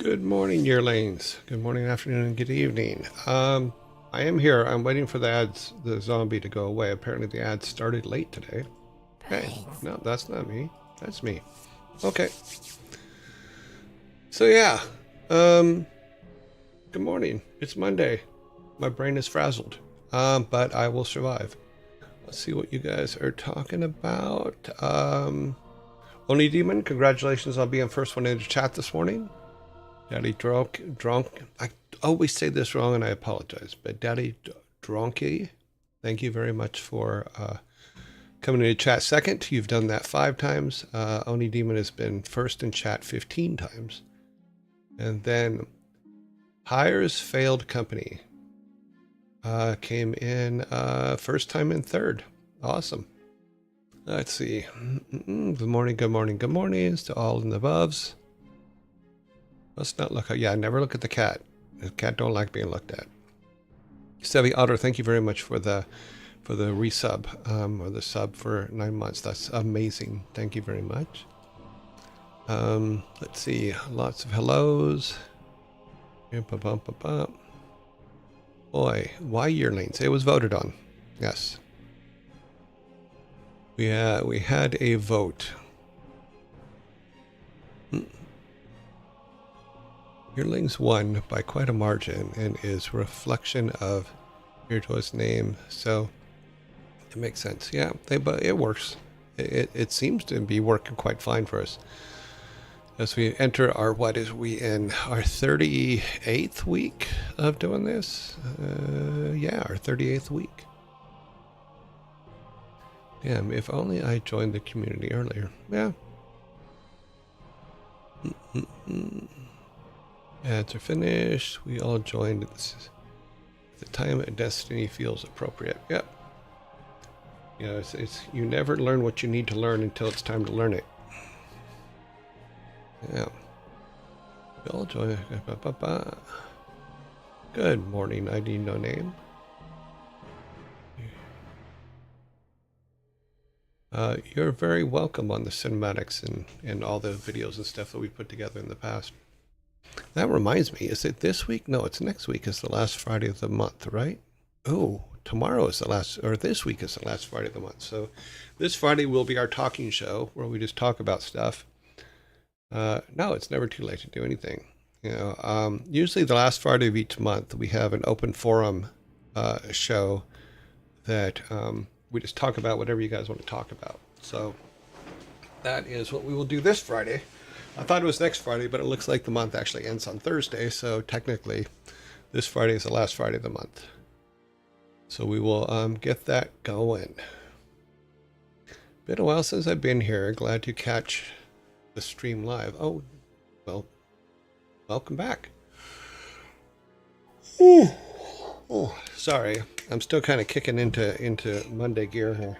Good morning, Yearlings. Good morning, afternoon, and good evening. I am here. I'm waiting for the zombie to go away. Apparently the ads started late today. Okay. No, that's not me. That's me. Okay. So yeah. Good morning. It's Monday. My brain is frazzled. But I will survive. Let's see what you guys are talking about. Only Demon, congratulations on being first one into chat this morning. Daddy Drunk. I always say this wrong and I apologize, but Daddy Dronky, thank you very much for coming into chat second. You've done that 5 times. Oni Demon has been first in chat 15 times. And then Hires Failed Company came in first time in third. Awesome. Let's see. Good morning, good morning, good mornings to all in the aboves. Let's not look at, yeah, never look at the cat. The cat don't like being looked at. Sevi Otter, thank you very much for the resub, or the sub for 9 months. That's amazing. Thank you very much. Let's see, lots of hellos. Boy, why Yearlings? It was voted on. Yes. We had a vote. Yearlings won by quite a margin and is a reflection of Virtuo's name, so it makes sense. Yeah, but it works. It seems to be working quite fine for us. As we enter our, what is we in our 38th week of doing this? Yeah, our 38th week. Damn, if only I joined the community earlier. Yeah. Ads are finished. We all joined. This is the time and destiny feels appropriate. Yep. You know, it's you never learn what you need to learn until it's time to learn it. Yeah. We all join. Good morning, ID No Name. You're very welcome on the cinematics and all the videos and stuff that we put together in the past. That reminds me, is it this week? No, it's next week is the last Friday of the month, right? Oh, tomorrow is the last, or this week is the last Friday of the month. So this Friday will be our talking show where we just talk about stuff. No, it's never too late to do anything. You know, usually the last Friday of each month, we have an open forum show that we just talk about whatever you guys want to talk about. So that is what we will do this Friday. I thought it was next Friday, but it looks like the month actually ends on Thursday. So technically, this Friday is the last Friday of the month. So we will get that going. Been a while since I've been here. Glad to catch the stream live. Oh, well, welcome back. Ooh. Oh, sorry. I'm still kind of kicking into Monday gear here.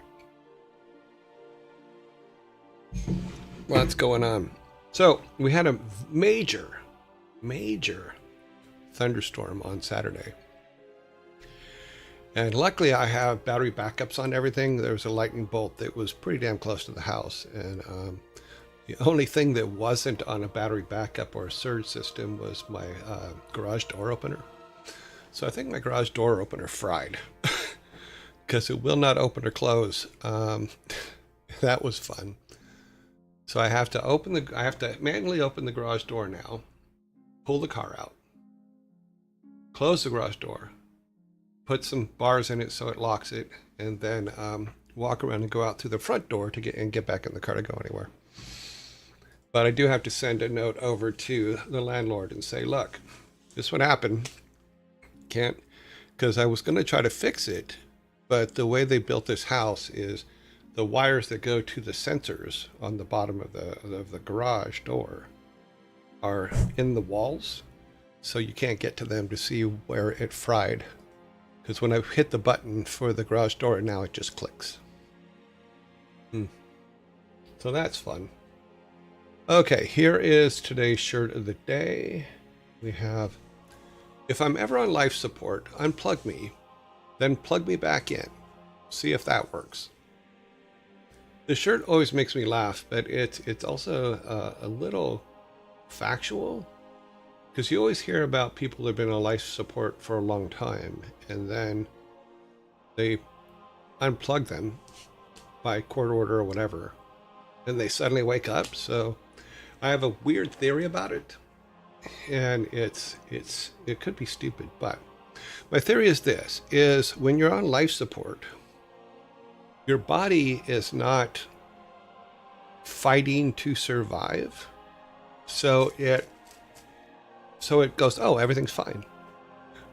What's going on? So we had a major thunderstorm on Saturday. And luckily I have battery backups on everything. There was a lightning bolt that was pretty damn close to the house. And the only thing that wasn't on a battery backup or a surge system was my garage door opener. So I think my garage door opener fried because it will not open or close. That was fun. So I have to manually open the garage door now, pull the car out, close the garage door, put some bars in it so it locks it, and then walk around and go out through the front door to get back in the car to go anywhere. But I do have to send a note over to the landlord and say, look, this would happen. Can't, because I was going to try to fix it, but the way they built this house is the wires that go to the sensors on the bottom of the garage door are in the walls, so you can't get to them to see where it fried. Because when I hit the button for the garage door, now it just clicks. So that's fun. Okay, here is today's shirt of the day. We have, if I'm ever on life support, unplug me, then plug me back in. See if that works. The shirt always makes me laugh, but it's also a little factual. Because you always hear about people who've been on life support for a long time, and then they unplug them by court order or whatever, and they suddenly wake up. So I have a weird theory about it, and it could be stupid, but my theory is this: is when you're on life support, your body is not fighting to survive, so it goes, oh, everything's fine.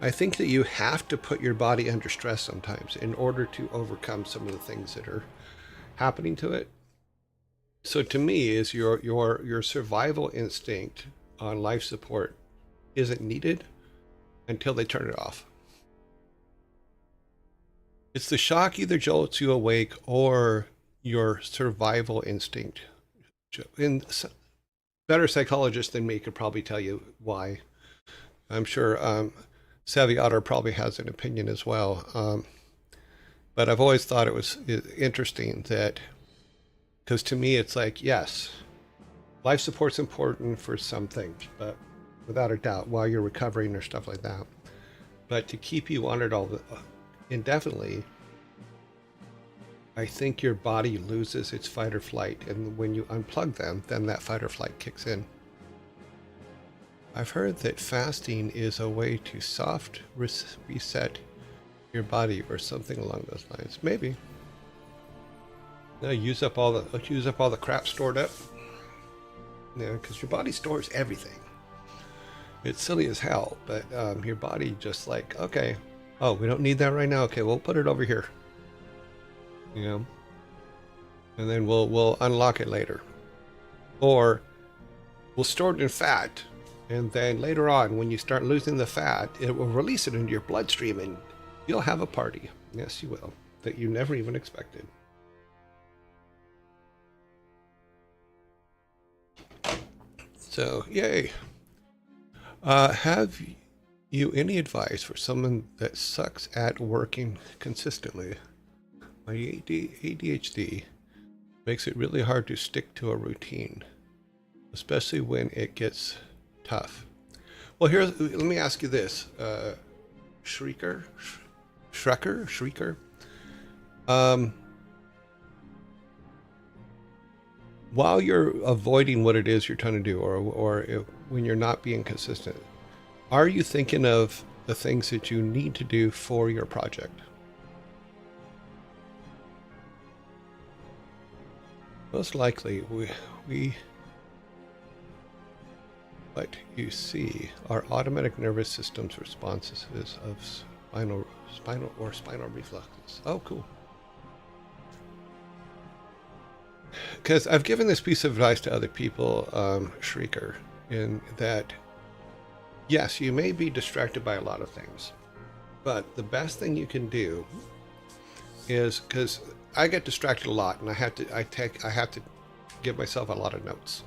I think that you have to put your body under stress sometimes in order to overcome some of the things that are happening to it. So to me, is your survival instinct on life support isn't needed until they turn it off. It's the shock either jolts you awake or your survival instinct. And better psychologists than me could probably tell you why. I'm sure Savvy Otter probably has an opinion as well. But I've always thought it was interesting that, because to me it's like, yes, life support's important for some things, but without a doubt, while you're recovering or stuff like that. But to keep you on it indefinitely, I think your body loses its fight or flight, and when you unplug them, then that fight or flight kicks in. I've heard that fasting is a way to soft reset your body or something along those lines. Maybe. Use up all the crap stored up. Yeah, because your body stores everything. It's silly as hell, but your body just like, okay, oh, we don't need that right now. Okay, we'll put it over here. You know, and then we'll unlock it later, or we'll store it in fat, and then later on, when you start losing the fat, it will release it into your bloodstream, and you'll have a party. Yes, you will, that you never even expected. So, yay. Have you any advice for someone that sucks at working consistently? My ADHD makes it really hard to stick to a routine, especially when it gets tough. Well, let me ask you this, Shreaker. While you're avoiding what it is you're trying to do, or when you're not being consistent, are you thinking of the things that you need to do for your project? Most likely, what you see are automatic nervous system's responses of spinal reflexes. Oh, cool. Because I've given this piece of advice to other people, Shrieker, in that, yes, you may be distracted by a lot of things, but the best thing you can do is, because I get distracted a lot, and I have to give myself a lot of notes.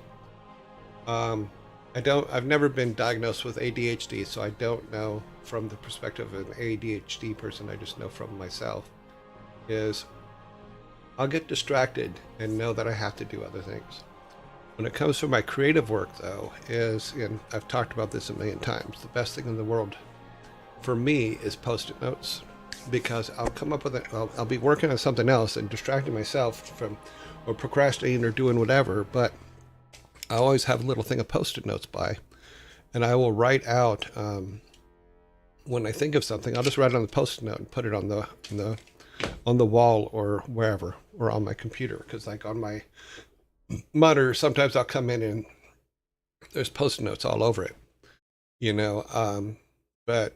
I've never been diagnosed with ADHD, so I don't know from the perspective of an ADHD person. I just know from myself is I'll get distracted and know that I have to do other things. When it comes to my creative work, though, and I've talked about this a million times, the best thing in the world for me is Post-it notes. Because I'll come up with I'll be working on something else and distracting myself from, or procrastinating or doing whatever, but I always have a little thing of Post-it notes by, and I will write out, when I think of something, I'll just write it on the Post-it note and put it on the wall or wherever, or on my computer, because like on my monitor, sometimes I'll come in and there's Post-it notes all over it, but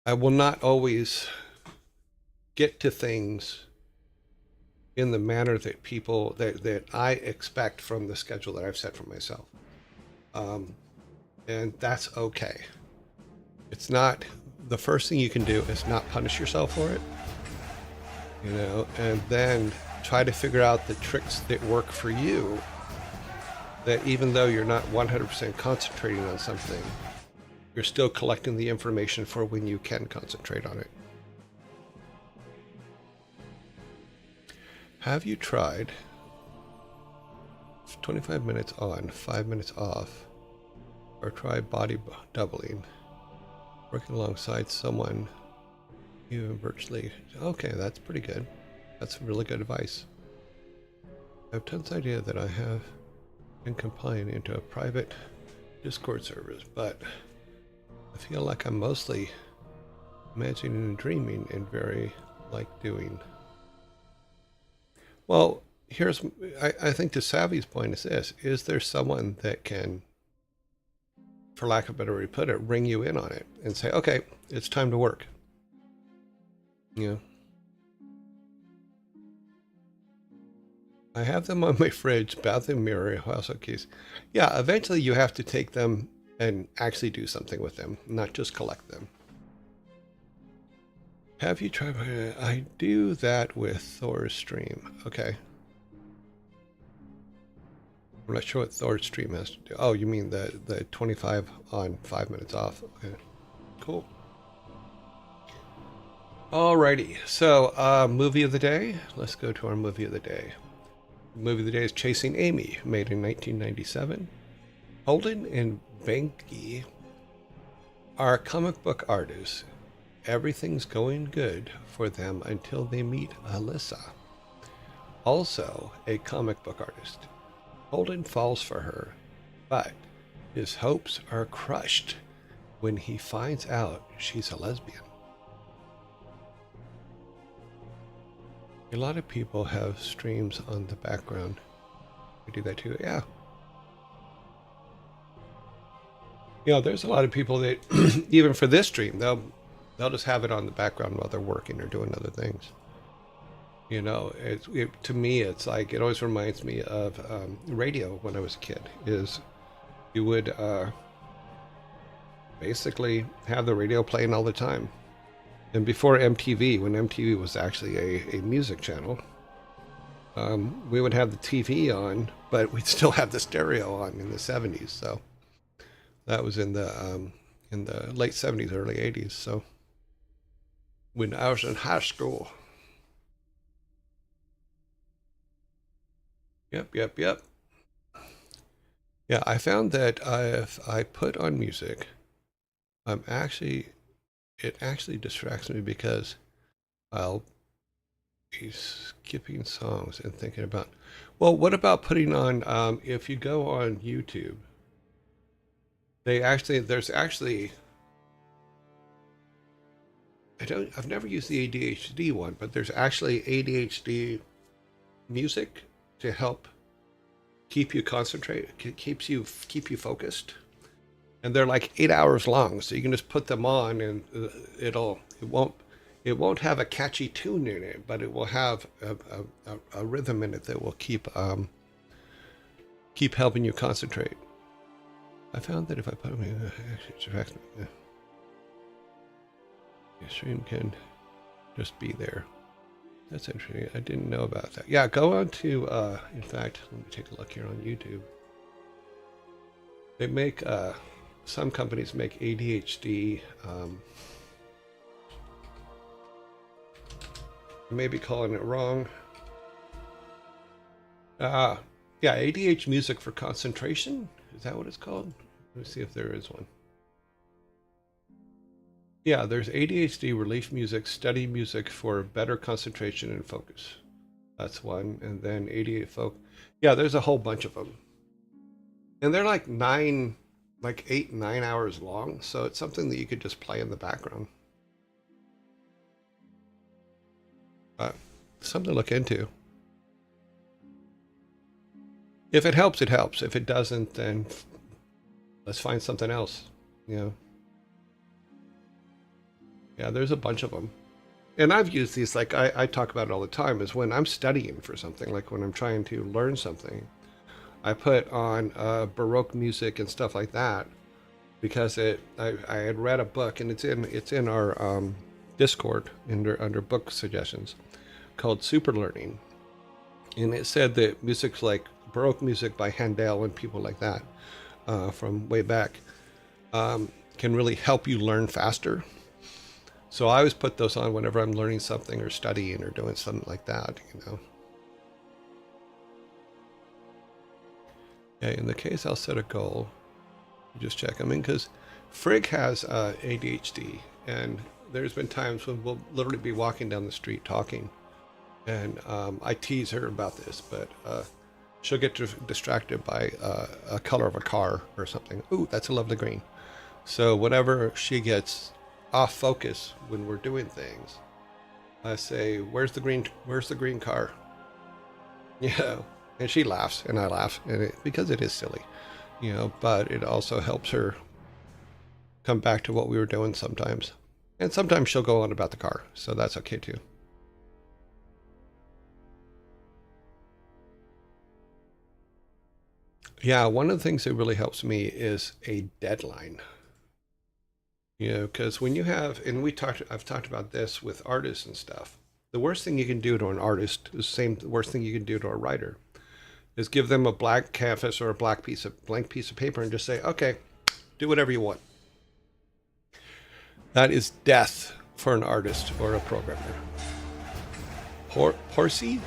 I will not always get to things in the manner that that I expect from the schedule that I've set for myself. And that's okay. It's not, the first thing you can do is not punish yourself for it, and then try to figure out the tricks that work for you, that even though you're not 100% concentrating on something, you're still collecting the information for when you can concentrate on it. Have you tried 25 minutes on, 5 minutes off or try body doubling. Working alongside someone you virtually... Okay, that's pretty good. That's really good advice. I have tons of idea that I have been compiling into a private Discord servers, but I feel like I'm mostly imagining and dreaming and very like doing. Well, I think to Savvy's point is this: is there someone that can, for lack of a better way to put it, ring you in on it and say, okay, it's time to work? You know, I have them on my fridge, bathroom mirror, household keys. Yeah, eventually you have to take them and actually do something with them, not just collect them. Have you tried? I do that with Thor's stream. Okay. I'm not sure what Thor's stream has to do. Oh, you mean the 25 on, 5 minutes off. Okay. Cool. Alrighty. So, movie of the day. Let's go to our movie of the day. The movie of the day is Chasing Amy, made in 1997. Holden and Benke are comic book artists. Everything's going good for them until they meet Alyssa, also a comic book artist. Holden falls for her, but his hopes are crushed when he finds out she's a lesbian. A lot of people have streams on the background. We do that too, yeah. You know, there's a lot of people that, even for this stream, they'll just have it on the background while they're working or doing other things. You know, to me, it's like, it always reminds me of radio when I was a kid, is you would basically have the radio playing all the time. And before MTV, when MTV was actually a music channel, we would have the TV on, but we'd still have the stereo on in the 70s. So that was in the late 70s, early 80s. So when I was in high school. Yep. Yeah, I found that if I put on music, it actually distracts me because I'll be skipping songs and thinking about, well, what about putting on, if you go on YouTube, there's actually, I've never used the ADHD one, but there's actually ADHD music to help keep you concentrate, keep you focused. And they're like 8 hours long, so you can just put them on, and it won't have a catchy tune in it, but it will have a rhythm in it that will keep helping you concentrate. I found that if I put them in, actually distracts me. The stream can just be there. That's interesting. I didn't know about that. Yeah, go on to, in fact, let me take a look here on YouTube. They make, some companies make ADHD, I may be calling it wrong. Yeah, ADHD music for concentration. Is that what it's called? Let me see if there is one. Yeah, there's ADHD relief music, study music for better concentration and focus. That's one. And then ADHD folk. Yeah, there's a whole bunch of them. And they're like 8, 9 hours long. So it's something that you could just play in the background. Something to look into. If it helps, it helps. If it doesn't, then let's find something else, you know. Yeah, there's a bunch of them. And I've used these, like I talk about it all the time, is when I'm studying for something, like when I'm trying to learn something, I put on Baroque music and stuff like that, because I had read a book, and it's in our Discord under book suggestions, called Super Learning. And it said that music's like Baroque music by Handel and people like that from way back can really help you learn faster. So I always put those on whenever I'm learning something or studying or doing something like that, you know. Yeah, in the case I'll set a goal, Just check. I mean, because Frigg has ADHD, and there's been times when we'll literally be walking down the street talking, and I tease her about this, but she'll get distracted by a color of a car or something. Ooh, that's a lovely green. So whenever she gets off focus when we're doing things, I say, "Where's the green? Where's the green car?" Yeah, and she laughs, and I laugh, and because it is silly, But it also helps her come back to what we were doing sometimes, and sometimes she'll go on about the car, so that's okay too. Yeah, one of the things that really helps me is a deadline. Because when you have, and I've talked about this with artists and stuff. The worst thing you can do to an artist is the worst thing you can do to a writer is give them a blank canvas or a blank piece of paper and just say, okay, do whatever you want. That is death for an artist or a programmer. Horsey,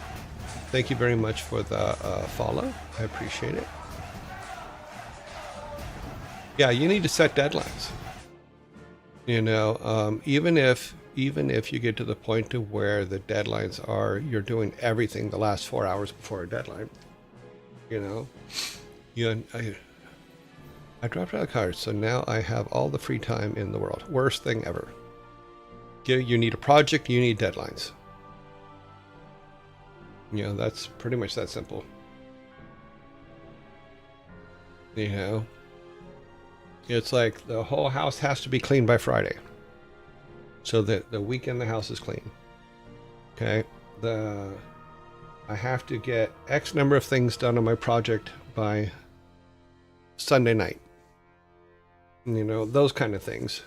thank you very much for the follow. I appreciate it. Yeah, you need to set deadlines. Even if you get to the point to where the deadlines are, you're doing everything the last 4 hours before a deadline. I dropped out of college, so now I have all the free time in the world. Worst thing ever. You need a project, you need deadlines. That's pretty much that simple. It's like the whole house has to be clean by Friday, so that the weekend the house is clean. Okay, I have to get X number of things done on my project by Sunday night. Those kind of things.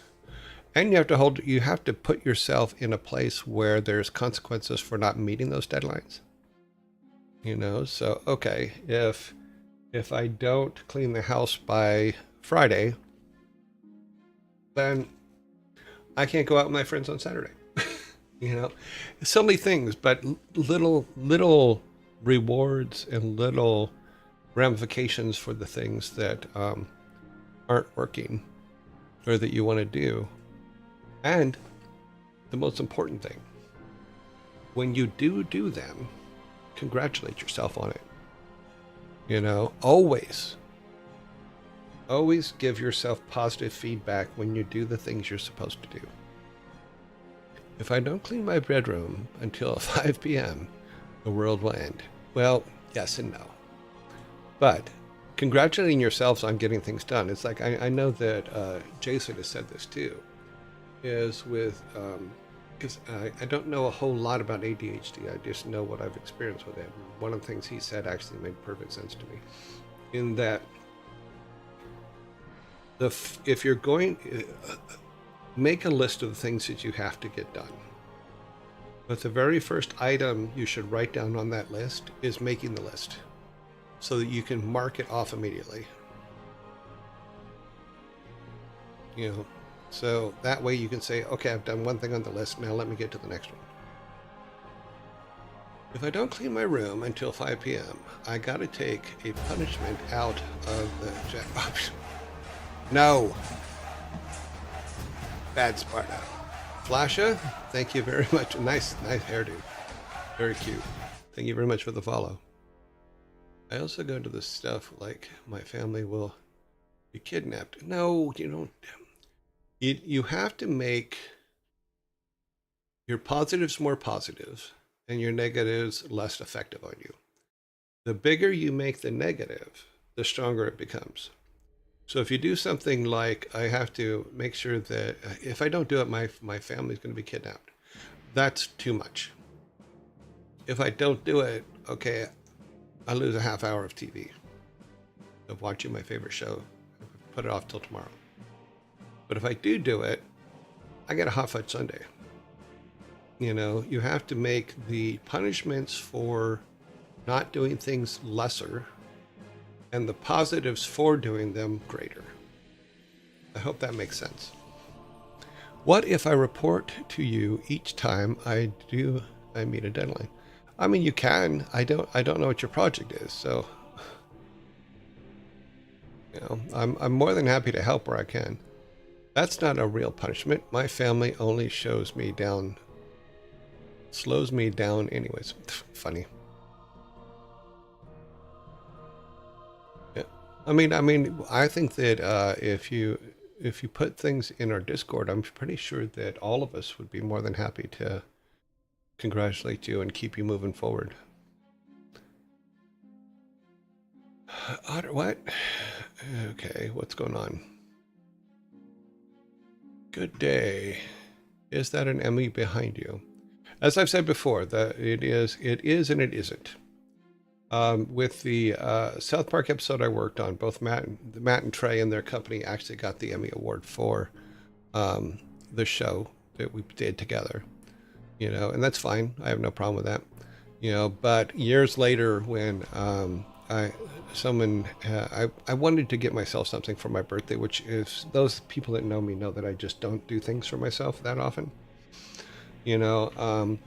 And you have to put yourself in a place where there's consequences for not meeting those deadlines. So okay, if I don't clean the house by Friday, then I can't go out with my friends on Saturday. Silly things, but little rewards and little ramifications for the things that aren't working or that you want to do. And the most important thing, when you do them, congratulate yourself on it. Always give yourself positive feedback when you do the things you're supposed to do. If I don't clean my bedroom until 5 p.m., the world will end. Well, yes and no. But congratulating yourselves on getting things done. It's like, I know that Jason has said this too, is with, because I don't know a whole lot about ADHD. I just know what I've experienced with it. One of the things he said actually made perfect sense to me, in that if you're going, make a list of the things that you have to get done. But the very first item you should write down on that list is making the list, so that you can mark it off immediately. So that way you can say, okay, I've done one thing on the list, now let me get to the next one. If I don't clean my room until 5 p.m., I gotta take a punishment out of the jackbox. No. Bad Sparta. Flasha, thank you very much. Nice hairdo. Very cute. Thank you very much for the follow. I also go to the stuff like my family will be kidnapped. No, you don't. You have to make your positives more positive and your negatives less effective on you. The bigger you make the negative, the stronger it becomes. So if you do something like, I have to make sure that if I don't do it, my family's going to be kidnapped. That's too much. If I don't do it, okay, I lose a half hour of TV, of watching my favorite show. Put it off till tomorrow. But if I do it, I get a hot fudge sundae. You have to make the punishments for not doing things lesser and the positives for doing them greater. I hope that makes sense. What if I report to you each time I meet a deadline? I mean, you can. I don't know what your project is, so You know, I'm more than happy to help where I can. That's not a real punishment. My family only shows me down, slows me down anyways. Funny. Yeah. I think that if you put things in our Discord, I'm pretty sure that all of us would be more than happy to congratulate you and keep you moving forward. What? Okay, what's going on? Good day. Is that an Emmy behind you? As I've said before, that it is and it isn't. With the South Park episode I worked on, both Matt and Trey and their company actually got the Emmy Award for the show that we did together. You know, and that's fine. I have no problem with that. You know, but years later, when I wanted to get myself something for my birthday, which is, those people that know me know that I just don't do things for myself that often. You know,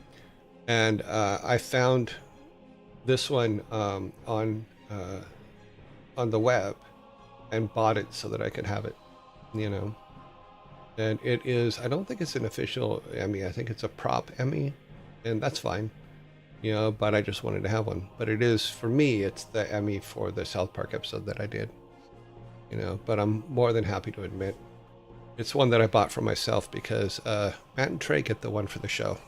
and I found this one on the web and bought it so that I could have it. You know, and it is, I don't think it's an official Emmy. I think it's a prop Emmy, and that's fine. You know, but I just wanted to have one. But it is, for me, it's the Emmy for the South Park episode that I did. You know, but I'm more than happy to admit it's one that I bought for myself because Matt and Trey get the one for the show.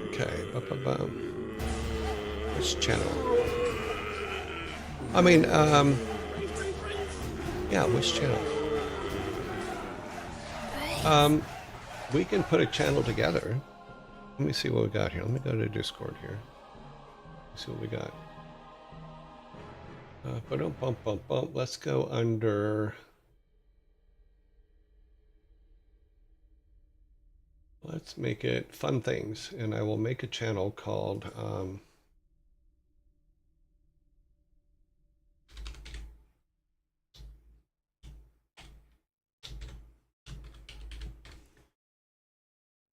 Okay, which channel? I mean, yeah, which channel? We can put a channel together. Let me see what we got here. Let me go to Discord here. See what we got. Let's go under. Let's make it Fun Things, and I will make a channel called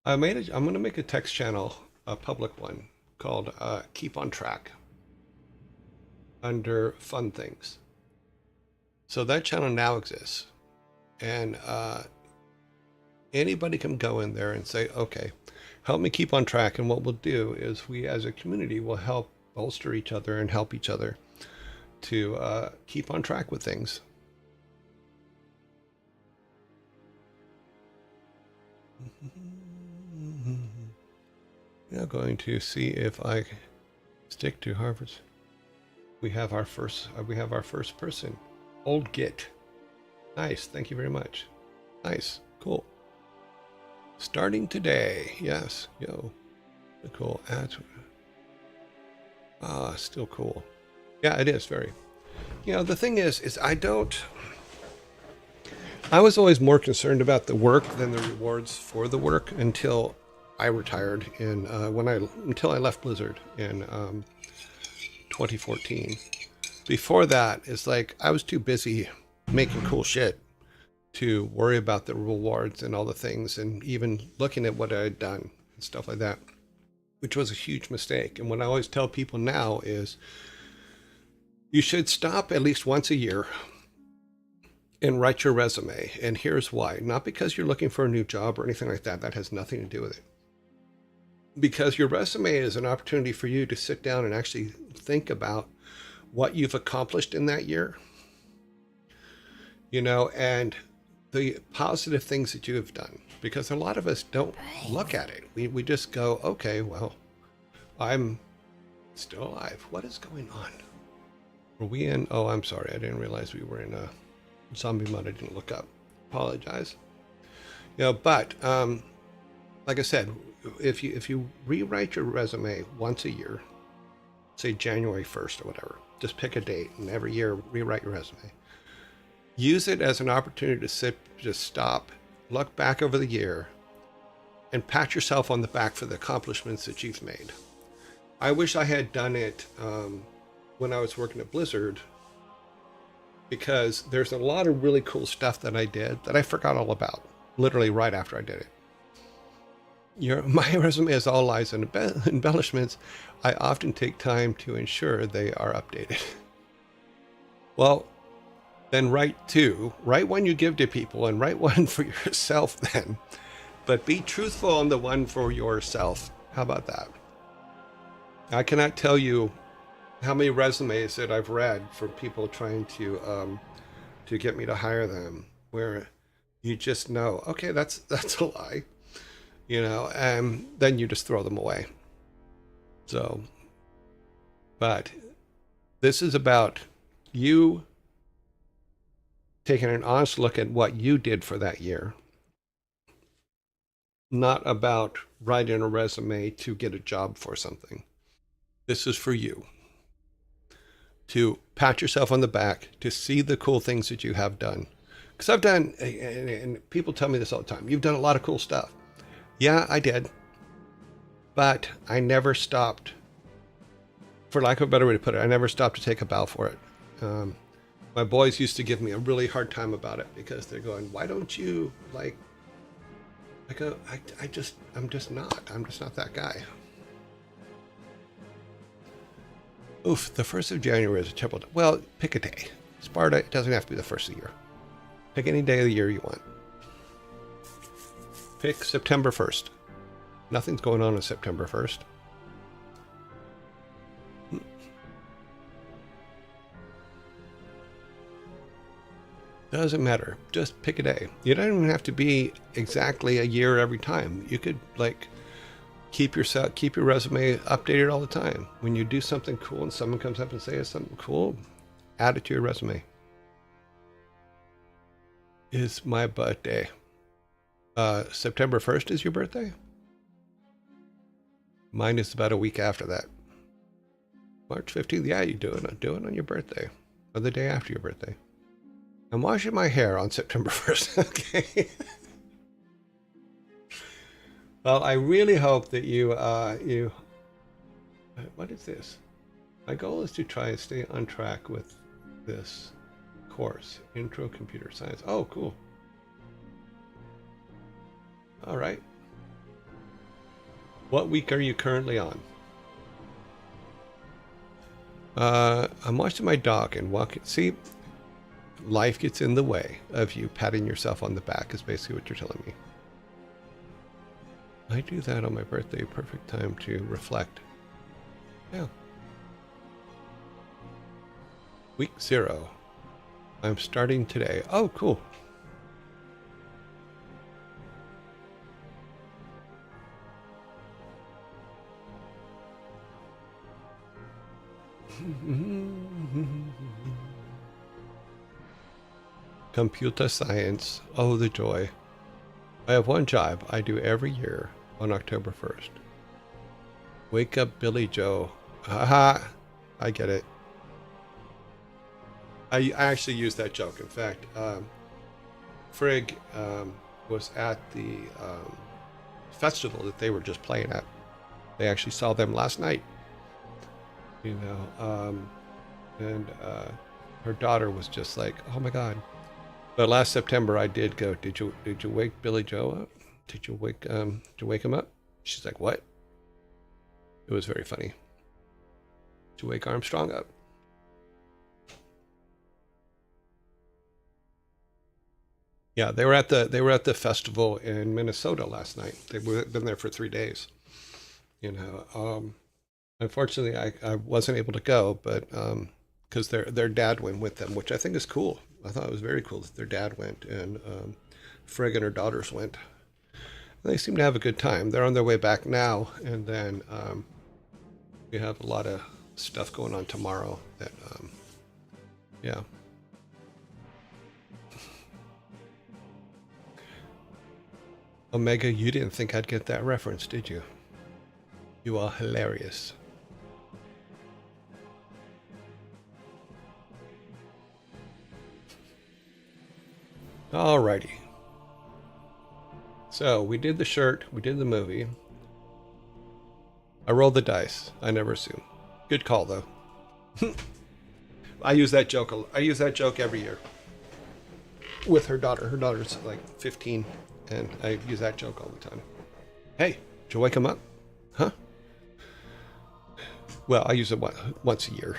I'm going to make a text channel, a public one, called Keep on Track under Fun Things. So that channel now exists, and anybody can go in there and say, okay, help me keep on track. And what we'll do is we as a community will help bolster each other and help each other to keep on track with things. Now going to see if I stick to Harvard's. We have our first person. Old Git. Nice, thank you very much. Nice, cool. Starting today, yes, yo, cool. Still cool. Yeah, it is very. You know, the thing is I was always more concerned about the work than the rewards for the work until I retired until I left Blizzard in 2014. Before that, it's like I was too busy making cool shit to worry about the rewards and all the things, and even looking at what I had done and stuff like that, which was a huge mistake. And what I always tell people now is you should stop at least once a year and write your resume. And here's why. Not because you're looking for a new job or anything like that. That has nothing to do with it. Because your resume is an opportunity for you to sit down and actually think about what you've accomplished in that year, you know, and the positive things that you have done. Because a lot of us don't look at it. We just go, okay, well, I'm still alive. What is going on? Were we in? Oh, I'm sorry. I didn't realize we were in a zombie mode. I didn't look up. Apologize. You know, but like I said, if you rewrite your resume once a year, say January 1st or whatever, just pick a date and every year rewrite your resume. Use it as an opportunity to just stop, look back over the year, and pat yourself on the back for the accomplishments that you've made. I wish I had done it when I was working at Blizzard, because there's a lot of really cool stuff that I did that I forgot all about, literally right after I did it. My resume has all lies and embellishments. I often take time to ensure they are updated. Well, then write two. Write one you give to people and write one for yourself then. But be truthful on the one for yourself. How about that? I cannot tell you how many resumes that I've read for people trying to get me to hire them, where you just know, okay, that's a lie, and then you just throw them away. So, but this is about you taking an honest look at what you did for that year, not about writing a resume to get a job for something. This is for you to pat yourself on the back, to see the cool things that you have done. Because I've done, and people tell me this all the time, you've done a lot of cool stuff. Yeah, I did. But I never stopped, for lack of a better way to put it, I never stopped to take a bow for it. My boys used to give me a really hard time about it because they're going, why don't you, like, I go, I'm just not that guy. Oof, the 1st of January is a terrible day. Well, pick a day. Sparta, it doesn't have to be the 1st of the year. Pick any day of the year you want. Pick September 1st. Nothing's going on September 1st. Doesn't matter. Just pick a day. You don't even have to be exactly a year every time. You could, like, keep your resume updated all the time. When you do something cool and someone comes up and says something cool, add it to your resume. It's my birthday. September 1st is your birthday? Mine is about a week after that. March 15th, yeah, you do it on your birthday. Or the day after your birthday. I'm washing my hair on September 1st, okay? Well, I really hope that you, what is this? My goal is to try and stay on track with this course, Intro Computer Science. Oh, cool. All right. What week are you currently on? I'm watching my dog and walking. See, life gets in the way of you patting yourself on the back is basically what you're telling me. I do that on my birthday. Perfect time to reflect. Yeah. Week 0. I'm starting today. Oh, cool. Computer science. Oh, the joy. I have one job I do every year on October 1st. Wake up, Billy Joe. Haha. I get it. I actually used that joke. In fact, Frigg was at the festival that they were just playing at. They actually saw them last night. And her daughter was just like, oh my God. But last September I did go, did you wake Billy Joe up? Did you wake him up? She's like, what? It was very funny. Did you wake Armstrong up? Yeah, they were at the festival in Minnesota last night. They've been there for 3 days. Unfortunately, I wasn't able to go, but because their dad went with them, which I think is cool. I thought it was very cool that their dad went, and Frigg and her daughters went. They seem to have a good time. They're on their way back now, and then we have a lot of stuff going on tomorrow. That yeah. Omega, you didn't think I'd get that reference, did you? You are hilarious. Alrighty. So we did the shirt, we did the movie. I rolled the dice. I never assume. Good call though. I use that joke every year with her daughter. Her daughter's like 15, and I use that joke all the time. Hey, did you wake him up? Huh? Well, I use it once a year.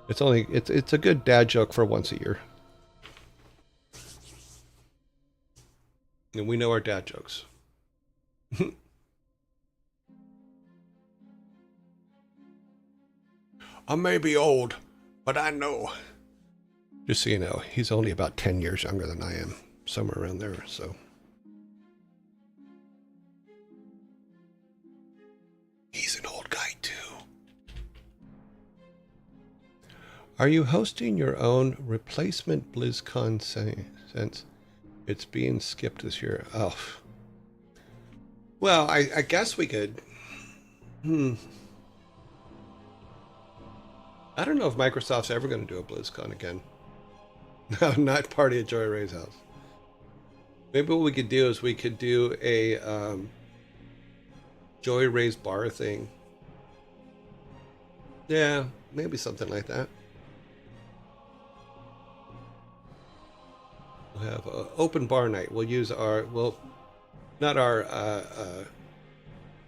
It's a good dad joke for once a year. And we know our dad jokes. I may be old, but I know. Just so you know, he's only about 10 years younger than I am. Somewhere around there, so. He's an old guy, too. Are you hosting your own replacement BlizzCon since it's being skipped this year? Oh. Well, I guess we could. I don't know if Microsoft's ever going to do a BlizzCon again. No, not party at Joy Ray's house. Maybe what we could do is we could do a Joy Ray's bar thing. Yeah, maybe something like that. We'll have an open bar night. We'll use not our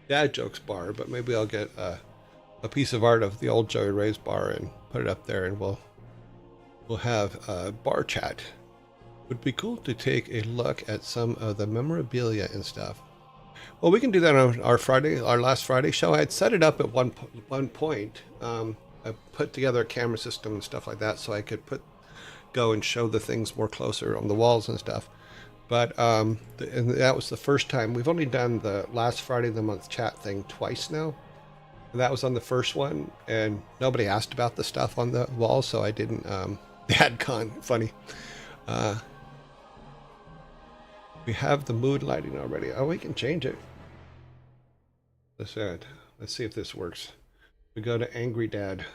dad jokes bar, but maybe I'll get a piece of art of the old Joey Ray's bar and put it up there, and we'll have a bar chat. Would be cool to take a look at some of the memorabilia and stuff. Well, we can do that on our last Friday show. I had set it up at one point. I put together a camera system and stuff like that, so I could go and show the things more closer on the walls and stuff. But and that was the first time. We've only done the last Friday of the month chat thing twice now. That was on the first one, and nobody asked about the stuff on the wall, so I didn't. AdCon, funny. We have the mood lighting already. Oh, we can change it. Let's see if this works. We go to Angry Dad.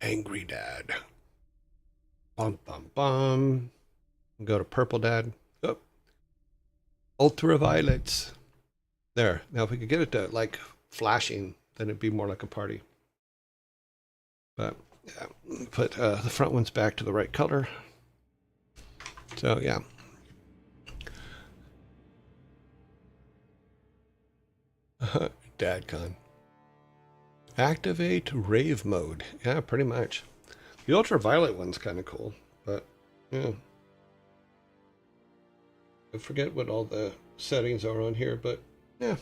Angry Dad. Bum, bum, bum. Go to Purple Dad. Oh. Ultraviolets. There. Now, if we could get it to, like, flashing, then it'd be more like a party. But, yeah. Put the front ones back to the right color. So, yeah. DadCon. Activate rave mode. Yeah, pretty much. The ultraviolet one's kind of cool, but yeah. I forget what all the settings are on here, but yeah.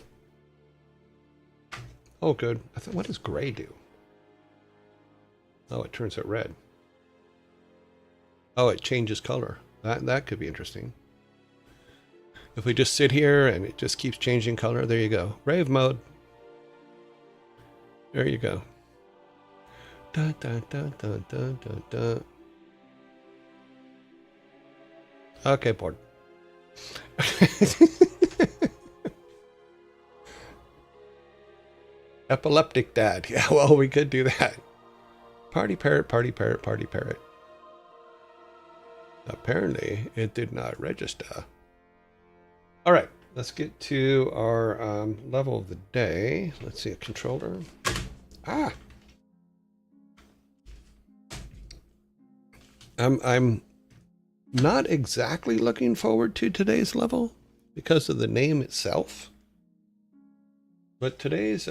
Oh, good. What does gray do? Oh, it turns it red. Oh, it changes color. That could be interesting. If we just sit here and it just keeps changing color, there you go. Rave mode. There you go. Dun, dun, dun, dun, dun, dun, dun. Okay, bored. Epileptic dad. Yeah, well, we could do that. Party parrot, party parrot, party parrot. Apparently, it did not register. All right, let's get to our level of the day. Let's see, a controller. Ah! I'm not exactly looking forward to today's level because of the name itself. But today's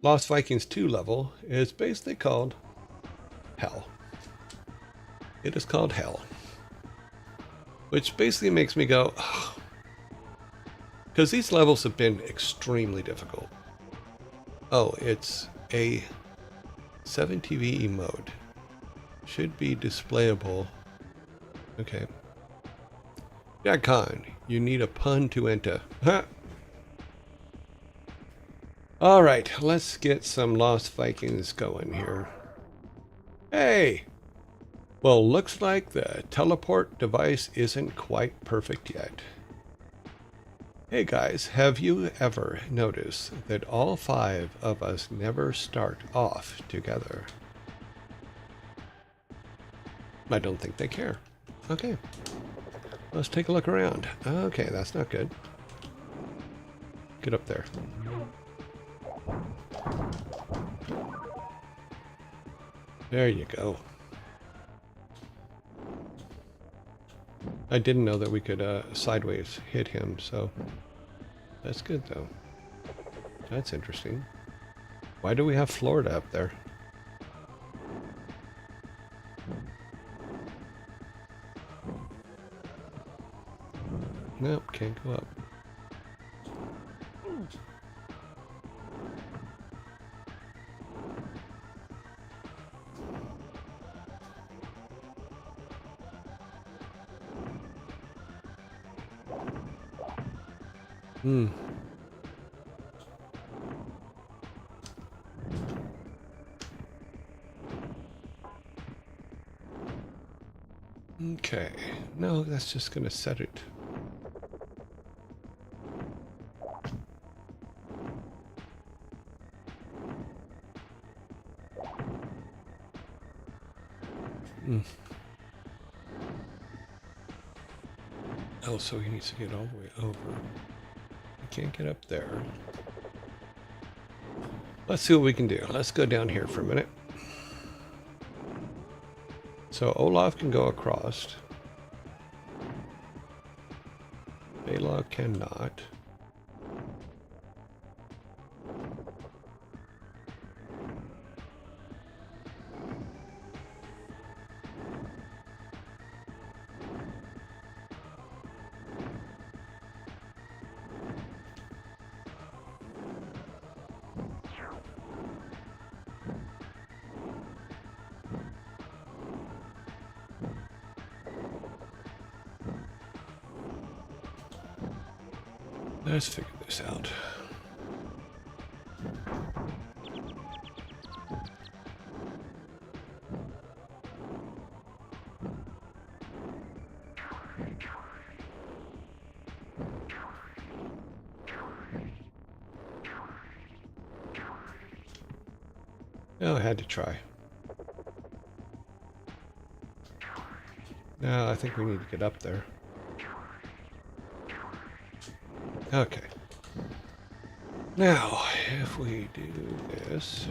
Lost Vikings II level is basically called Hell. It is called Hell. Which basically makes me go, because these levels have been extremely difficult. Oh, it's a 7TV mode. Should be displayable. Okay. Jack Khan, you need a pun to enter. Huh. All right, let's get some Lost Vikings going here. Hey! Well, looks like the teleport device isn't quite perfect yet. Hey guys, have you ever noticed that all 5 of us never start off together? I don't think they care. Okay. Let's take a look around. Okay, that's not good. Get up there. There you go. I didn't know that we could sideways hit him, so That's good, though. That's interesting. Why do we have Florida up there? Nope, can't go up. Hmm. Okay. No, that's just gonna set it. Hmm. Oh, so he needs to get all the way over. He can't get up there. Let's see what we can do. Let's go down here for a minute. So Olaf can go across. Balog cannot. Let's figure this out. Oh, I had to try. Now I think we need to get up there. Okay. Now, if we do this...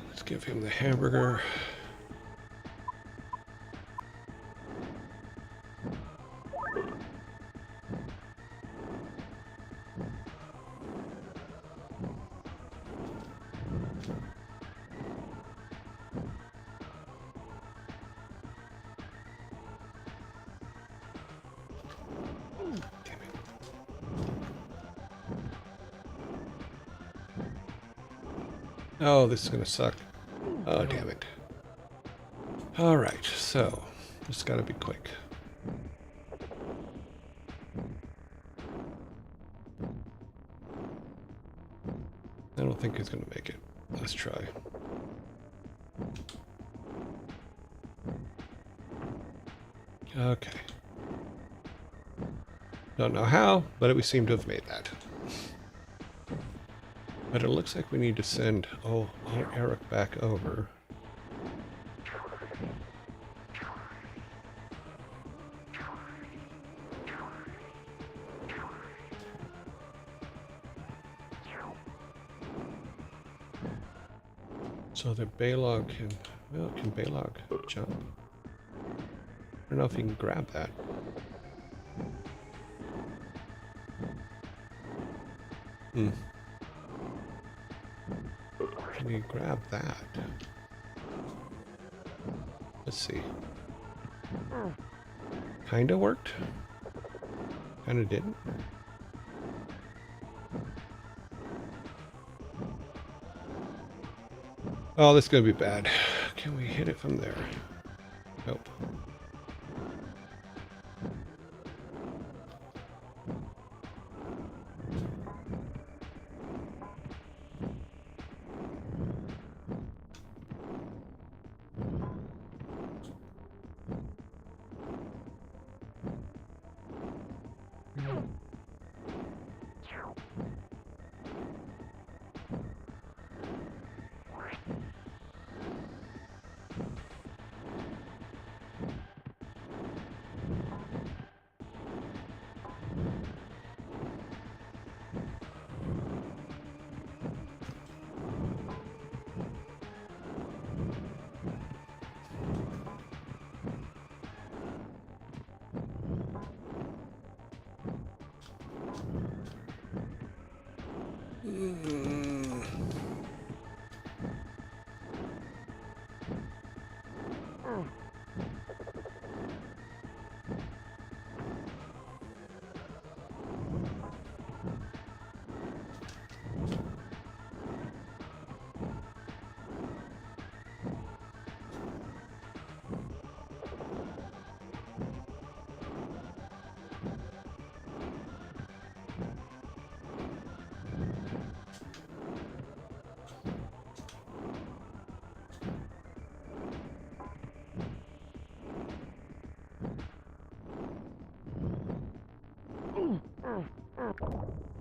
Let's give him the hamburger. Oh, this is gonna suck. Oh, damn it. Alright, so, just gotta be quick. I don't think he's gonna make it. Let's try. Okay. Don't know how, but we seem to have made that. But it looks like we need to send Eric back over. So that Balog can, well, can Balog jump? I don't know if he can grab that. Hmm. Can you grab that? Let's see. Kinda worked. Kinda didn't. Oh, this is gonna be bad. Can we hit it from there? Nope.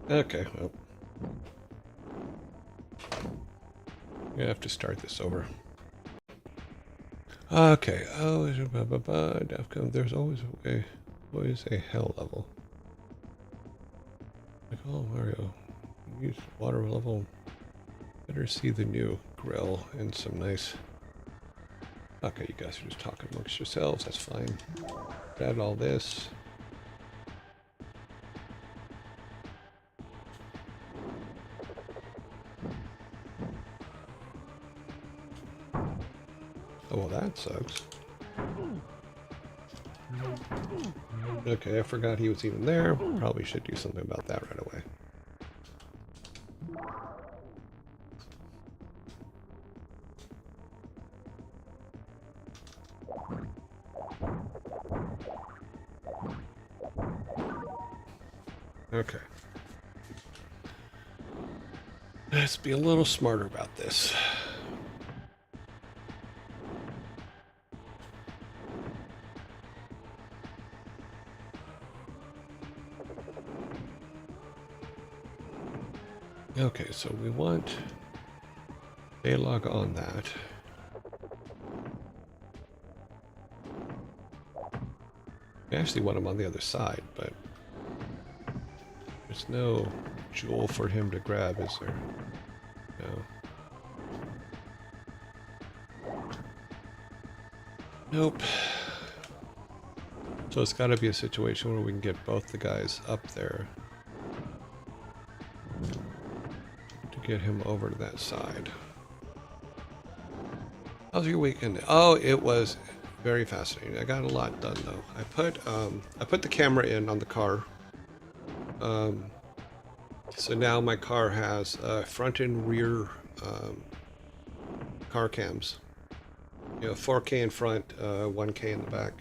Okay, well, I have to start this over. Okay, oh, there's always a way, always a hell level. Like, oh, Mario, use water level. Better see the new grill and some nice. Okay, you guys are just talking amongst yourselves, that's fine. Add all this. Oh, well, that sucks. Okay, I forgot he was even there. Probably should do something about that right away. Okay. Let's be a little smarter about this. Okay, so we want Baylog on that. We actually want him on the other side, but there's no jewel for him to grab, is there? No. Nope. So it's got to be a situation where we can get both the guys up there to get him over to that side. How's your weekend? Oh, it was very fascinating. I got a lot done though. I put the camera in on the car. So now my car has front and rear car cams. You know, 4K in front, 1K in the back.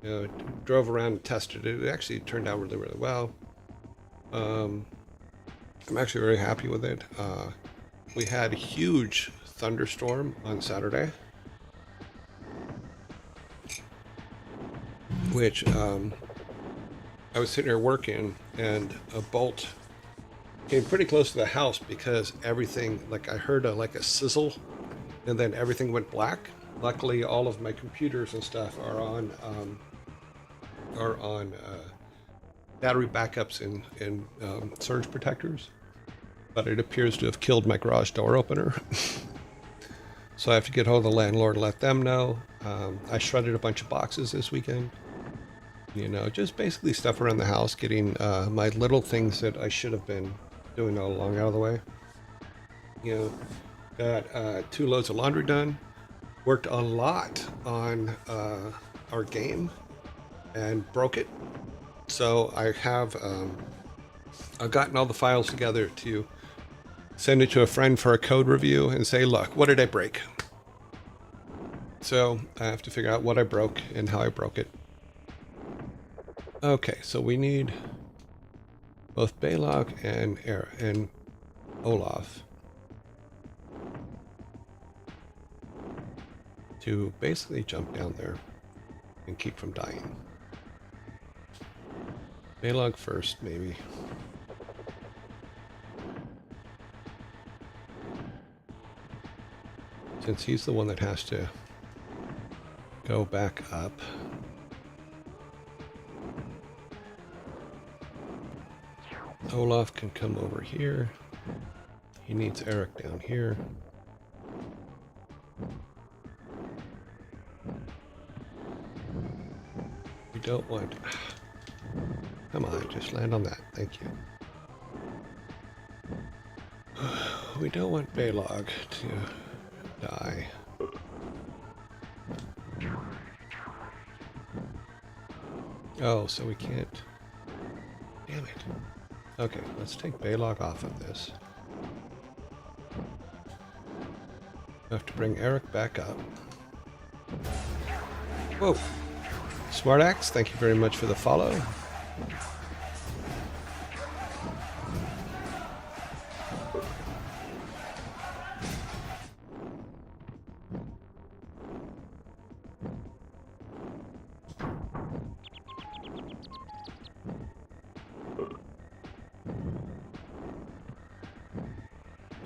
You know, drove around and tested it. It actually turned out really, really well. I'm actually very happy with it. We had a huge thunderstorm on Saturday, which I was sitting here working and a bolt came pretty close to the house because everything, like I heard like a sizzle and then everything went black. Luckily, all of my computers and stuff are on battery backups and surge protectors, but it appears to have killed my garage door opener. So I have to get hold of the landlord and let them know. I shredded a bunch of boxes this weekend. You know, just basically stuff around the house, getting my little things that I should have been doing all along out of the way. You know, got 2 loads of laundry done. Worked a lot on our game and broke it. So I have I've gotten all the files together to send it to a friend for a code review and say, look, what did I break? So I have to figure out what I broke and how I broke it. Okay, so we need both Baylog and Olaf to basically jump down there and keep from dying. Baylog first, maybe. Since he's the one that has to go back up. Olaf can come over here. He needs Eric down here. We don't want... Come on, just land on that. Thank you. we don't want Baylog to die. Oh, so we can't... Damn it. Okay, let's take Baylog off of this. I have to bring Eric back up. Whoa! Smartaxe, thank you very much for the follow.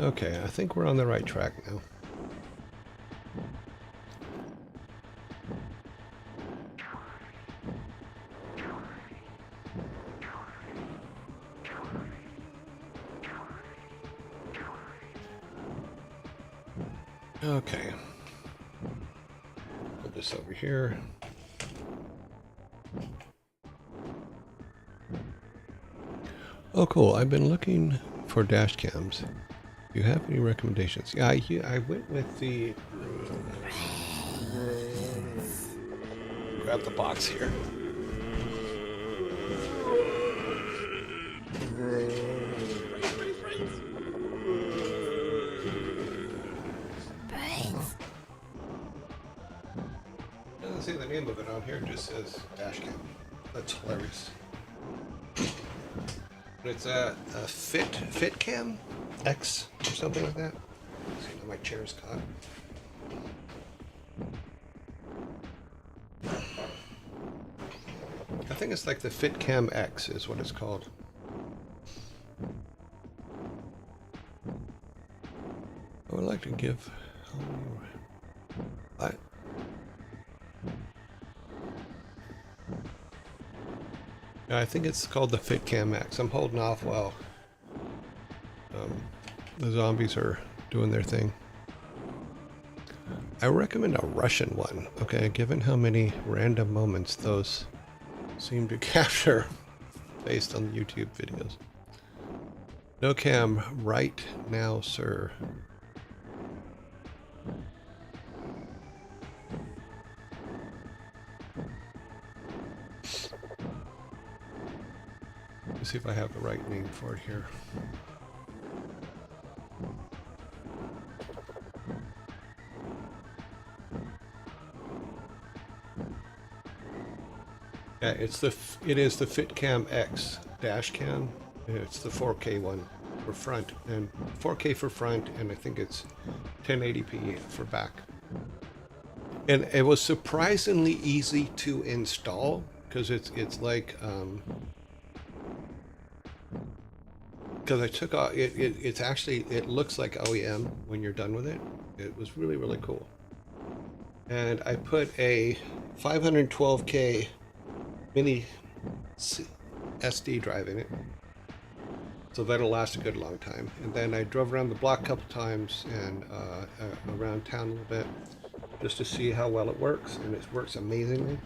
Okay, I think we're on the right track now. Okay. Put this over here. Oh, cool. I've been looking for dash cams. Do you have any recommendations? Yeah, I went with the... Grab the box here. Doesn't say the name of it on here, it just says dash cam. That's hilarious. But it's a fit cam X or something like that. Let's see, my chair's caught. I think it's like the Fit Cam X is what it's called. I would like to give... What? I think it's called the Fit Cam X. I'm holding off while the zombies are doing their thing. I recommend a Russian one, okay, given how many random moments those seem to capture based on the YouTube videos. No cam right now, sir. Let's see if I have the right name for it here. Yeah, it is the FitCam X dash cam. It's the 4K one for front and 4K for front, and I think it's 1080p for back. And it was surprisingly easy to install because it's like because I took off it's actually, it looks like OEM when you're done with it. It was really cool. And I put a 512K mini SD drive in it, so that'll last a good long time. And then I drove around the block a couple times and around town a little bit just to see how well it works, and it works amazingly.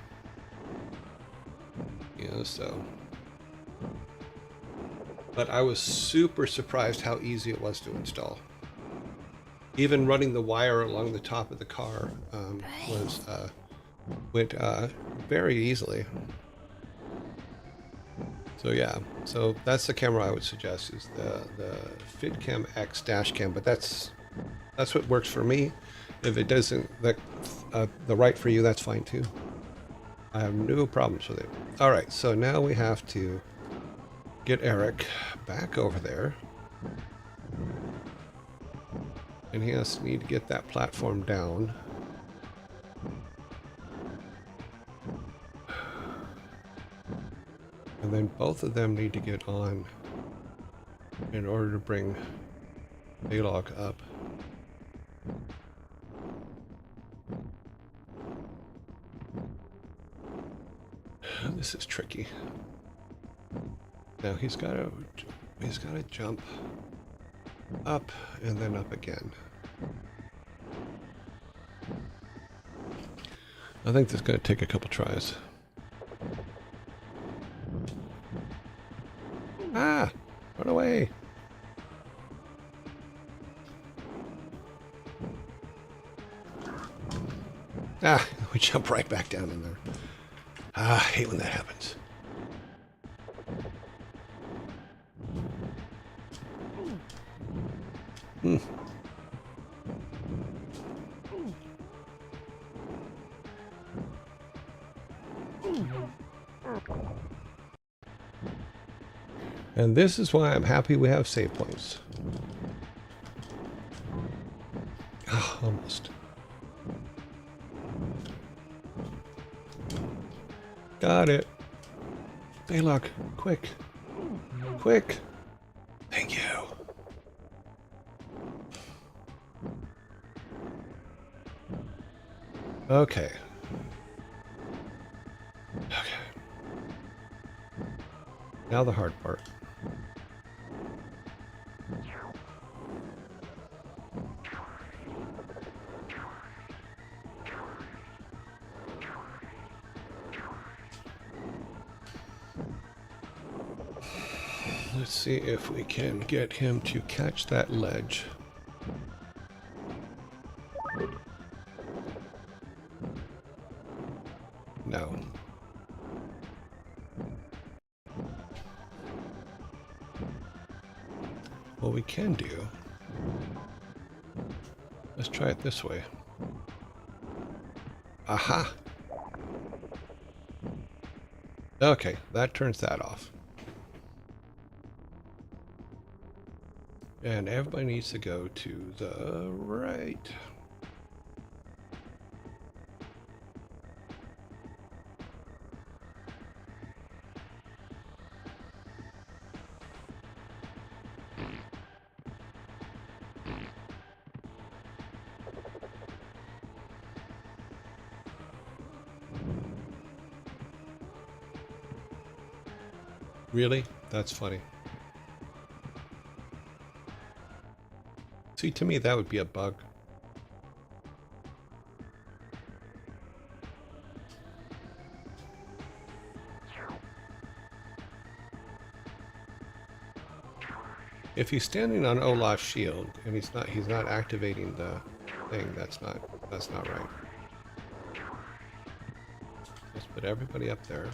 You know, so. But I was super surprised how easy it was to install. Even running the wire along the top of the car went very easily. So yeah, so that's the camera I would suggest, is the FitCam X dash cam. But that's what works for me. If it doesn't the right for you, that's fine too. I have no problems with it. All right, so now we have to get Eric back over there, and he has to need to get that platform down. And then both of them need to get on in order to bring Baylog up. This is tricky. Now he's got to jump up and then up again. I think this is going to take a couple tries. Ah! Run away! Ah, we jump right back down in there. Ah, I hate when that happens. Hmm. And this is why I'm happy we have save points. Ah, almost. Got it. Baylock, quick. Quick. Thank you. Okay. Okay. Now the hard part. Let's see if we can get him to catch that ledge. No. What we can do, let's try it this way. Aha! Okay, that turns that off. And everybody needs to go to the right. Really? That's funny. See, to me, that would be a bug. If he's standing on Olaf's shield and he's not activating the thing, that's not right. Let's put everybody up there.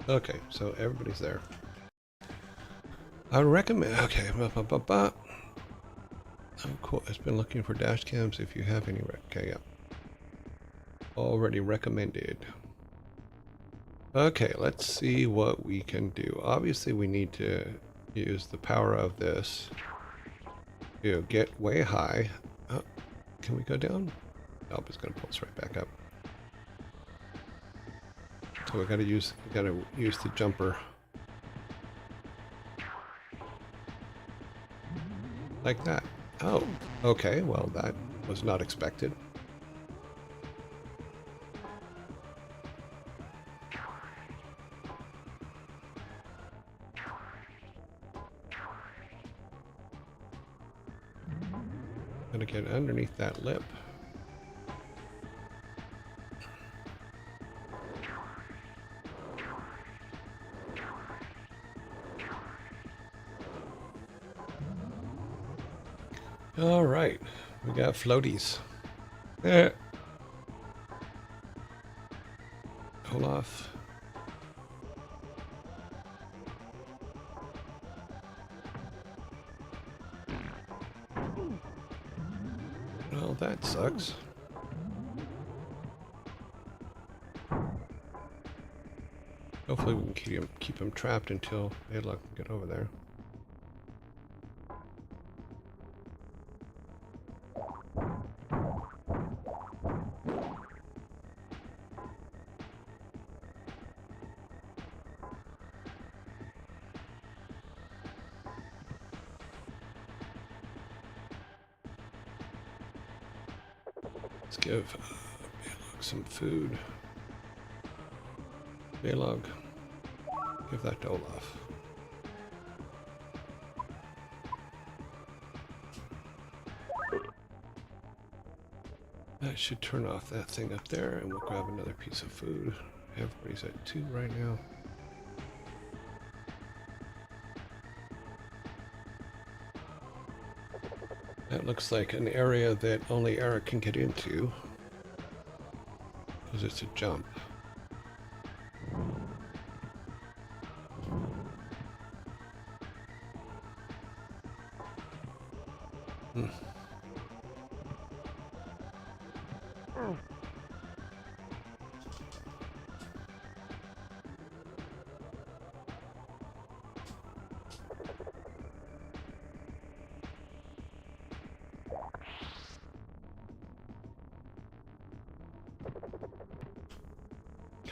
Okay, so everybody's there. I would recommend. Okay, oh, cool. It's been looking for dash cams. If you have any, okay, yeah, already recommended. Okay, let's see what we can do. Obviously, we need to use the power of this to get way high. Oh, can we go down? Nope, it's going to pull us right back up. So we gotta use the jumper. Like that. Oh, okay, well that was not expected. Gotta get underneath that lip. All right, we got floaties. Olaf. Well, that sucks. Hopefully we can keep him trapped until Baylock can get over there. Let's give Baylog some food. Baylog, give that to Olaf. That should turn off that thing up there, and we'll grab another piece of food. Everybody's at 2 right now. That looks like an area that only Eric can get into. Because it's a jump. Hmm.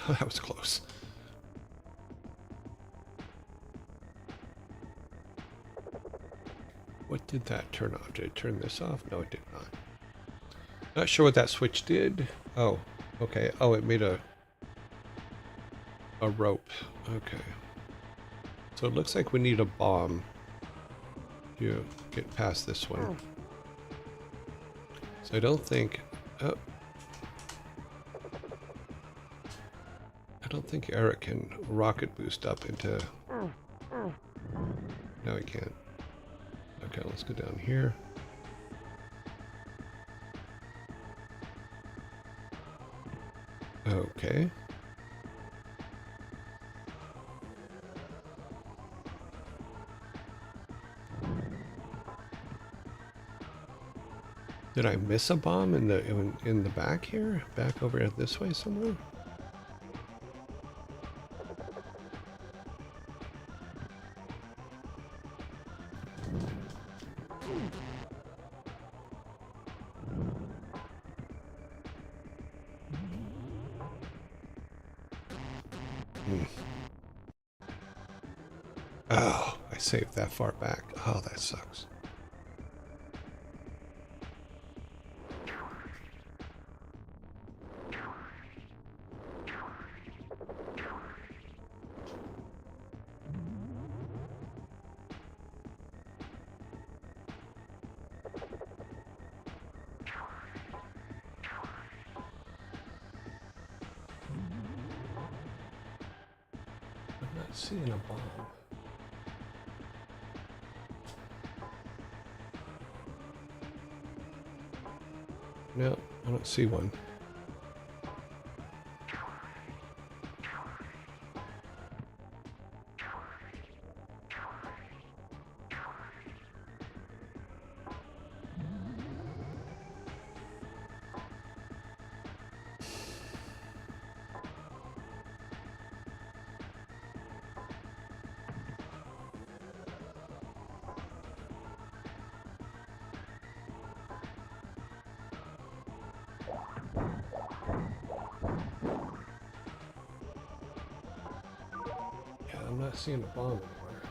That was close. What did that turn off? Did it turn this off? No, it did not. Not sure what that switch did. Oh, okay. Oh, it made a rope. Okay. So it looks like we need a bomb to get past this one. So I don't think... Oh. I don't think Eric can rocket boost up into... No, he can't. Okay, let's go down here. Okay. Did I miss a bomb in the back here? Back over this way somewhere? Oh, I saved that far back. Oh, that sucks. I'm not seeing a bomb. No, I don't see one. Yeah, I'm not seeing a bomb anywhere.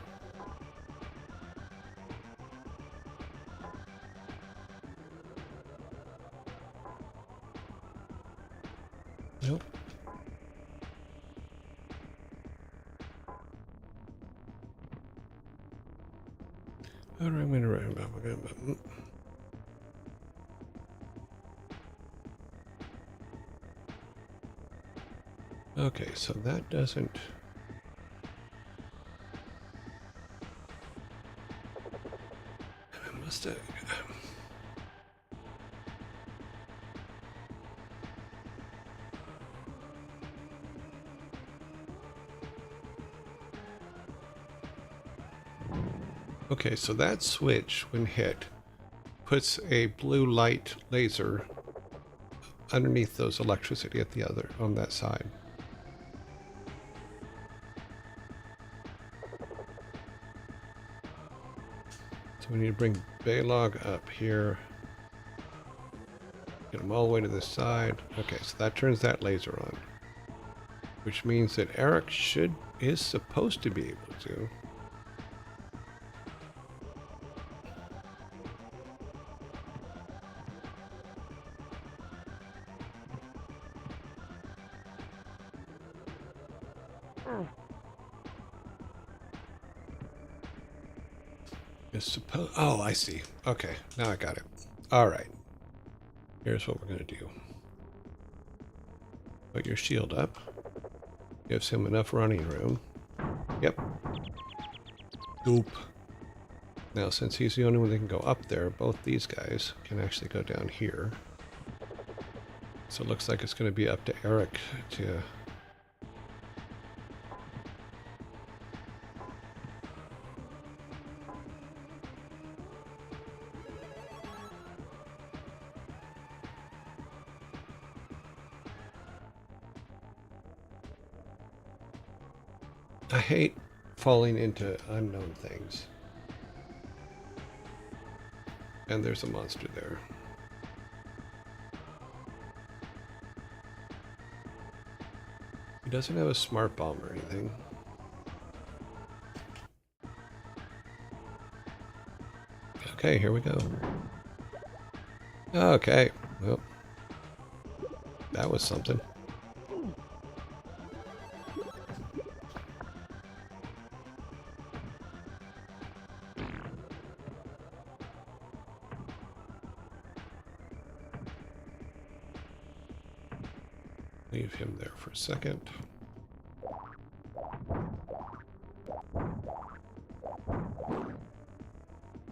Nope. All right, I'm gonna write about. Okay, so that doesn't. I must have. Okay, so that switch, when hit, puts a blue light laser underneath those electricity at the other, on that side. So we need to bring Baylog up here. Get them all the way to this side. Okay, so that turns that laser on. Which means that Eric is supposed to be able to. Oh, I see. Okay, now I got it. All right. Here's what we're going to do. Put your shield up. Gives him enough running room. Yep. Oop. Now, since he's the only one that can go up there, both these guys can actually go down here. So it looks like it's going to be up to Eric to... I hate falling into unknown things. And there's a monster there. He doesn't have a smart bomb or anything. Okay, here we go. Okay, well, that was something. Leave him there for a second.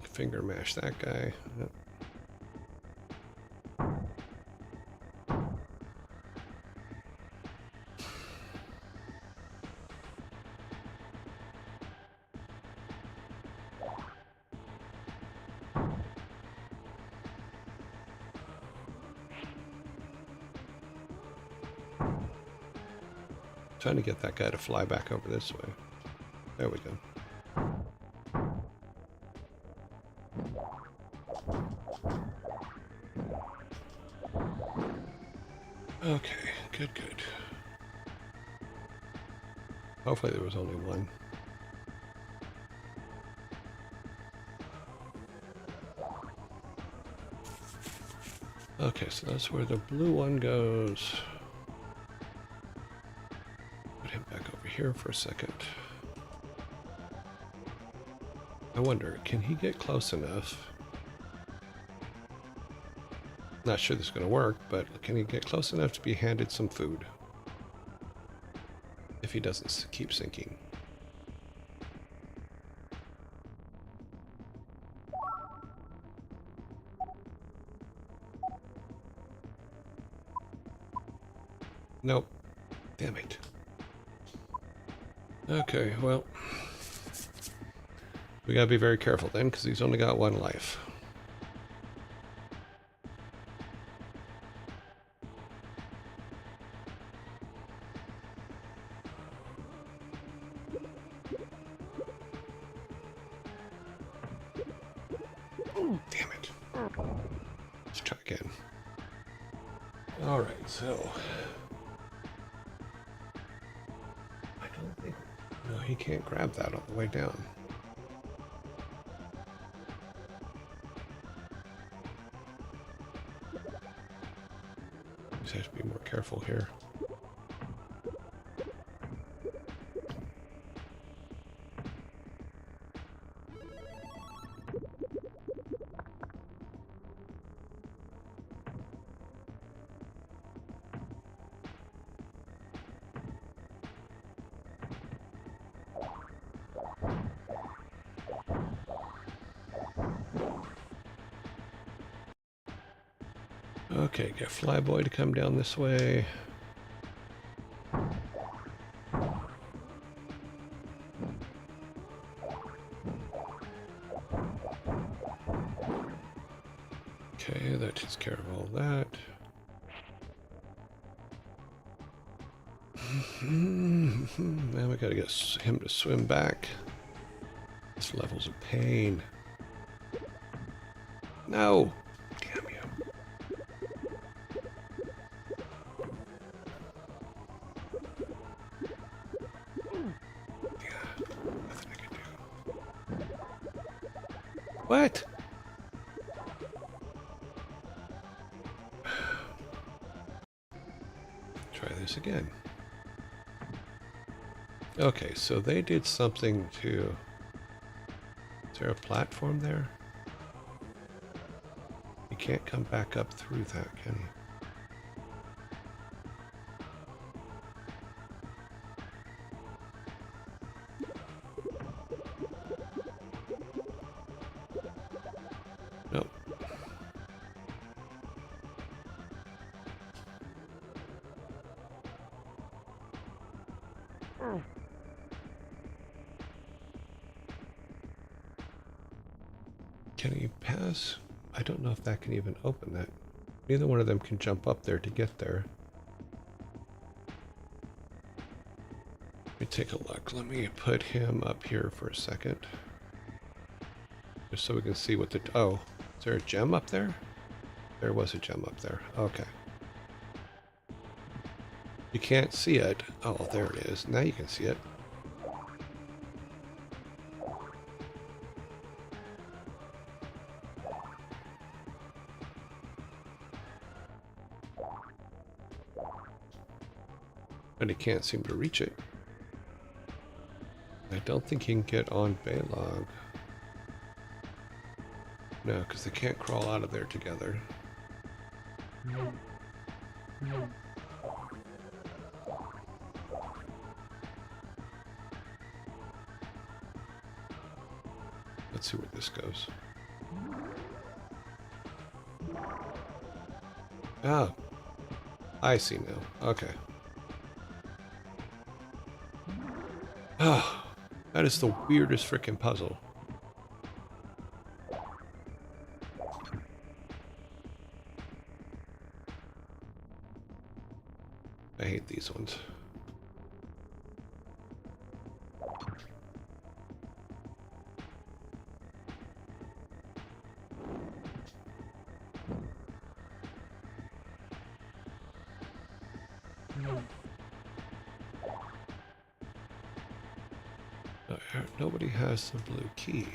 Finger mash that guy. Yep. Trying to get that guy to fly back over this way. There we go. Okay, good. Hopefully there was only one. Okay, so that's where the blue one goes. Put him back over here for a second. I wonder, can he get close enough? Not sure this is going to work, but can he get close enough to be handed some food? If he doesn't keep sinking. Nope. Damn it. Okay, well, we gotta be very careful then, because he's only got one life. Damn it. Let's try again. Alright, so... I don't think... No, he can't grab that all the way down. Just have to be more careful here. Okay, get Flyboy to come down this way. Okay, that takes care of all that. Now we gotta get him to swim back. This level's a pain. No! Damn you. Yeah, nothing I can do. What? Try this again. Okay, so they did something to... Is there a platform there? You can't come back up through that, can you? Nope. Can he pass? I don't know if that can even open that. Neither one of them can jump up there to get there. Let me take a look. Let me put him up here for a second. Just so we can see what the... Oh, is there a gem up there? There was a gem up there. Okay. You can't see it. Oh, there it is. Now you can see it. But he can't seem to reach it. I don't think he can get on Baylog. No, because they can't crawl out of there together. Let's see where this goes. Ah, I see now. Okay. Ah, that is the weirdest freaking puzzle. I hate these ones. Nobody has the blue key.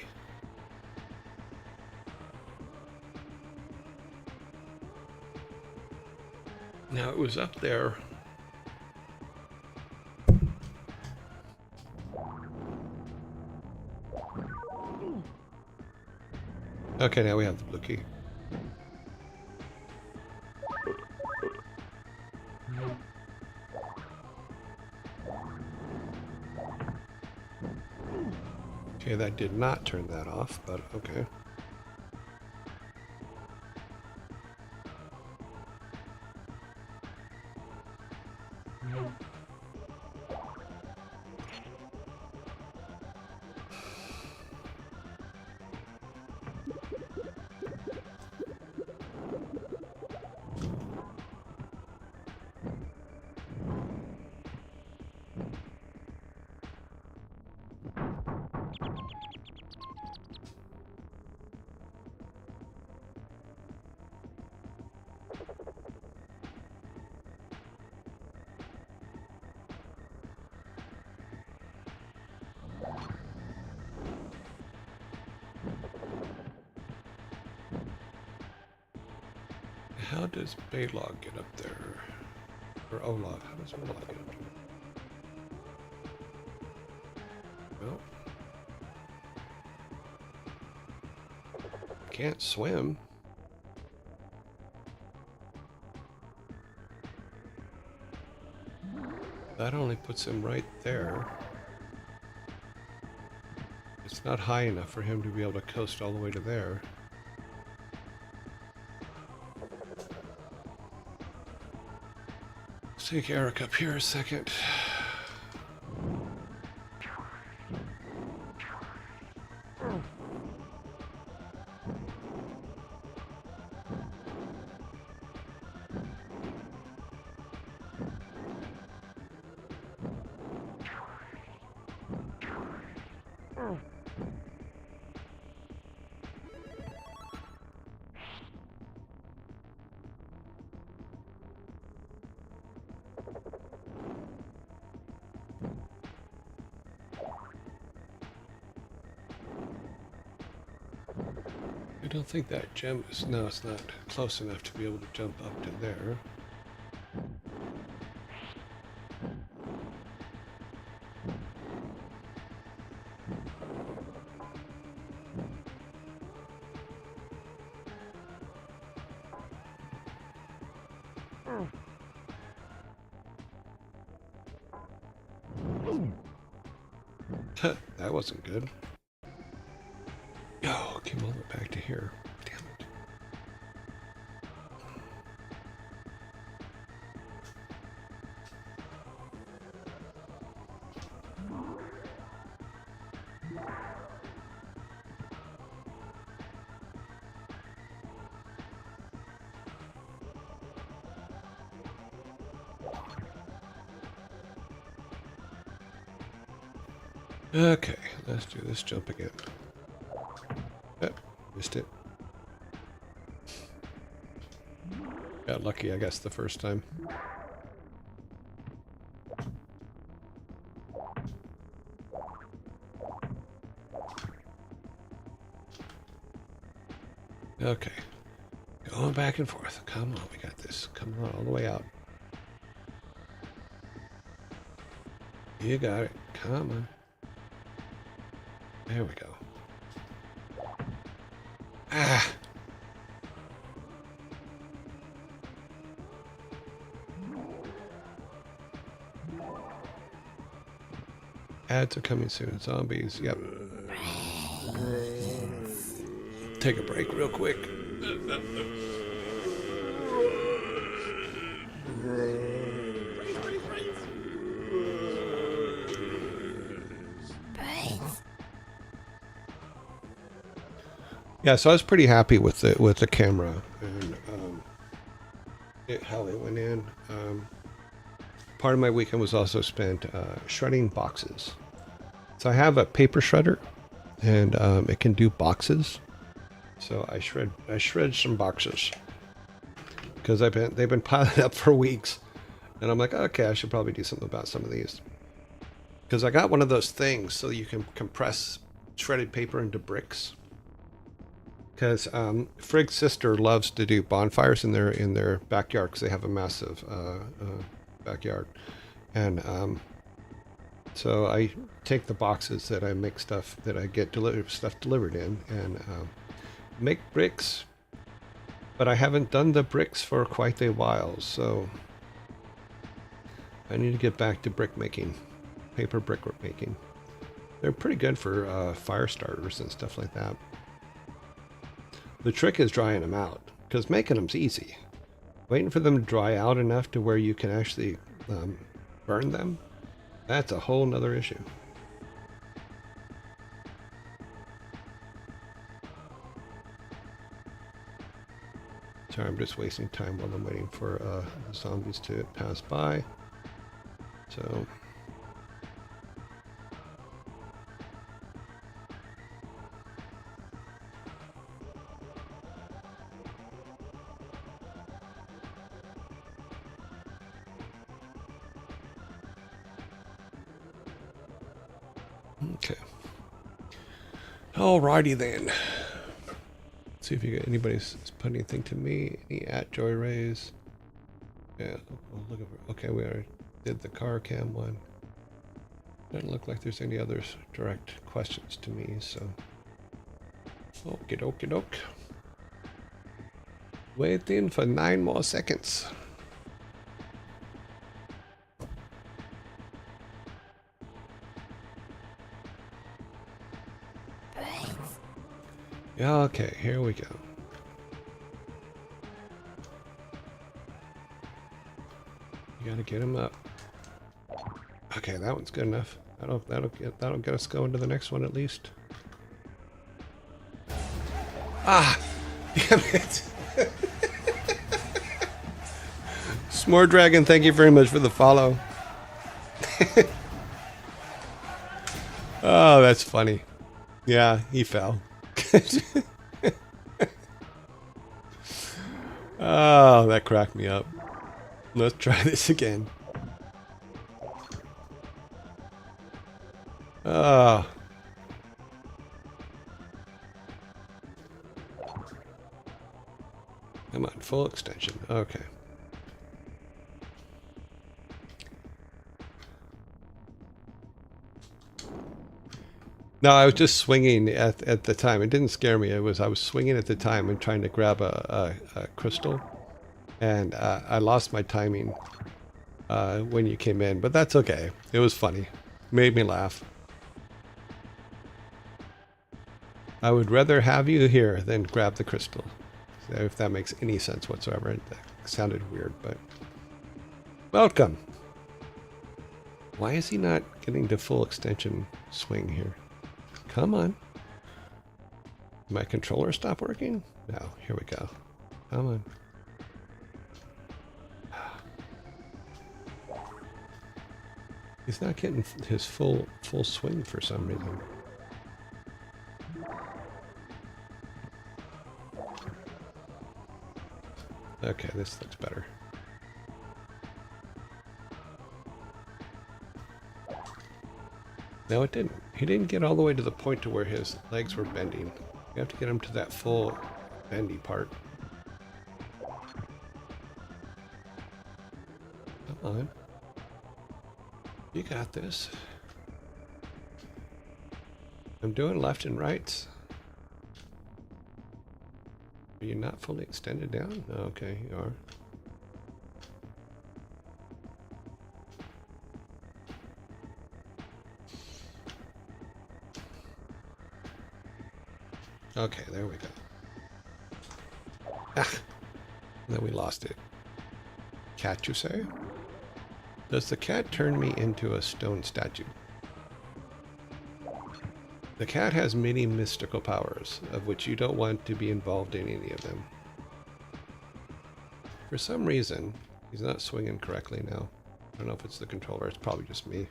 Now it was up there. Okay, now we have the blue key. Okay, that did not turn that off, but okay. How does Baylog get up there? Or Olog? How does Olog get up there? Well, can't swim. That only puts him right there. It's not high enough for him to be able to coast all the way to there. Let's take Eric up here a second. I don't think that gem is... No, it's not close enough to be able to jump up to there. That wasn't good. Oh, came all the way back to here. Damn Okay, let's do this jump again. Oh, missed it. Got lucky, I guess, the first time. Okay. Going back and forth. Come on, we got this. Come on, all the way out. You got it. Come on. There we go. Ah! Ads are coming soon. Zombies. Yep. Take a break real quick. Yeah, so I was pretty happy with the camera and how it went in. Part of my weekend was also spent shredding boxes. So I have a paper shredder, and it can do boxes. So I shred some boxes because they've been piling up for weeks, and I'm like, okay, I should probably do something about some of these. Because I got one of those things so you can compress shredded paper into bricks. Because Frigg's sister loves to do bonfires in their backyard because they have a massive backyard, and so I take the boxes that I make stuff that I get stuff delivered in and make bricks. But I haven't done the bricks for quite a while, so I need to get back to brick making, paper brick making. They're pretty good for fire starters and stuff like that. The trick is drying them out, because making them's easy. Waiting for them to dry out enough to where you can actually burn them, that's a whole nother issue. Sorry, I'm just wasting time while I'm waiting for the zombies to pass by. So... Okay. Alrighty then. Let's see if you got anybody's put anything to me. Any at Joy Rays? Yeah. Look over. Okay, we already did the car cam one. Doesn't look like there's any others direct questions to me. So. Okie dokie doke. Waiting for 9 more seconds. Okay, here we go. You gotta get him up. Okay, that one's good enough. That'll get us going to the next one at least. Ah, damn it! S'more Dragon, thank you very much for the follow. Oh, that's funny. Yeah, he fell. Oh, that cracked me up. Let's try this again. Oh. Come on, full extension. Okay. No, I was just swinging at the time. It didn't scare me. I was swinging at the time and trying to grab a crystal, and I lost my timing when you came in. But that's okay. It was funny. Made me laugh. I would rather have you here than grab the crystal, if that makes any sense whatsoever. That sounded weird, but welcome. Why is he not getting to full extension swing here? Come on. Did my controller stop working? No, here we go. Come on. He's not getting his full swing for some reason. Okay, this looks better. No, it didn't. He didn't get all the way to the point to where his legs were bending. You have to get him to that full bendy part. Come on. You got this. I'm doing left and rights. Are you not fully extended down? Oh, okay, you are. Okay, there we go. Ah, then we lost it. Cat, you say? Does the cat turn me into a stone statue? The cat has many mystical powers, of which you don't want to be involved in any of them. For some reason, he's not swinging correctly now. I don't know if it's the controller, it's probably just me.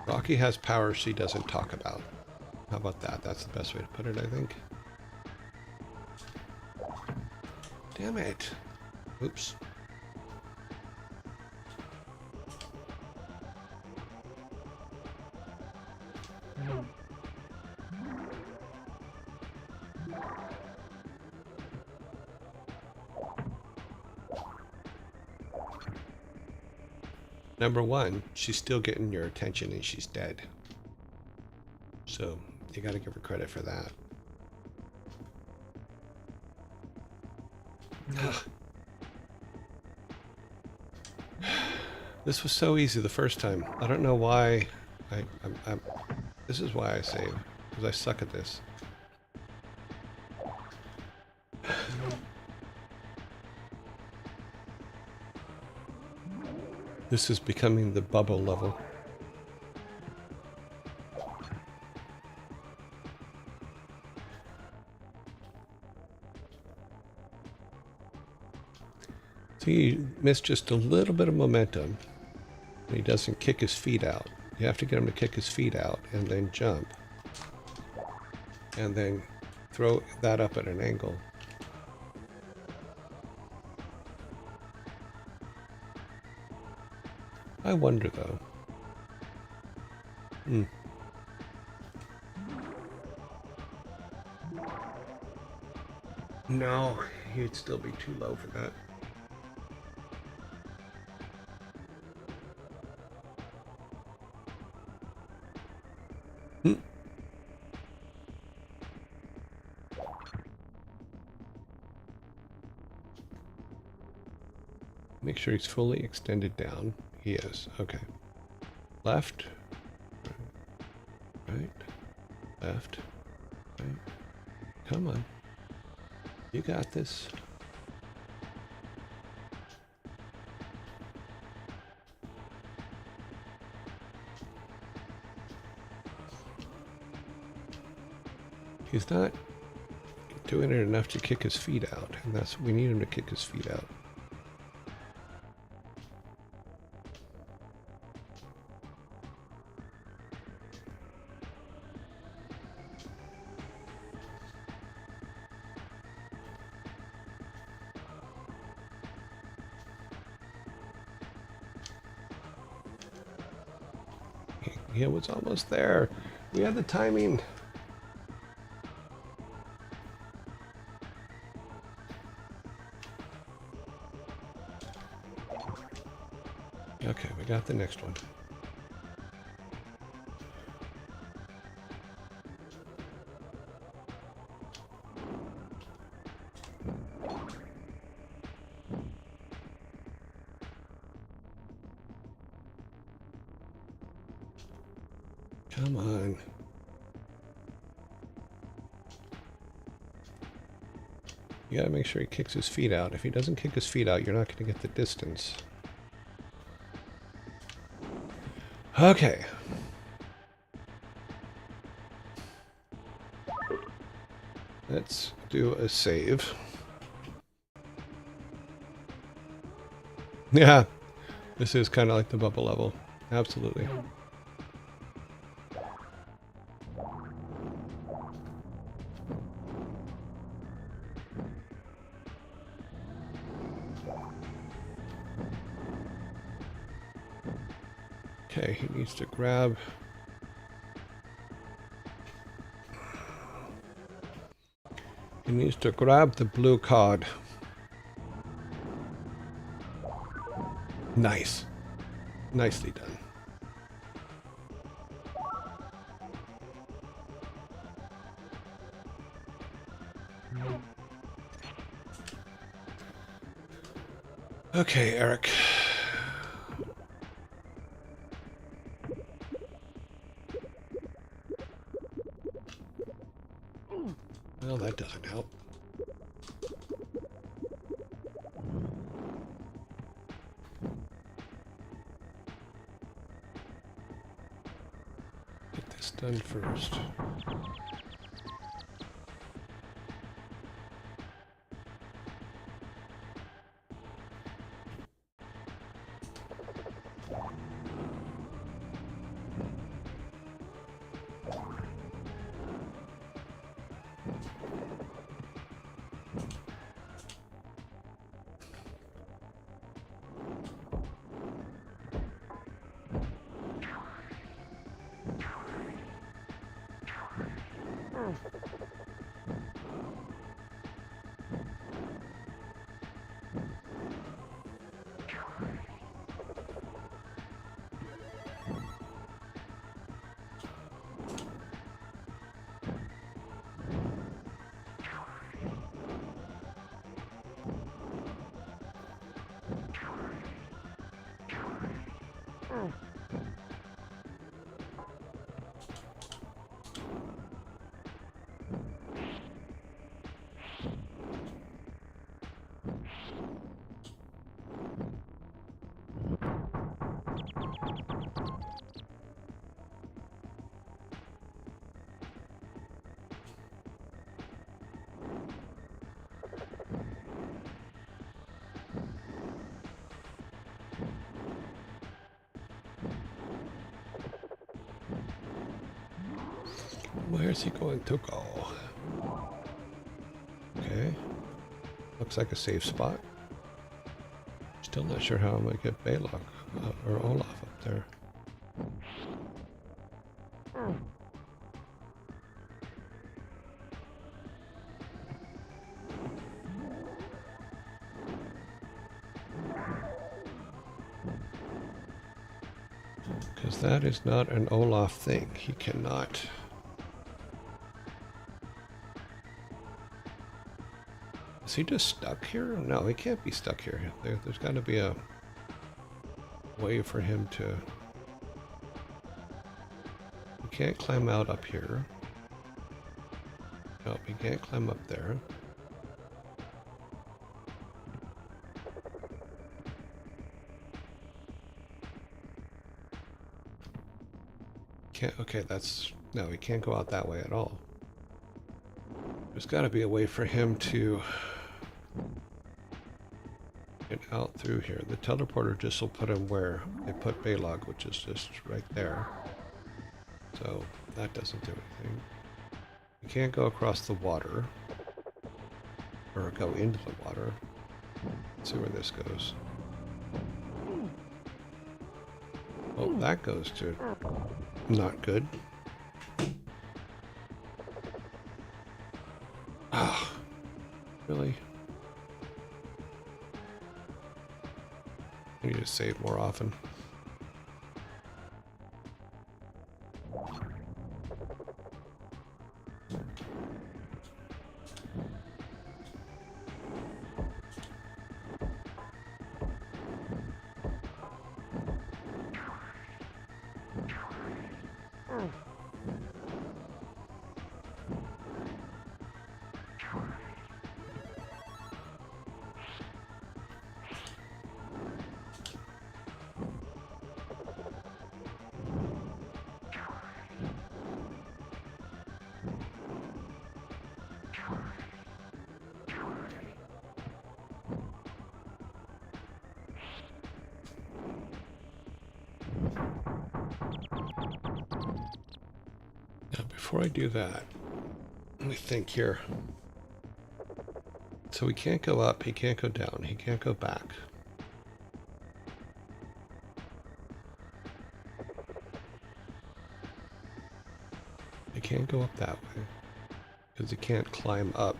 Rocky has powers she doesn't talk about. How about that? That's the best way to put it, I think. Damn it. Oops. Number one, she's still getting your attention and she's dead. So you got to give her credit for that. This was so easy the first time. I don't know why. This is why I save, because I suck at this. This is becoming the bubble level. See, you missed just a little bit of momentum. And he doesn't kick his feet out. You have to get him to kick his feet out and then jump. And then throw that up at an angle. I wonder though. No, he'd still be too low for that. Make sure he's fully extended down. He is. Okay. Left. Right. Left. Right. Come on. You got this. He's not doing it enough to kick his feet out, and that's we need him to kick his feet out. He was almost there. We had the timing. Okay, we got the next one. Come on. You gotta make sure he kicks his feet out. If he doesn't kick his feet out, you're not gonna get the distance. Okay. Let's do a save. Yeah, this is kind of like the bubble level. Absolutely. Okay, he needs to grab... He needs to grab the blue card. Nice. Nicely done. Okay, Eric. Well, that doesn't help. Get this done first. Where's he going to go? Okay. Looks like a safe spot. Still not sure how I'm going to get Balog or Olaf up there. Because that is not an Olaf thing. He cannot... Is he just stuck here? No, he can't be stuck here. There's got to be a way for him to... He can't climb out up here. Nope, he can't climb up there. Can't, okay, that's... No, he can't go out that way at all. There's got to be a way for him to... get out through here. The teleporter just will put him where they put Balog, which is just right there. So that doesn't do anything. You can't go across the water or go into the water. Let's see where this goes. Oh, that goes to not good. Ah, really? I need to save more often. before I do that, let me think here. So he can't go up, he can't go down, he can't go back. He can't go up that way because he can't climb up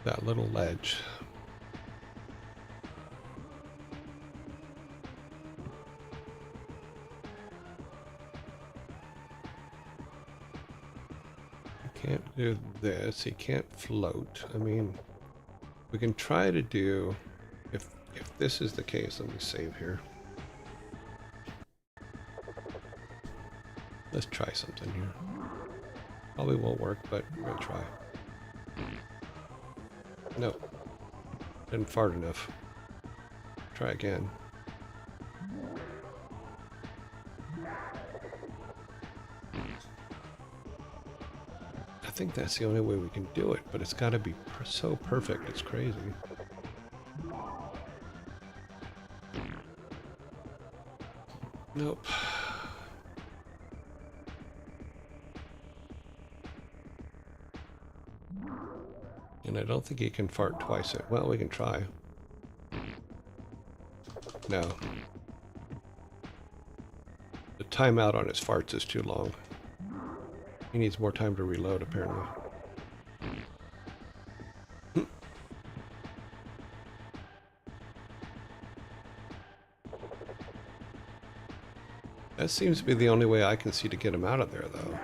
that little ledge. He can't do this. He can't float. I mean, we can try to do, if this is the case, let me save here. Let's try something here. Probably won't work, but we're gonna try. No. Didn't fart enough. Try again. I think that's the only way we can do it, but it's gotta be so perfect, it's crazy. Nope. And I don't think he can fart twice. Well, we can try. No. The timeout on his farts is too long. He needs more time to reload, apparently. That seems to be the only way I can see to get him out of there, though.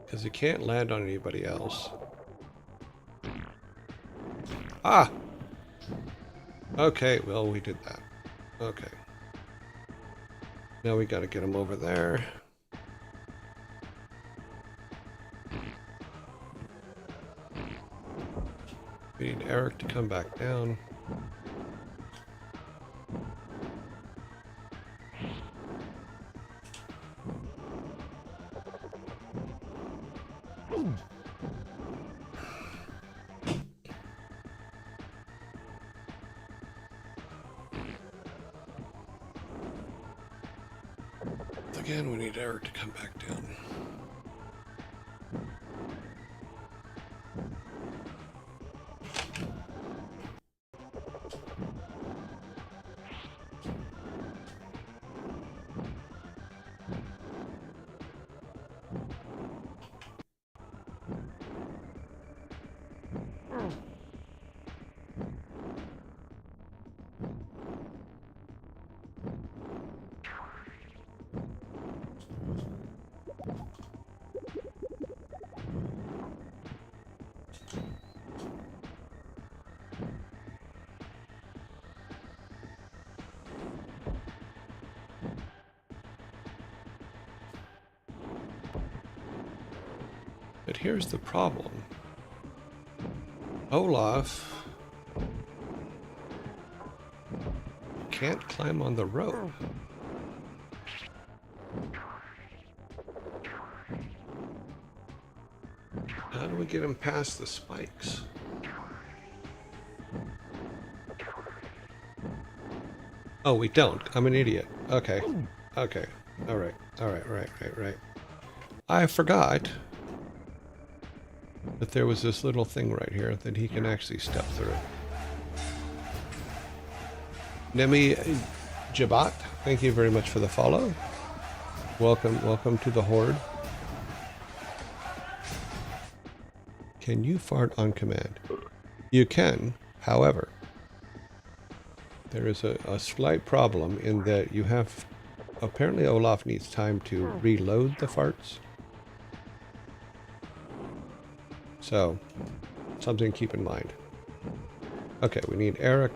Because he can't land on anybody else. Ah! Okay, well, we did that. Okay. Now we gotta get him over there. We need Eric to come back down. Again, we need Eric to come back down. But here's the problem. Olaf can't climb on the rope. How do we get him past the spikes? Oh, we don't. I'm an idiot. Okay. Okay. All right. All right. Right. I forgot that there was this little thing right here that he can actually step through. Nemi Jabat, thank you very much for the follow. Welcome to the Horde. Can you fart on command? You can, however, there is a slight problem in that you have, apparently Olaf needs time to reload the farts. So, something to keep in mind. Okay, we need Eric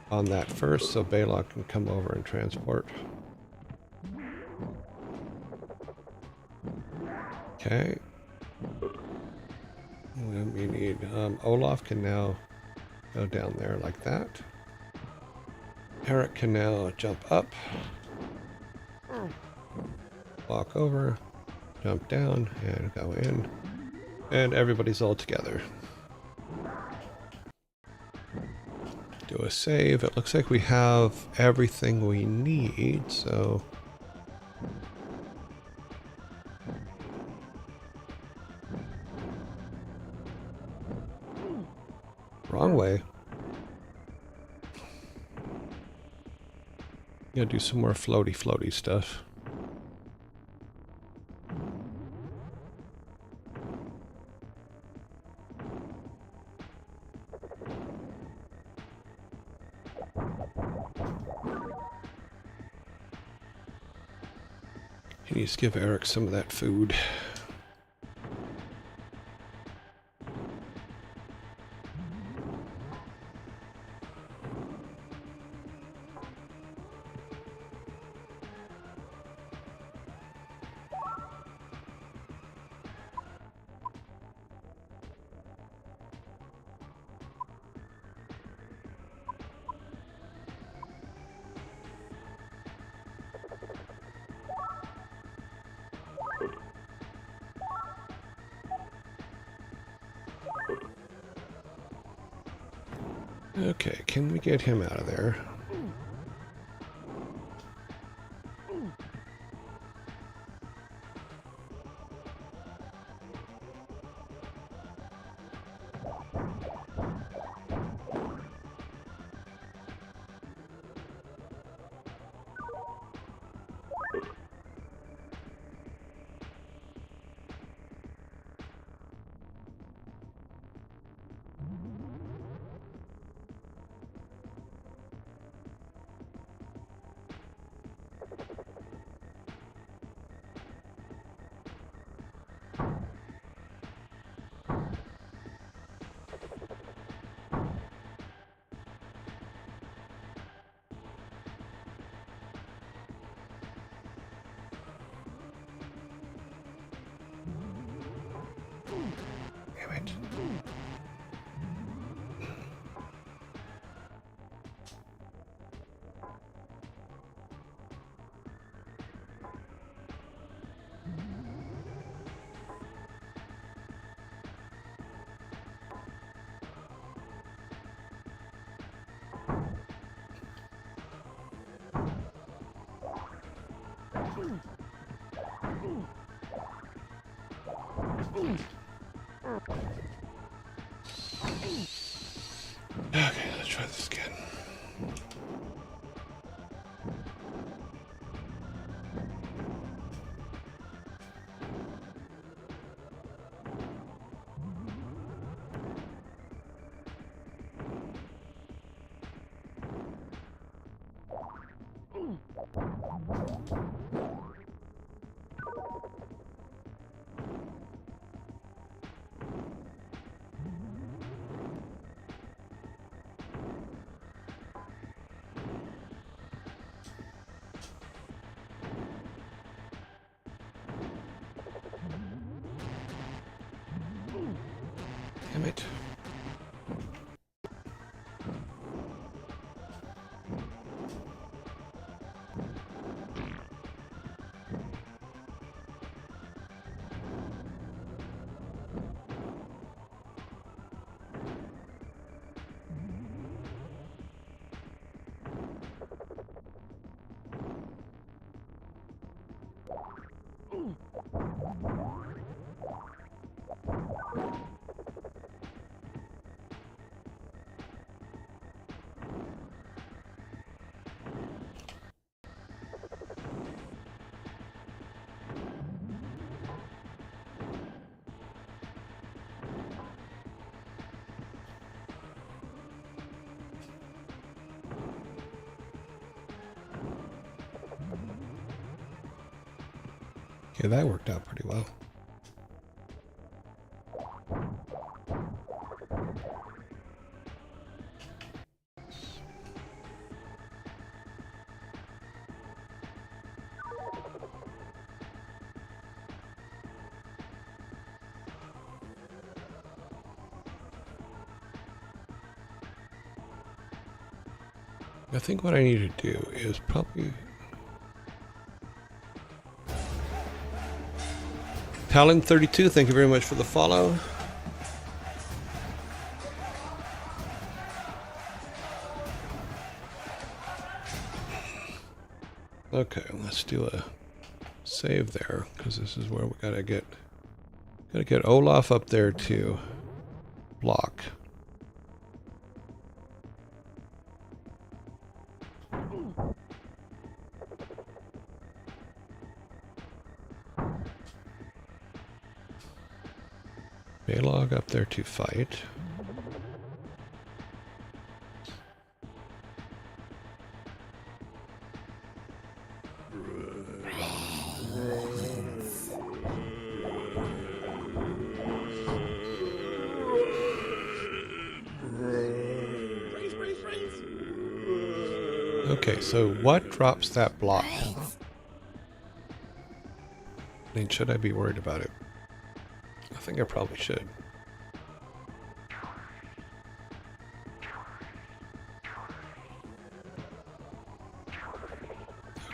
on that first, so Balok can come over and transport. Okay. And we need, Olaf can now go down there like that. Eric can now jump up. Walk over, jump down, and go in. And everybody's all together. do a save. It looks like we have everything we need, so... Wrong way. Gotta do some more floaty stuff. He needs to give Eric some of that food. Okay, can we get him out of there? Damn it. Okay, let's try this again. Damn it. Okay, that worked out pretty well. I think what I need to do is probably... Talon32, thank you very much for the follow. Okay, let's do a save there, because this is where we gotta get Olaf up there to block. Balog up there to fight. Okay, so what drops that block? I mean, should I be worried about it? I think I probably should.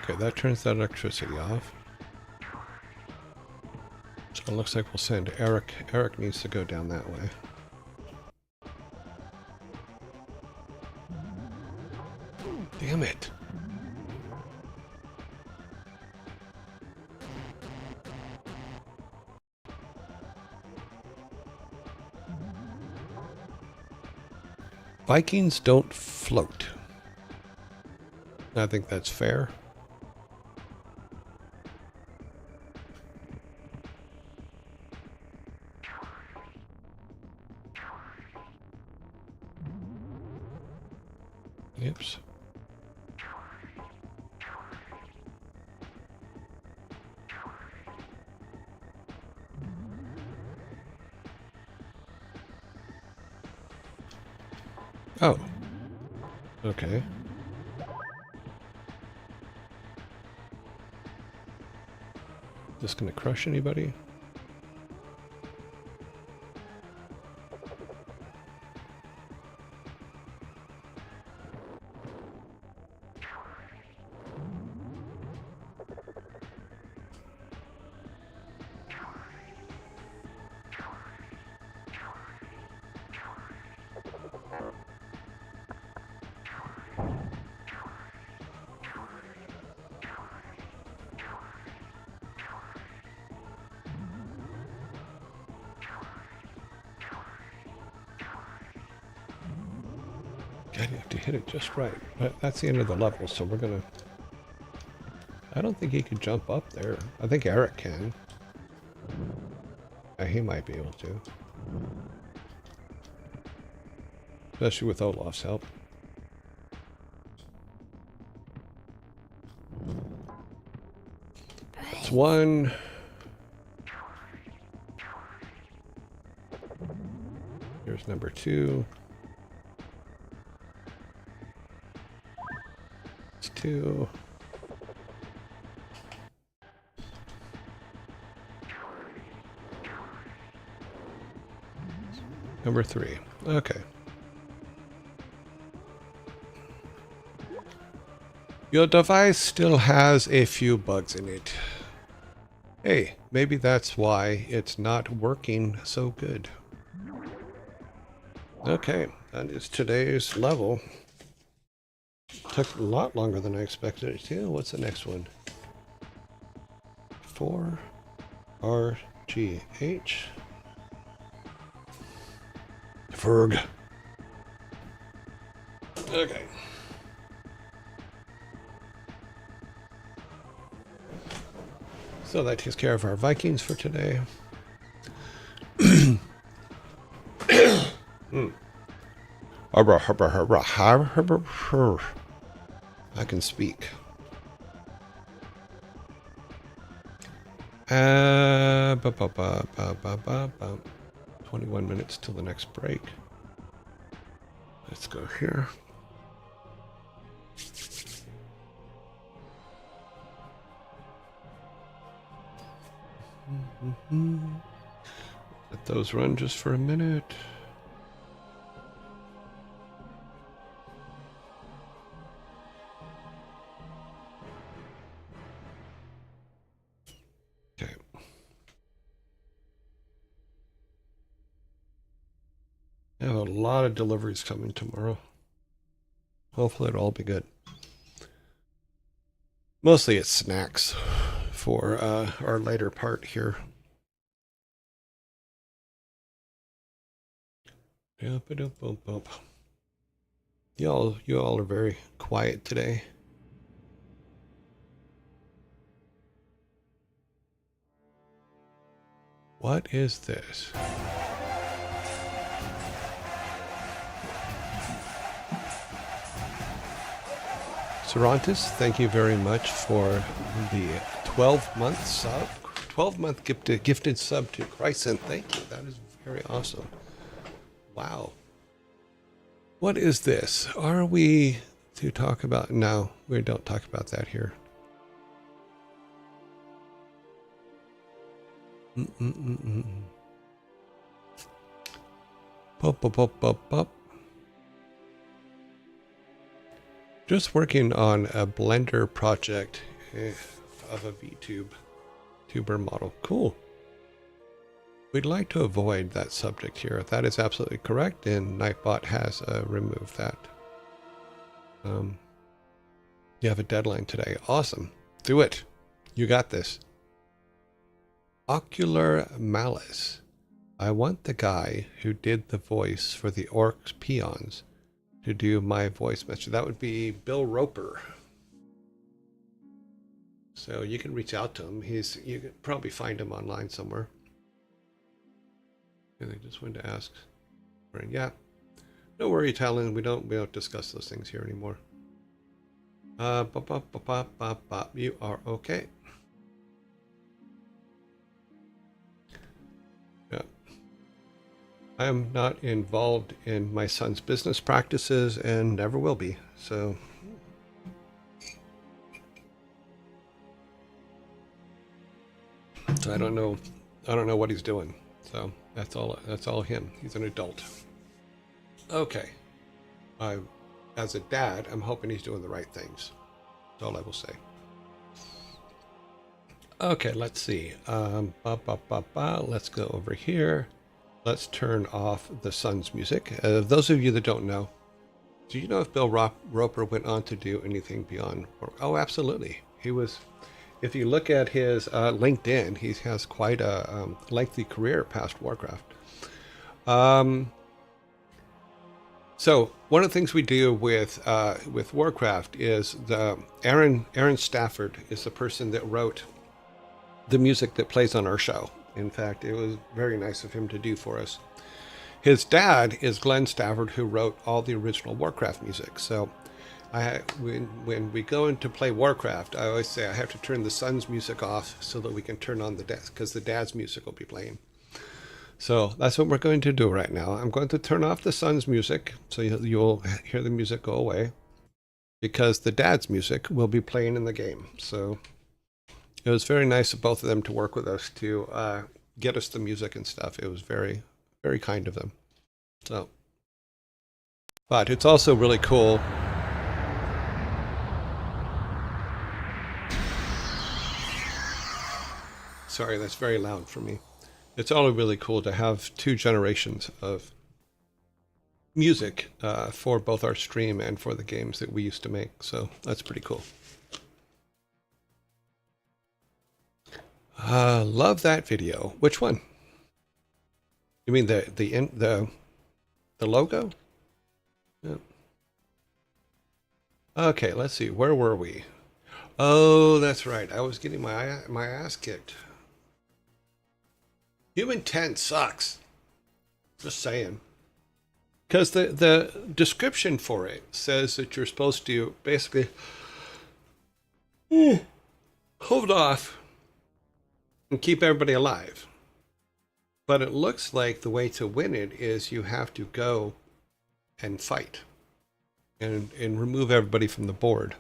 Okay, that turns that electricity off. So it looks like we'll send Eric. Eric needs to go down that way. Damn it. Vikings don't float. I think that's fair. Oops. Oh. Okay. This gonna crush anybody? God, you have to hit it just right. But that's the end of the level, so we're gonna... I don't think he could jump up there. I think Eric can. He might be able to. Especially with Olaf's help. That's one. Here's number two. It's two. Number three. Okay. Your device still has a few bugs in it. Hey, maybe that's why it's not working so good. Okay, that is today's level. Took a lot longer than I expected it to. What's the next one? 4 RGH. Ferg. Okay. So that takes care of our Vikings for today. I can speak. 21 minutes till the next break. Let's go here. Let those run just for a minute. Okay. I have a lot of deliveries coming tomorrow. Hopefully it'll all be good. Mostly it's snacks for our later part here. You all are very quiet today. What is this? Cervantes, thank you very much for the 12-month sub. 12-month gifted sub to Chryson. Thank you. That is very awesome. Wow. What is this? Are we to talk about? No, we don't talk about that here. Pop, pop, pop, pop, pop. Just working on a Blender project of a VTube tuber model. Cool. We'd like to avoid that subject here. That is absolutely correct, and Nightbot has removed that. You have a deadline today. Awesome. Do it. You got this. Ocular Malice. I want the guy who did the voice for the Orcs Peons to do my voice message. That would be Bill Roper. So you can reach out to him. You can probably find him online somewhere. And I just wanted to ask. Yeah. No worry, Talon. We don't discuss those things here anymore. You are okay. Yeah. I am not involved in my son's business practices and never will be. So I don't know what he's doing. So that's all him. He's an adult. Okay. As a dad, I'm hoping he's doing the right things. That's all I will say. Okay, let's see. Let's go over here. Let's turn off the Sun's music. Those of you that don't know, do you know if Bill Roper went on to do anything beyond? Oh, absolutely. He was. If you look at his LinkedIn, he has quite a lengthy career past Warcraft. So one of the things we do with Warcraft is Aaron Stafford is the person that wrote the music that plays on our show. In fact, it was very nice of him to do for us. His dad is Glenn Stafford, who wrote all the original Warcraft music. So when we go in to play Warcraft, I always say I have to turn the son's music off so that we can turn on the dad's, because the dad's music will be playing. So that's what we're going to do right now. I'm going to turn off the son's music so you'll hear the music go away, because the dad's music will be playing in the game. So it was very nice of both of them to work with us to get us the music and stuff. It was very, very kind of them. So, but it's also really cool. Sorry, that's very loud for me. It's all really cool to have two generations of music for both our stream and for the games that we used to make. So that's pretty cool. Love that video. Which one? You mean the logo? Yeah. Okay, let's see. Where were we? Oh, that's right. I was getting my ass kicked. Human 10 sucks. Just saying. Because the description for it says that you're supposed to basically hold off and keep everybody alive. But it looks like the way to win it is you have to go and fight and remove everybody from the board.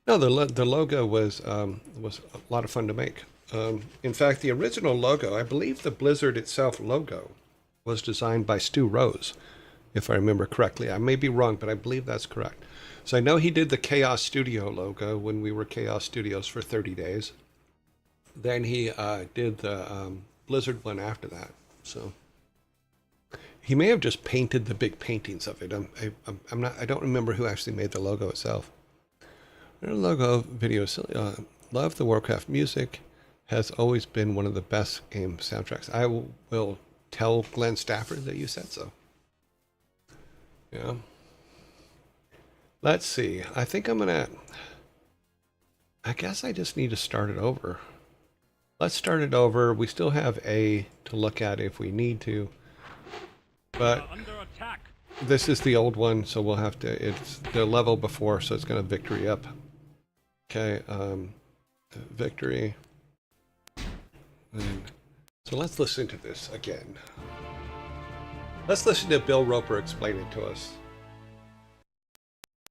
No, the logo was a lot of fun to make. In fact, the original logo, I believe the Blizzard itself logo, was designed by Stu Rose, if I remember correctly. I may be wrong, but I believe that's correct. So I know he did the Chaos Studio logo when we were Chaos Studios for 30 days. Then he did the Blizzard one after that. So he may have just painted the big paintings of it. I don't remember who actually made the logo itself. Logo video. Love the Warcraft music. Has always been one of the best game soundtracks. I will tell Glenn Stafford that you said so. Yeah. Let's see. I think I'm gonna. I guess I just need to start it over. Let's start it over. We still have A to look at if we need to. But this is the old one, so we'll have to. It's the level before, so it's gonna victory up. Okay. Victory. And so let's listen to this again. Let's listen to Bill Roper explain it to us.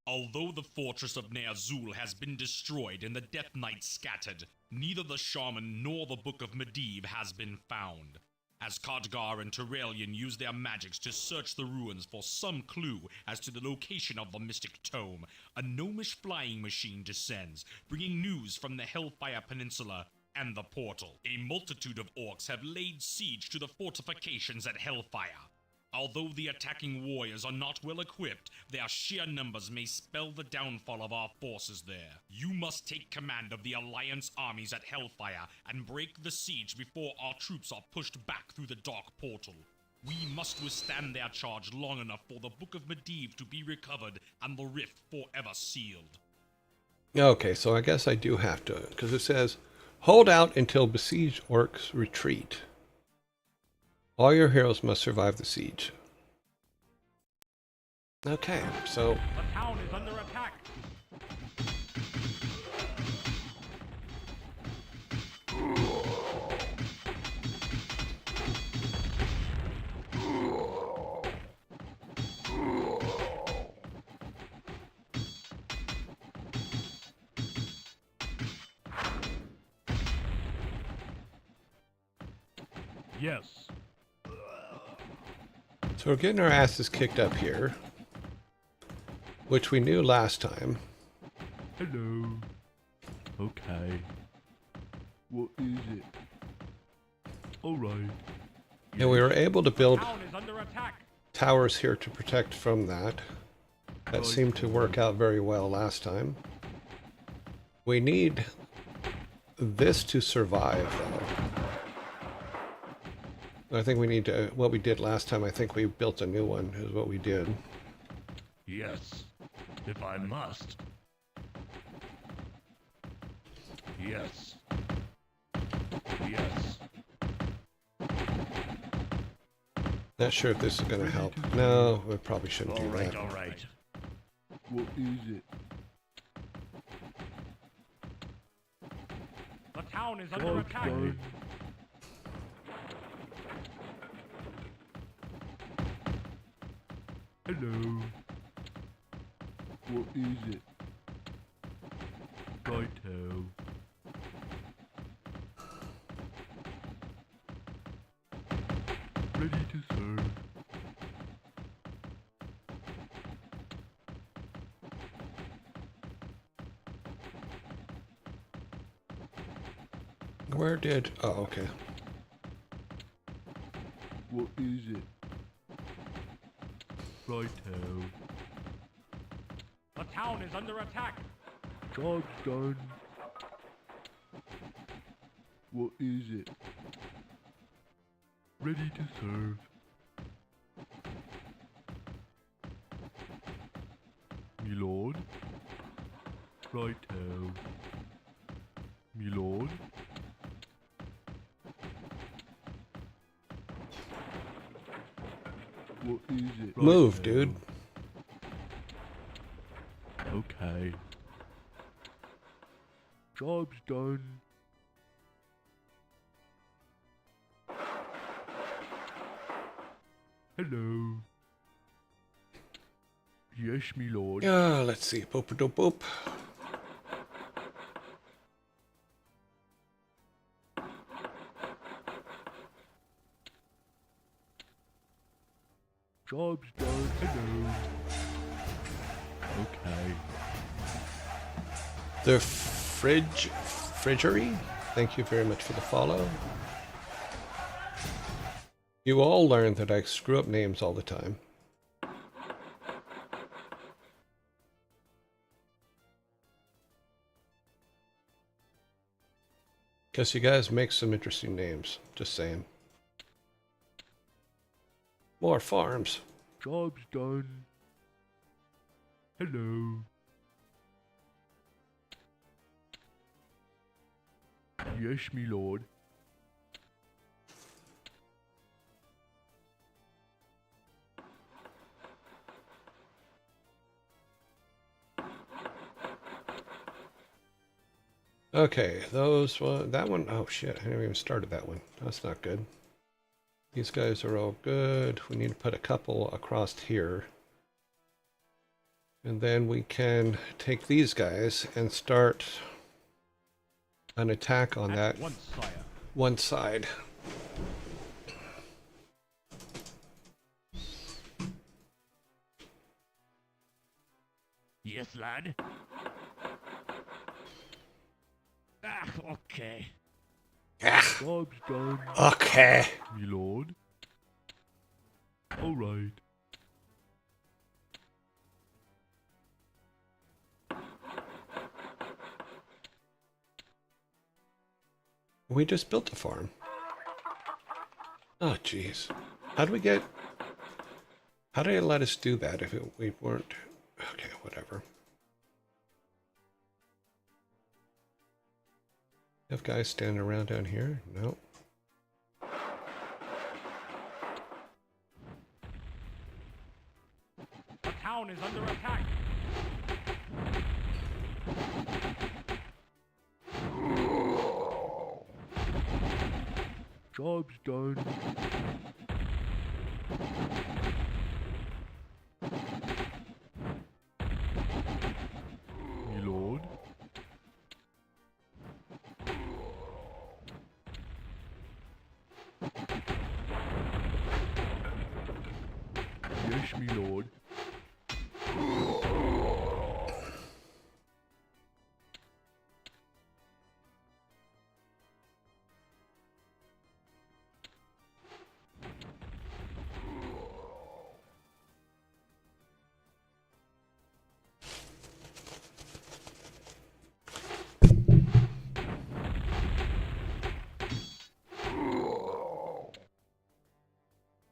Although the fortress of Ner'zhul has been destroyed and the Death Knights scattered, neither the Shaman nor the Book of Medivh has been found. As Khadgar and Turelian use their magics to search the ruins for some clue as to the location of the Mystic Tome, a gnomish flying machine descends, bringing news from the Hellfire Peninsula and the portal. A multitude of orcs have laid siege to the fortifications at Hellfire. Although the attacking warriors are not well equipped, their sheer numbers may spell the downfall of our forces there. You must take command of the Alliance armies at Hellfire and break the siege before our troops are pushed back through the Dark Portal. We must withstand their charge long enough for the Book of Medivh to be recovered and the rift forever sealed. Okay, so I guess I do have to, because it says, hold out until besieged orcs retreat. All your heroes must survive the siege. Okay, so... The town is under attack! Yes. So we're getting our asses kicked up here, which we knew last time. Hello. Okay. What is it? Alright. And we were able to build The town is under attack! towers here to protect from that. That seemed to work out very well last time. We need this to survive, though. I think we need to, what we did last time, I think we built a new one, is what we did. Yes. If I must. Yes. Yes. Not sure if this is going to help. No, we probably shouldn't do that. Alright. What is it? The town is under attack! Done. Hello. What is it? Righto. Ready to serve. Where did... Oh, okay. What is it? Righto. The town is under attack! Job's done. What is it? Ready to serve. Me lord. Righto. Me lord. What is it? Move, Righto. dude. Okay. Job's done. Hello. Yes, me lord. Yeah, let's see. Boop doop boop. Job's done. Hello. Okay. The Frigery, thank you very much for the follow. You all learned that I screw up names all the time. Guess you guys make some interesting names. Just saying. More farms. Job's done. Hello. Yes, me lord. Okay, those one, that one, oh shit, I never even started that one. That's not good. These guys are all good. We need to put a couple across here. And then we can take these guys and start an attack on that one side. Yes, lad? Ah, okay. Ah, Job's done. okay. Me lord. All right. We just built a farm. Oh, jeez. How did they let us do that if we weren't... Okay, whatever. Have guys standing around down here? No. The town is under attack. Job's done. Me lord. Yes, me lord.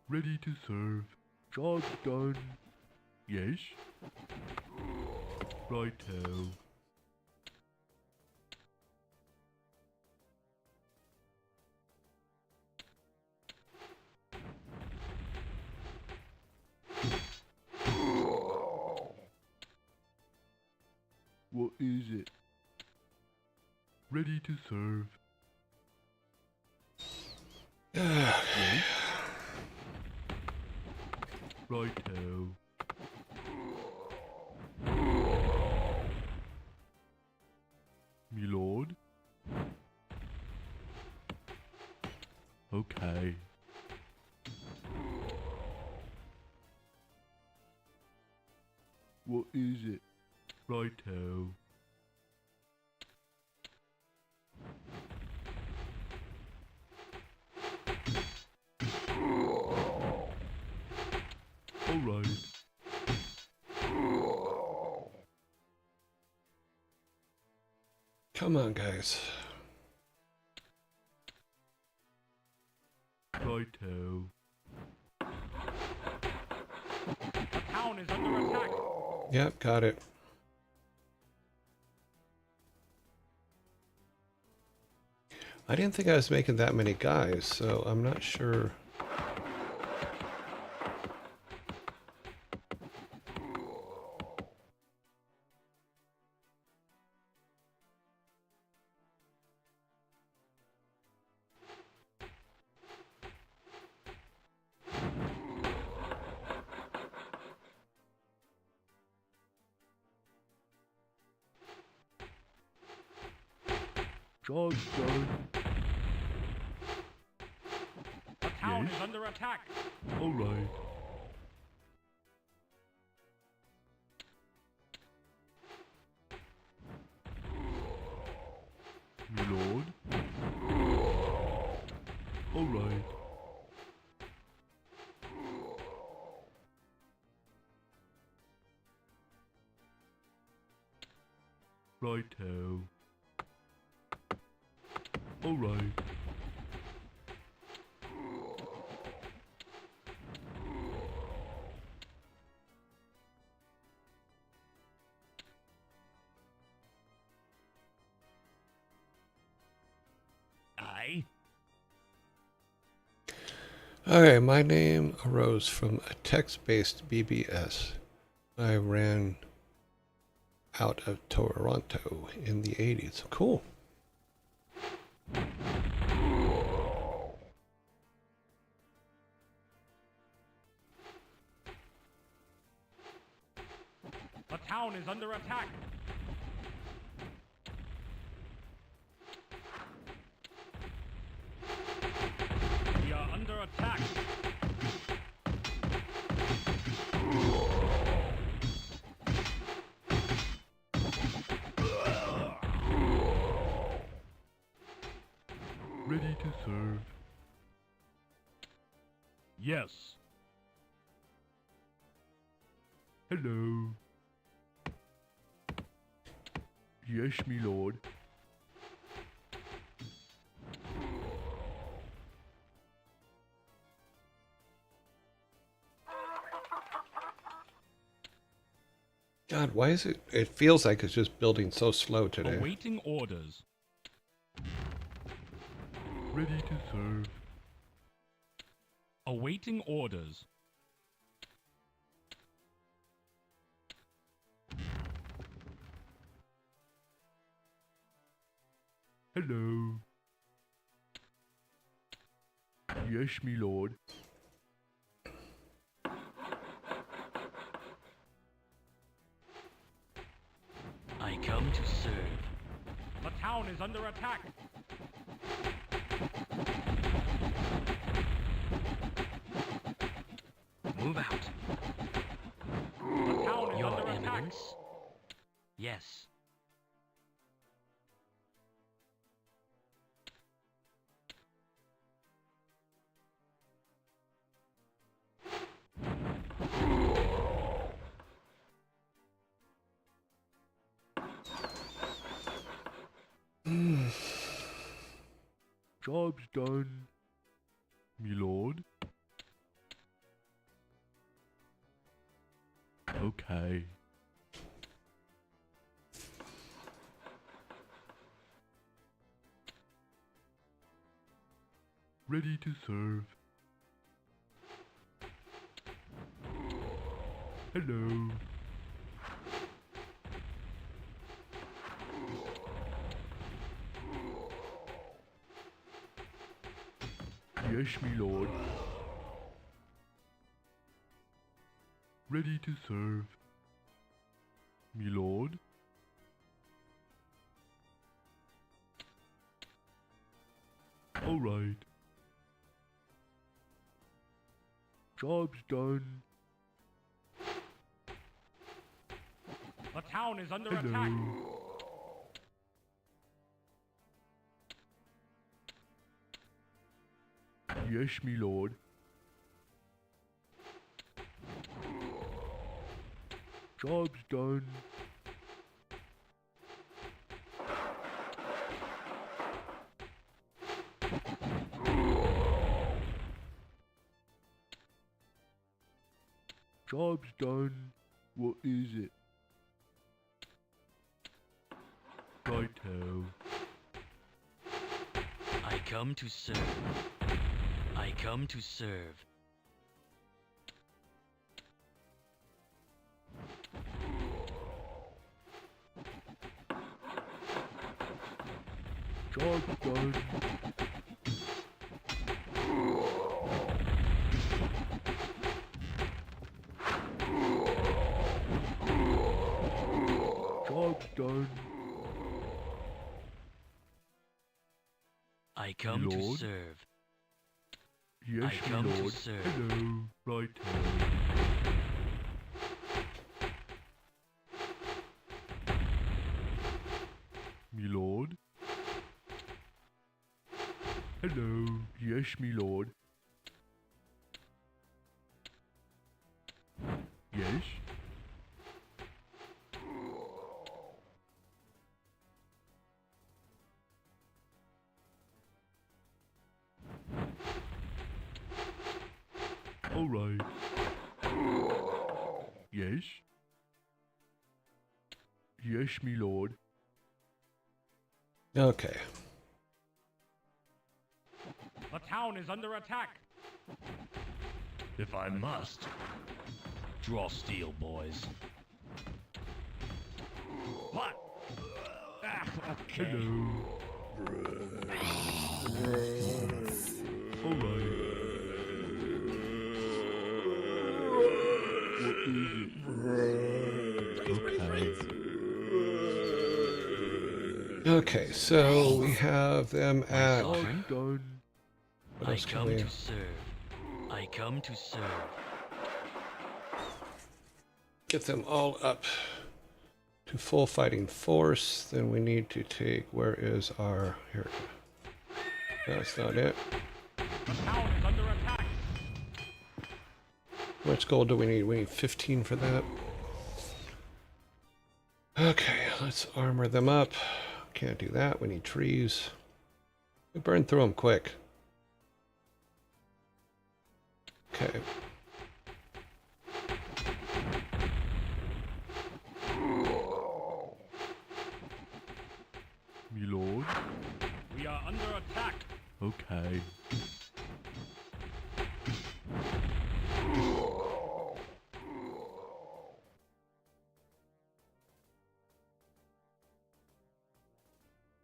Ready to serve. Job's done. Yes. Righto. What is it? Ready to serve. Yes. Righto. Me lord. Okay. What is it? Righto. All right. Come on, guys. Righto. The town is under attack. Yep, got it. I didn't think I was making that many guys, so I'm not sure. Job's done. The town Yes. is under attack. All right. Me lord. All right. Righto. All right. Aye. Okay, my name arose from a text-based BBS I ran out of Toronto in the 80s. Cool. The town is under attack. We are under attack. Ready to serve. Yes. Hello. Yes, me lord. God, why is it? It feels like it's just building so slow today. Awaiting orders. Ready to serve. Awaiting orders. Hello. Yes, me lord. I come to serve. The town is under attack. Move out. The town is Your under attack. eminence? Yes. Job's done. Me lord. Okay. Ready to serve. Hello. Yes, me lord. Ready to serve. Me lord. All right. Job's done. The town is under attack. Hello. Yes, me lord. Job's done. Job's done. What is it? Righto. I come to serve. I come to serve. Job's done. Job's done. I come to Lord? serve. Yes, I me come to lord. serve. Hello. Righto. Me lord. Hello. Yes, me lord. Yes. All right. Yes. Yes, me lord. Okay. The town is under attack. If I must. Draw steel, boys. What? Ah, okay. Hello. All right. What is it? Okay. Okay, so we have them at. Sovereign, Done. What I else can come we? to serve. I come to serve. Get them all up to full fighting force. Then we need to take. Where is our? Here. That's not it. The town is under attack. How much gold do we need? We need 15 for that. Okay, let's armor them up. Can't do that. We need trees. We burn through them quick. Okay. Me lord. We are under attack. Okay.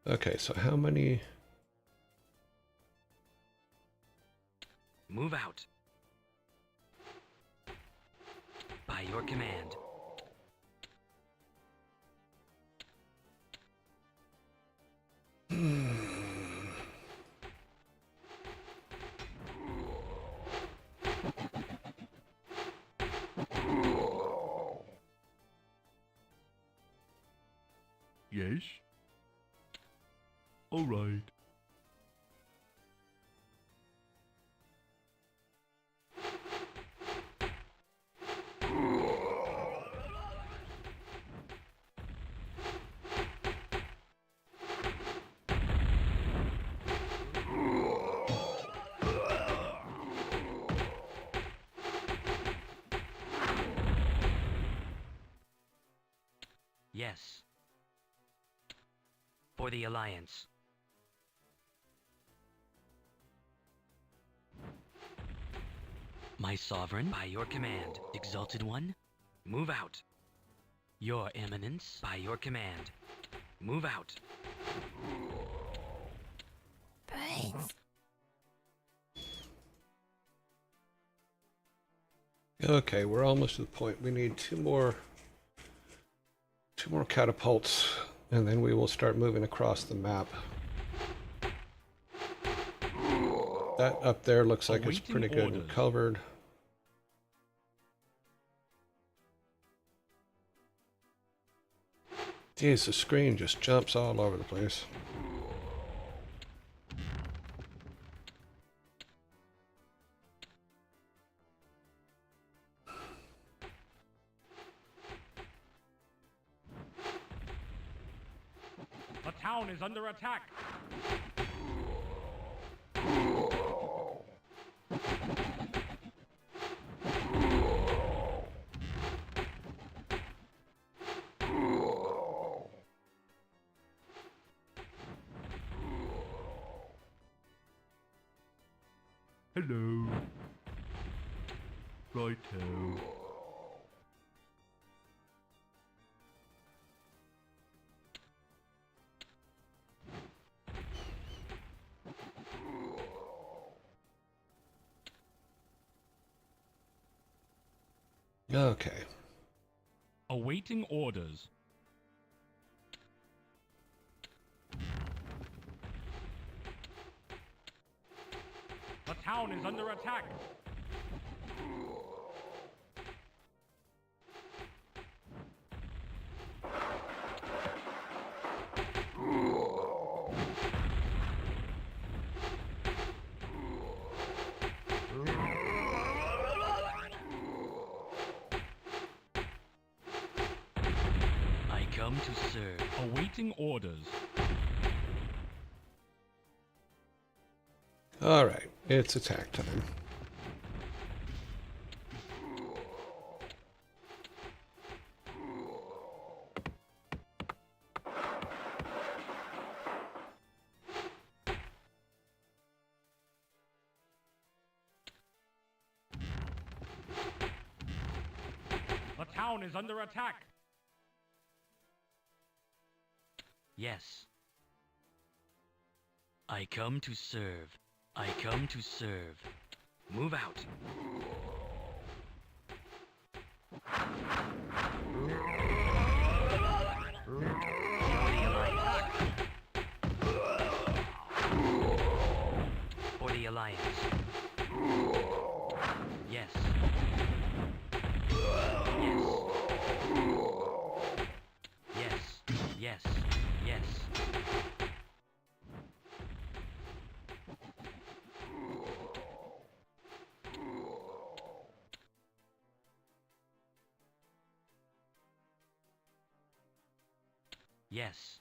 Okay, so how many? Move out. By your command. Yes. All right. Yes. For the Alliance. My sovereign, by your command. Exalted One, move out. Your Eminence, by your command. Move out. Okay, we're almost to the point. We need two more catapults, and then we will start moving across the map. That up there looks like it's Awaiting pretty good and orders. covered. Geez, the screen just jumps all over the place. The town is under attack. Hello. Righto. Okay. Awaiting orders. The town is under attack. I come to serve. Awaiting orders. All right, it's attack time. town is under attack. Yes. I come to serve. I come to serve. Move out. For the Alliance. For the Alliance. Yes. Yes. Yes. Yes. Yes. Yes.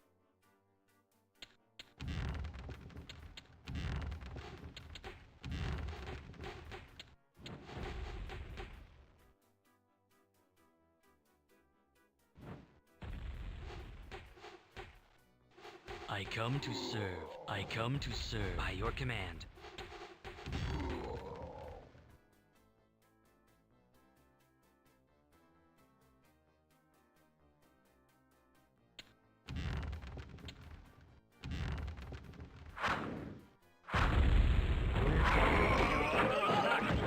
I come to serve. I come to serve. By your command.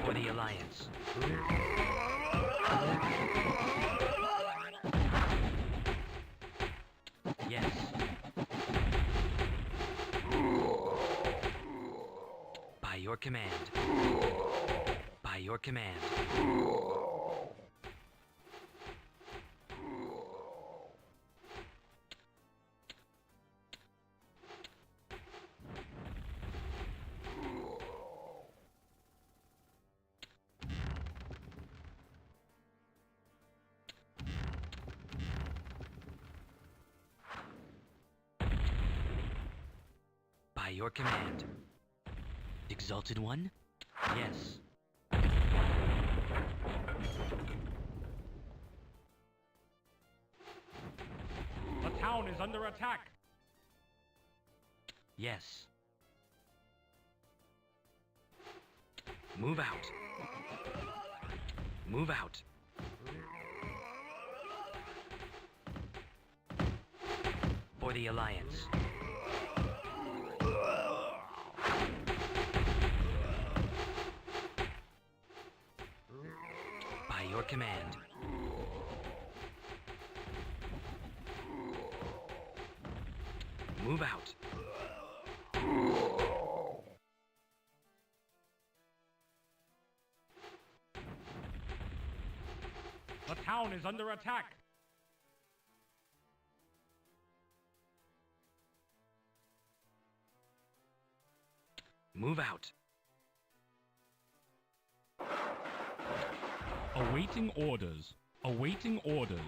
For the Alliance. Yes. By your command. By your command. By your command. Exalted One? Yes. The town is under attack. Yes. Move out. Move out. For the Alliance. By your command. Move out. The town is under attack. Move out. Awaiting orders. Awaiting orders.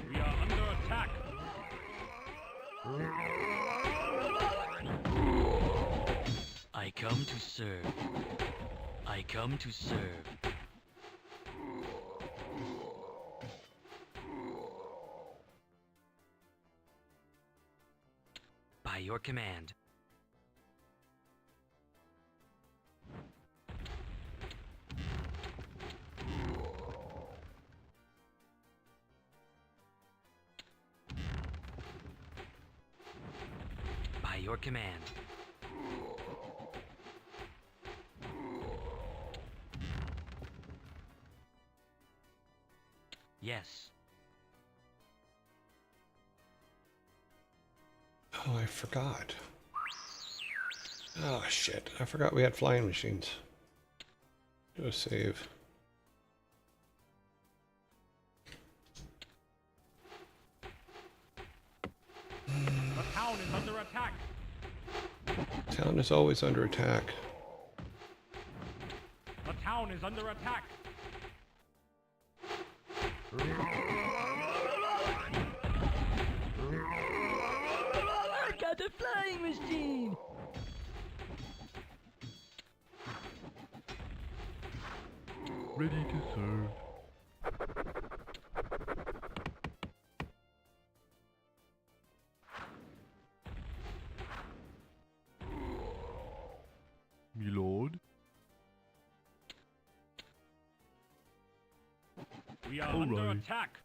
We are under attack. I come to serve. I come to serve. By your command. By your command. Yes. Oh, I forgot. Oh, shit. I forgot we had flying machines. Do a save. The town is under attack. Town is always under attack. The town town is under attack. I got a flying machine! Ready to serve. Me lord. We are All under right. attack.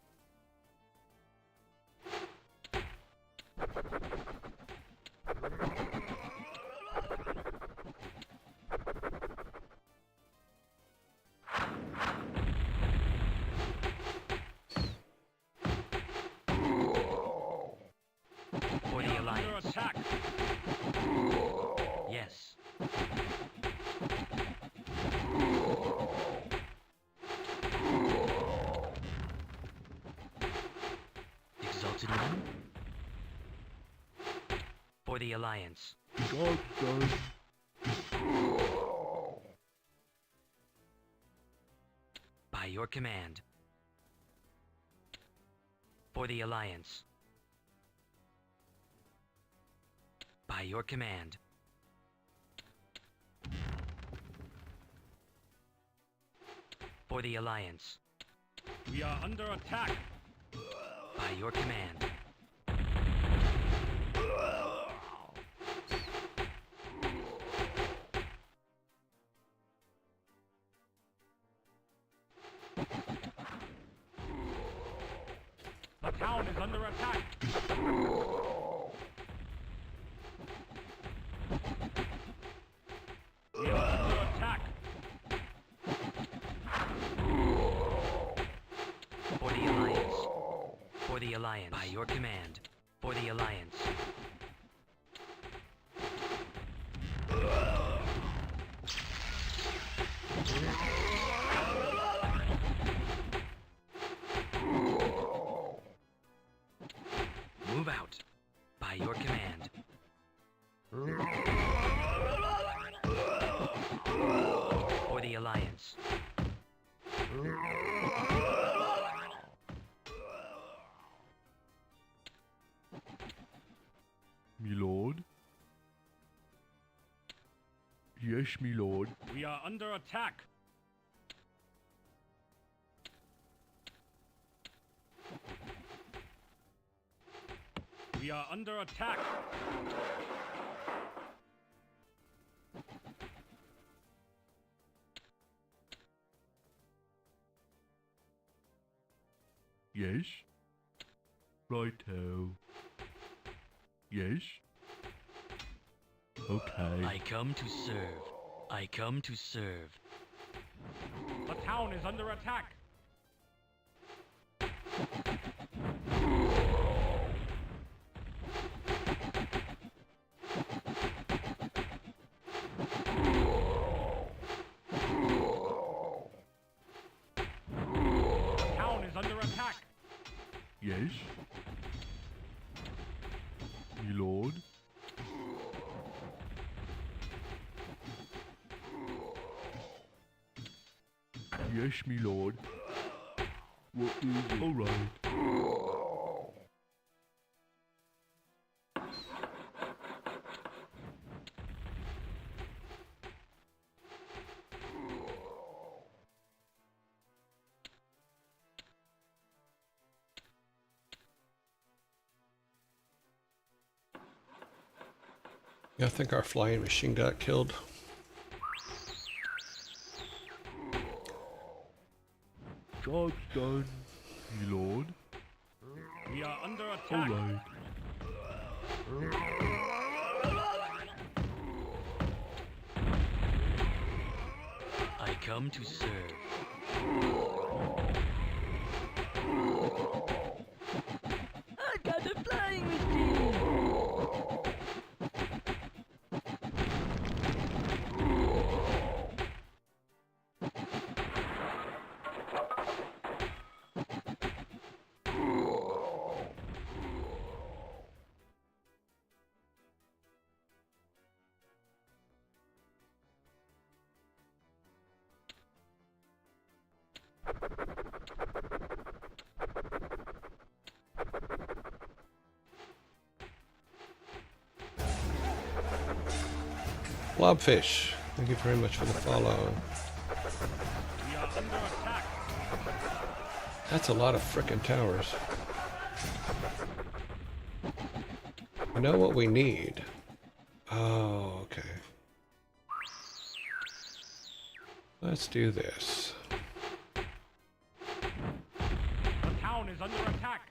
For the Under Alliance. attack. Yes. Exalted One. For the Alliance. Job's done. By your command. For the Alliance. By your command. For the Alliance. We are under attack. By your command. The town is under attack. We are under attack. For the Alliance. For the Alliance. By your command. For the Alliance. Move out. By your command. For the Alliance. Me lord. Yes, me lord. We are under attack. We are under attack. Yes. Righto. Yes. Okay. I come to serve. I come to serve. The town is under attack. The town is under attack. Yes. Me lord. Yes, me lord. What is it? All right. Yeah, I think our flying machine got killed. Job's done. Me lord. We are under All attack. right. I come to serve. I got a flying machine! Blobfish, thank you very much for the follow. We are under attack. That's a lot of frickin' towers. I know what we need. Oh, okay. Let's do this. The town is under attack.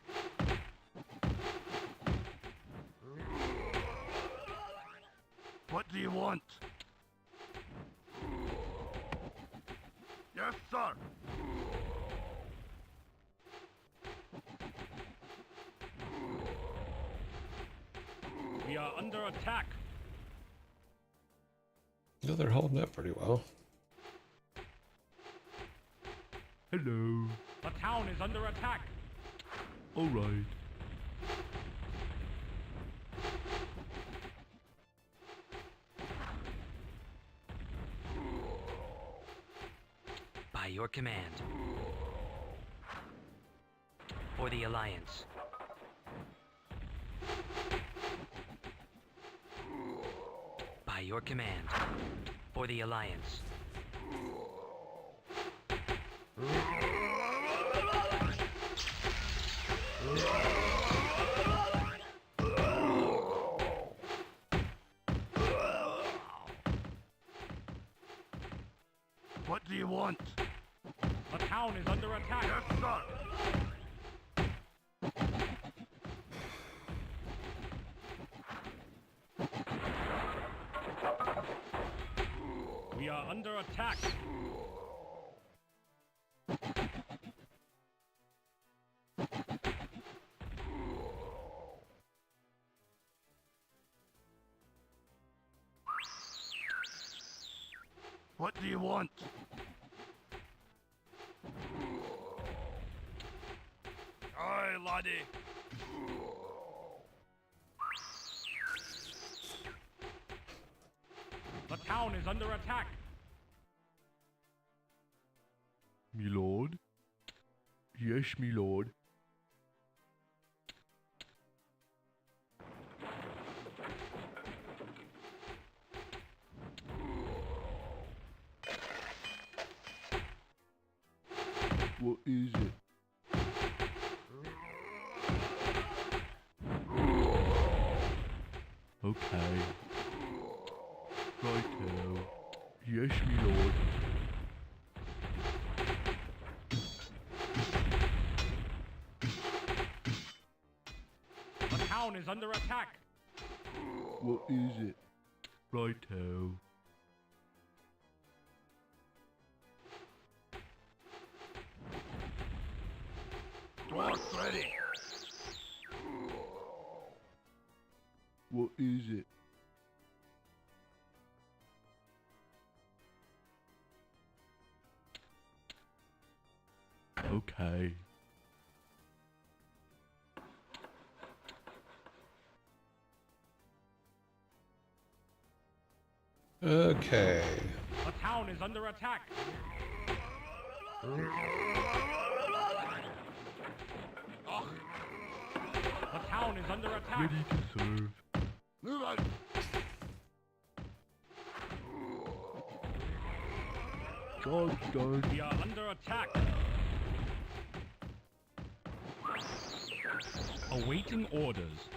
What do you want? Yes, sir. We are under attack. No, they're holding up pretty well. Hello. The town is under attack. All right. By your command. For the Alliance. By your command. For the Alliance. What do you want? The town is under attack. Yes, sir. We are under attack. What do you want? Aye, laddie. The town is under attack. Me lord? Yes, me lord. What is it? Okay. Righto. Yes, me lord. The town is under attack. What is it? Righto. Dwarf's ready. What is it? Okay. Okay. The town is under attack. The town is under attack. Ready to serve. Move out. Charge done. We are under attack. Awaiting orders.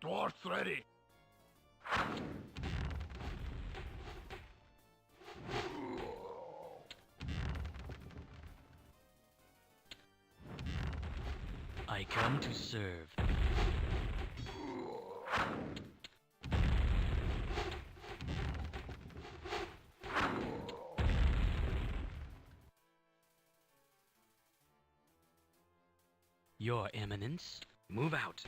Dwarf's ready. I come to serve. Your Eminence, move out.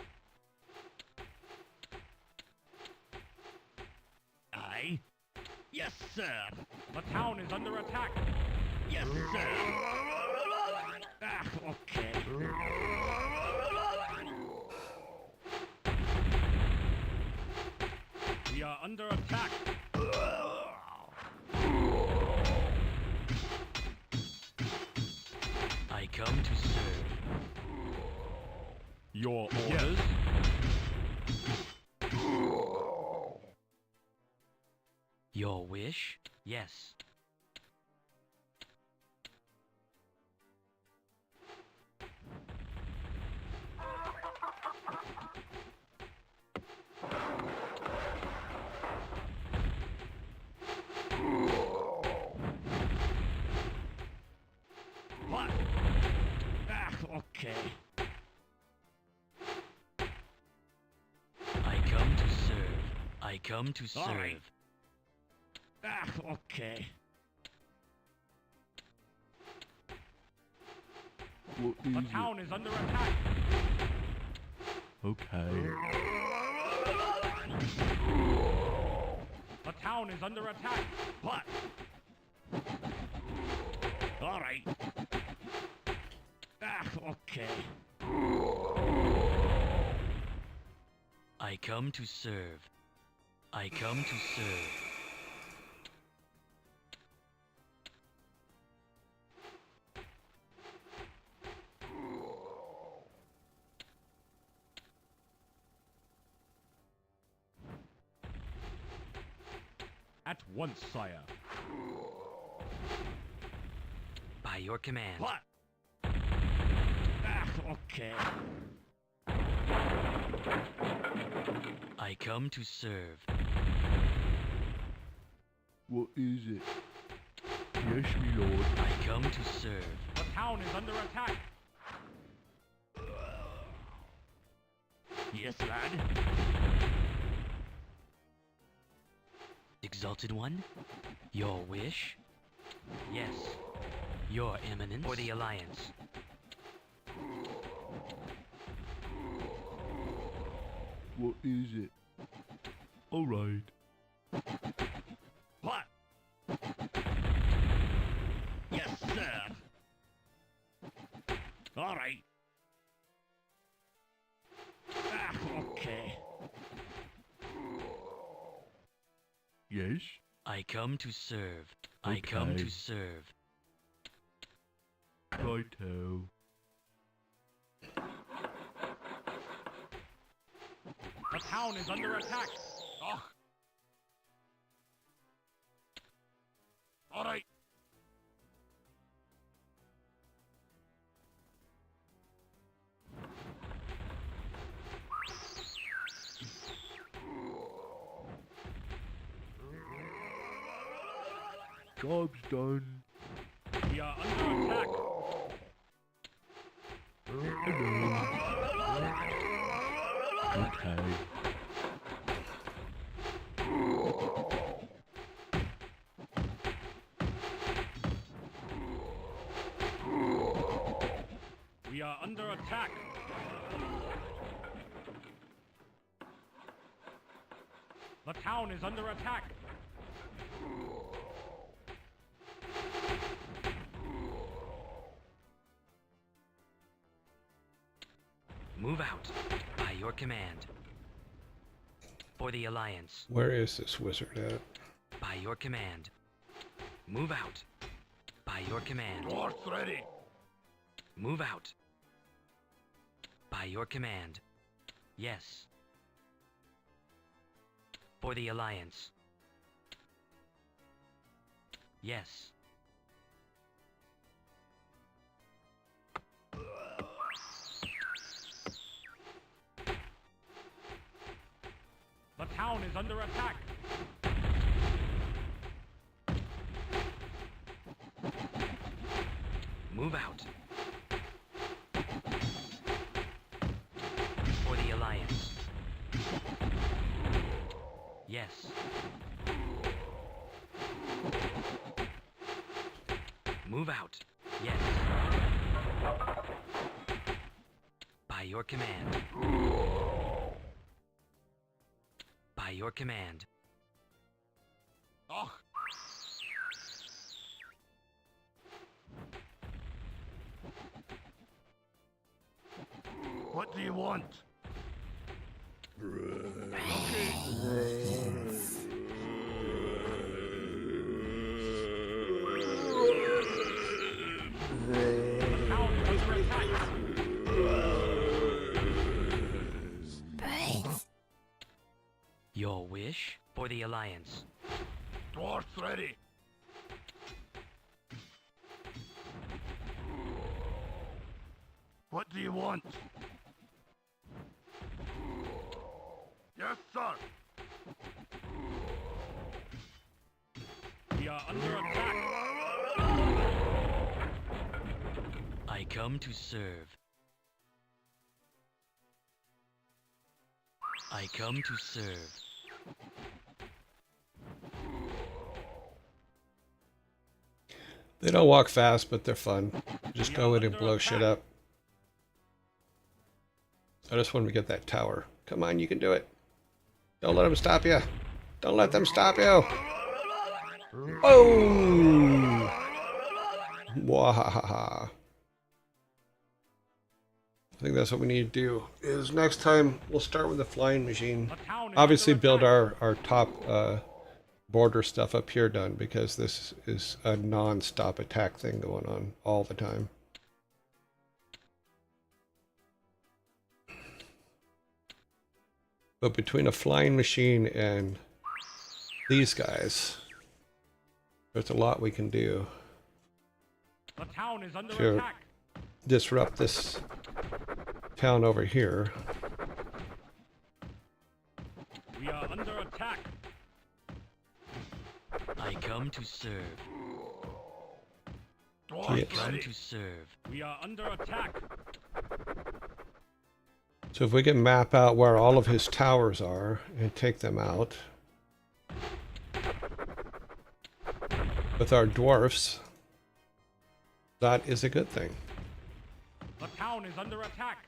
Aye. Yes, sir. The town is under attack. Yes, sir. Ah, okay. Your orders? Your wish? Yes. What? Okay. I come to serve. I come to serve. All right. Okay. What The is town is under attack. it? Okay. The town is under attack. What? All right. Okay. I come to serve. I come to serve. At once, sire. By your command. What? Okay. I come to serve. What is it? Yes, me lord. I come to serve. The town is under attack. Yes, lad. Exalted One? Your wish? Yes. Your Eminence? For the Alliance. What is it? Alright. What? Yes, sir. All right. Okay. Yes? I come to serve. I come Okay. to serve. Righto. The town is under attack. Oh. All right. Job's done. We are under attack. Okay. We are under attack. The town is under attack. Move out. By your command. For the Alliance. Where is this wizard at? By your command. Move out. By your command. North ready. Move out. By your command. Yes. For the Alliance. Yes. The town is under attack. Move out. For the Alliance. Yes. Move out. Yes. By your command. By your command. Oh. What do you want? The town is under attack. Your wish for the Alliance. Dwarfs ready. What do you want? Yes, sir. We are under attack. I come to serve. I come to serve. They don't walk fast, but they're fun. Just go in and blow shit up. I just want to get that tower. Come on, you can do it. Don't let them stop you. Don't let them stop you. Oh! Wahaha. I think that's what we need to do. Is next time we'll start with the flying machine. Obviously build our top border stuff up here done, because this is a non-stop attack thing going on all the time. But between a flying machine and these guys, there's a lot we can do The town is under to attack. disrupt this town over here. We are under attack. I come to serve. Dwarfs Yes. Come ready. to serve. We are under attack. So if we can map out where all of his towers are and take them out with our dwarfs, that is a good thing. The town is under attack.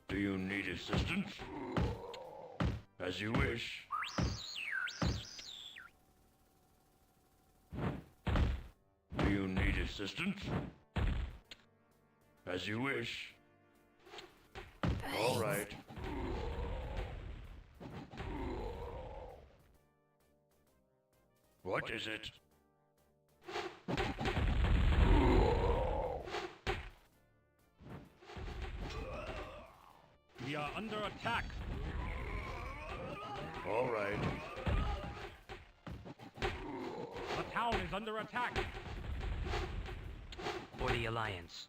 Do you need assistance? As you wish. Do you need assistance? As you wish. All right. What is it? We are under attack. All right. The town is under attack. For the Alliance.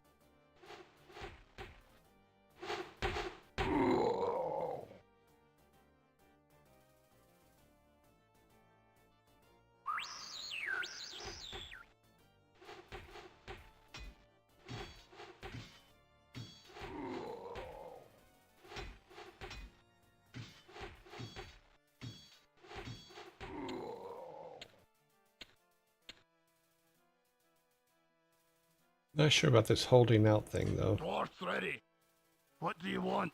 Not sure about this holding out thing though. Dwarfs ready. What do you want?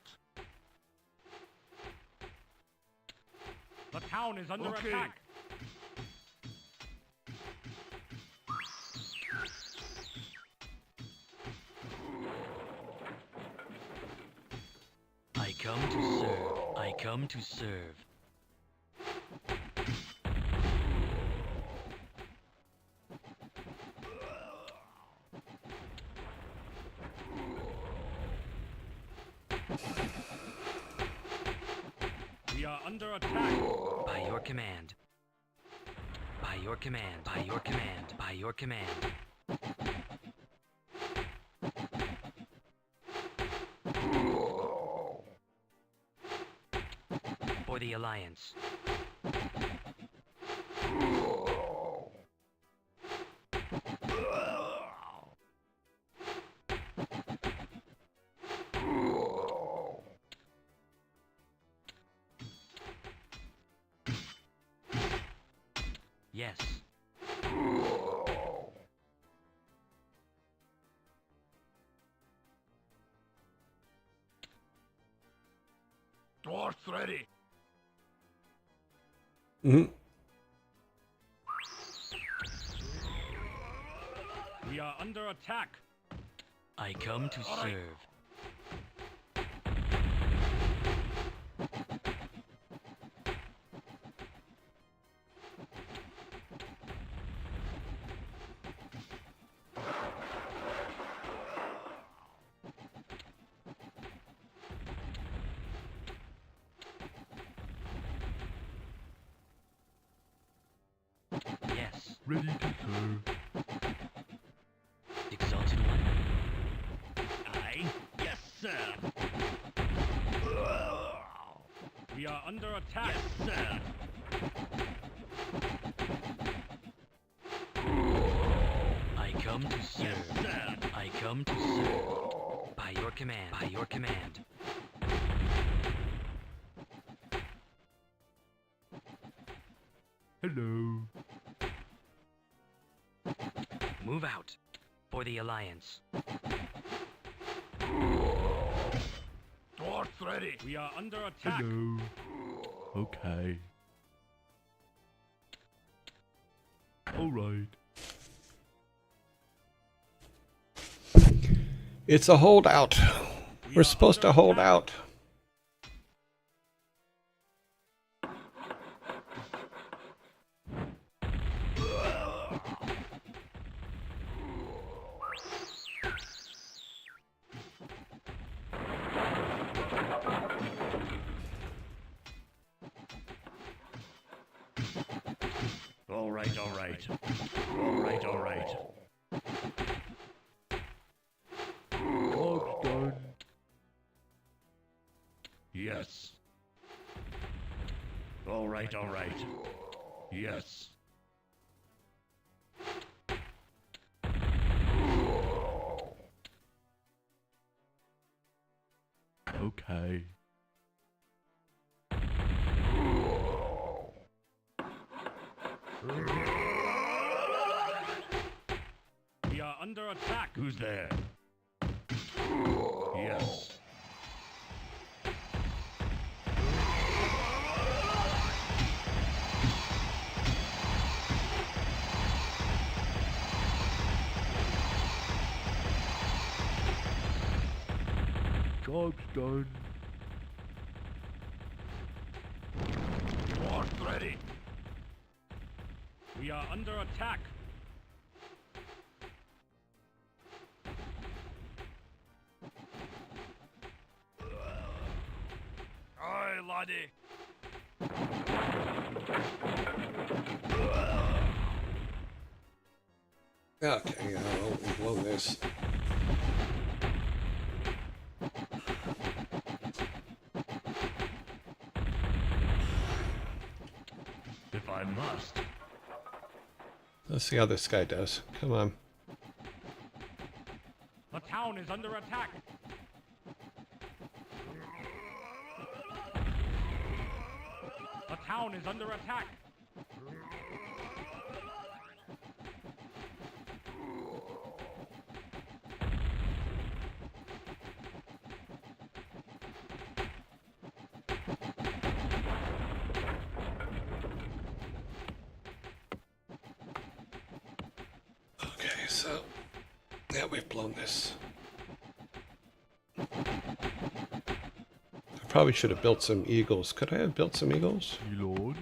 The town is under Okay. attack. I come to serve. I come to serve. We are under attack. By your command. By your command. By your command. By your command. For the Alliance. Yes. Dwarfs ready. Hmm. We are under attack. I come to All right. serve. Ready to serve. Exalted One. Aye. Yes, sir. We are under attack. Yes, sir. I come to serve. Yes, sir. I come to serve. By your command. By your command. Hello. Move out. For the Alliance. Dwarf ready. We are under attack. Hello. Okay. Alright. It's a holdout. We We're are supposed to under hold attack. out. All right, all right. All right, all right. Job's done. Yes. All right, all right. Yes. Okay. We are under attack. Who's there? Yes. Job's done. Dwarf ready. We are under attack. Aye, laddie. Okay, I'll blow this. If I must. Let's see how this guy does. Come on. The town is under attack. The town is under attack. Okay, so yeah, we've blown this. I probably should have built some eagles. Could I have built some eagles? Me lord.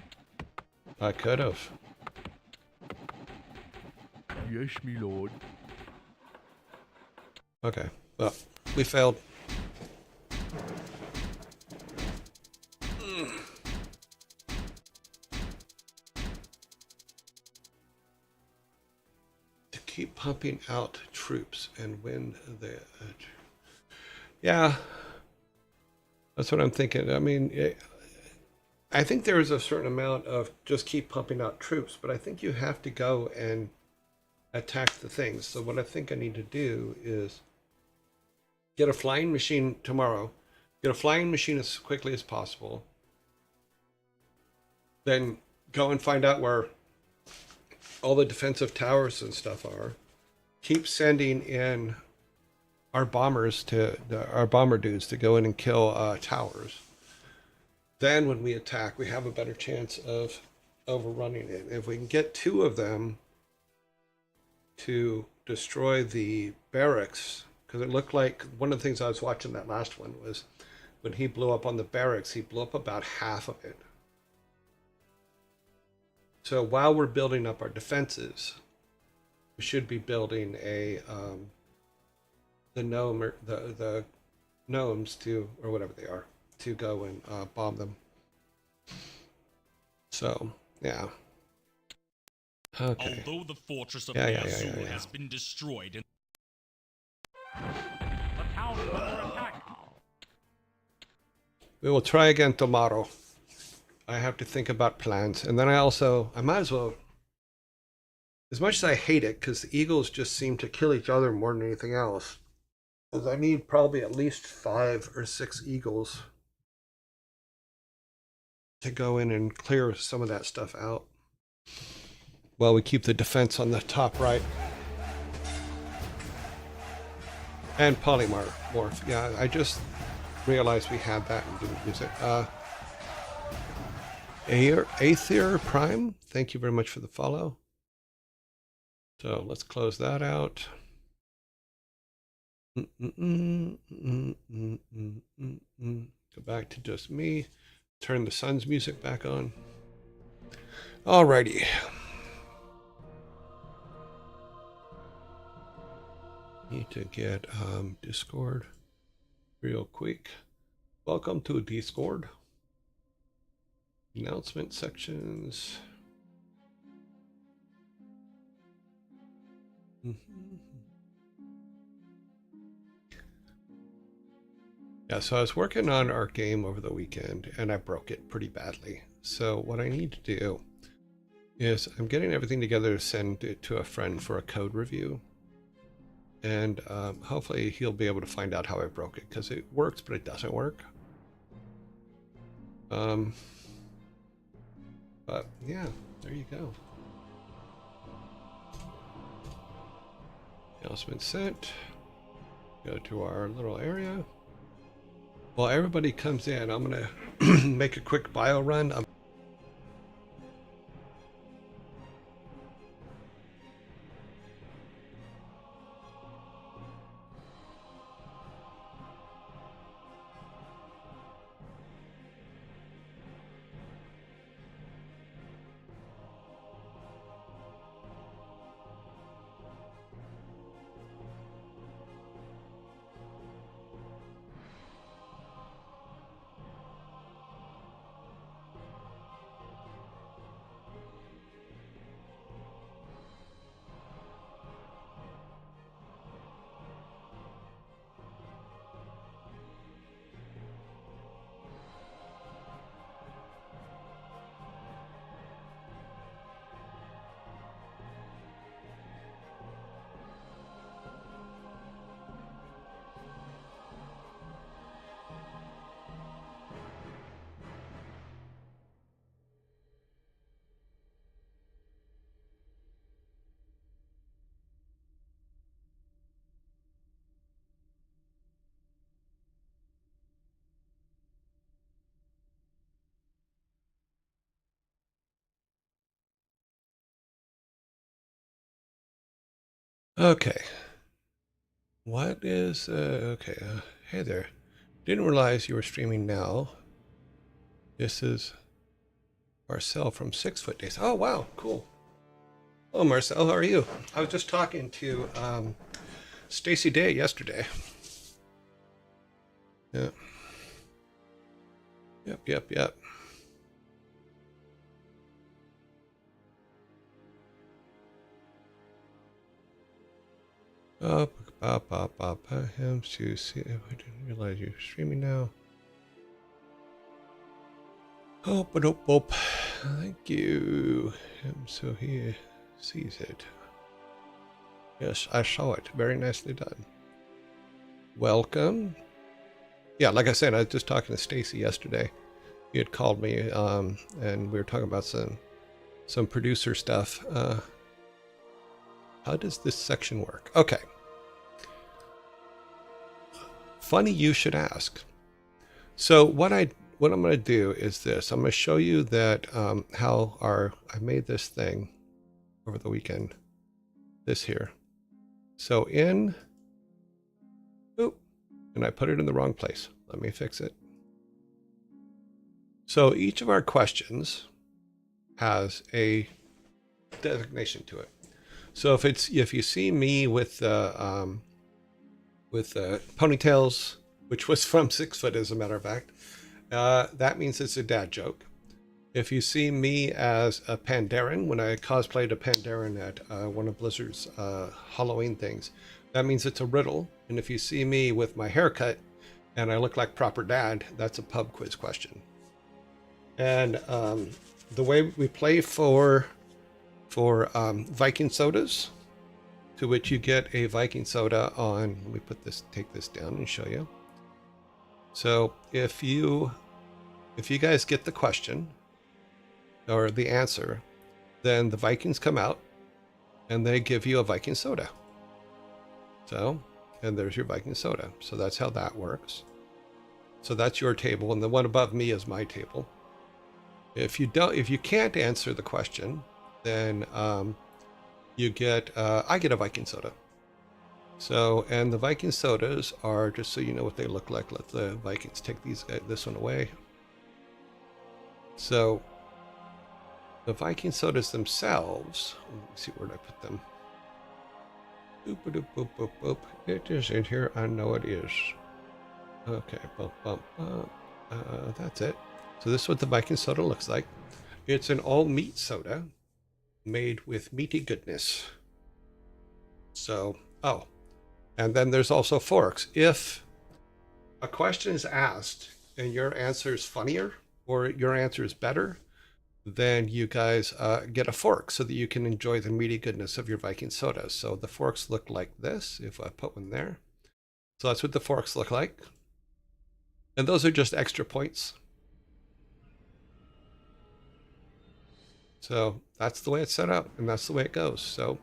I could have. Yes, me lord. Okay, well, we failed. To keep pumping out troops and win the... yeah, that's what I'm thinking. I mean, I think there is a certain amount of just keep pumping out troops, but I think you have to go and attack the things. So what I think I need to do is get a flying machine tomorrow, get a flying machine as quickly as possible, then go and find out where all the defensive towers and stuff are. Keep sending in our bombers our bomber dudes to go in and kill towers. Then when we attack, we have a better chance of overrunning it. If we can get two of them to destroy the barracks, because it looked like one of the things I was watching that last one was when he blew up on the barracks, he blew up about half of it. So while we're building up our defenses, we should be building a the gnomes to, or whatever they are, to go and bomb them. So yeah. Okay. Although the fortress of Yeah. Ner'zhul has been destroyed and The town is under attack. We will try again tomorrow. I have to think about plans. And then I might as well, as much as I hate it, because the eagles just seem to kill each other more than anything else, because I need probably at least 5 or 6 eagles to go in and clear some of that stuff out. Well, we keep the defense on the top right. And polymorph. Yeah, I just realized we had that and didn't use it. Aether Prime, thank you very much for the follow. So let's close that out. Go back to just me. Turn the sun's music back on. Alrighty. Need to get Discord real quick. Welcome to Discord. Announcement sections. Yeah, so I was working on our game over the weekend and I broke it pretty badly. So what I need to do is I'm getting everything together to send it to a friend for a code review. And hopefully he'll be able to find out how I broke it, because it works, but it doesn't work. But yeah, there you go. Announcement sent. Go to our little area. While everybody comes in, I'm gonna make a quick bio run. Okay. What is okay? Hey there. Didn't realize you were streaming now. This is Marcel from 6 Foot Days. Oh wow, cool. Hello Marcel, how are you? I was just talking to Stacy Day yesterday. Yeah. Yep. Him to see if I didn't realize you're streaming now. Oh, but thank you. So he sees it. Yes, I saw it. Very nicely done. Welcome. Yeah, like I said, I was just talking to Stacy yesterday. He had called me, and we were talking about some producer stuff. How does this section work? Okay. Funny you should ask. So what I'm going to do is this. I'm going to show you that how I made this thing over the weekend. This here. So and I put it in the wrong place. Let me fix it. So each of our questions has a designation to it. So if you see me with ponytails, which was from 6 Foot as a matter of fact, that means it's a dad joke. if you see me as a Pandaren, when I cosplayed a Pandaren at one of Blizzard's Halloween things, that means it's a riddle. And if you see me with my haircut and I look like proper dad, that's a pub quiz question. And the way we play for Viking sodas, to which you get a Viking soda on, let me take this down and show you. So if you guys get the question or the answer, then the Vikings come out and they give you a Viking soda. So, and there's your Viking soda. So that's how that works. So that's your table, and the one above me is my table. If you can't answer the question, then you get I get a Viking soda. So, and the Viking sodas are, just so you know what they look like, let the Vikings take this one away. So the Viking sodas themselves, let me see where I put them. Boop, boop, boop, boop, boop. It is in here. I know it is. Okay, bump, bump, bump. That's it. So this is what the Viking soda looks like. It's an all meat soda made with meaty goodness. So, oh, and then there's also forks. If a question is asked and your answer is funnier or your answer is better, then you guys get a fork so that you can enjoy the meaty goodness of your Viking soda. So the forks look like this, if I put one there. So that's what the forks look like. And those are just extra points. So that's the way it's set up, and that's the way it goes. So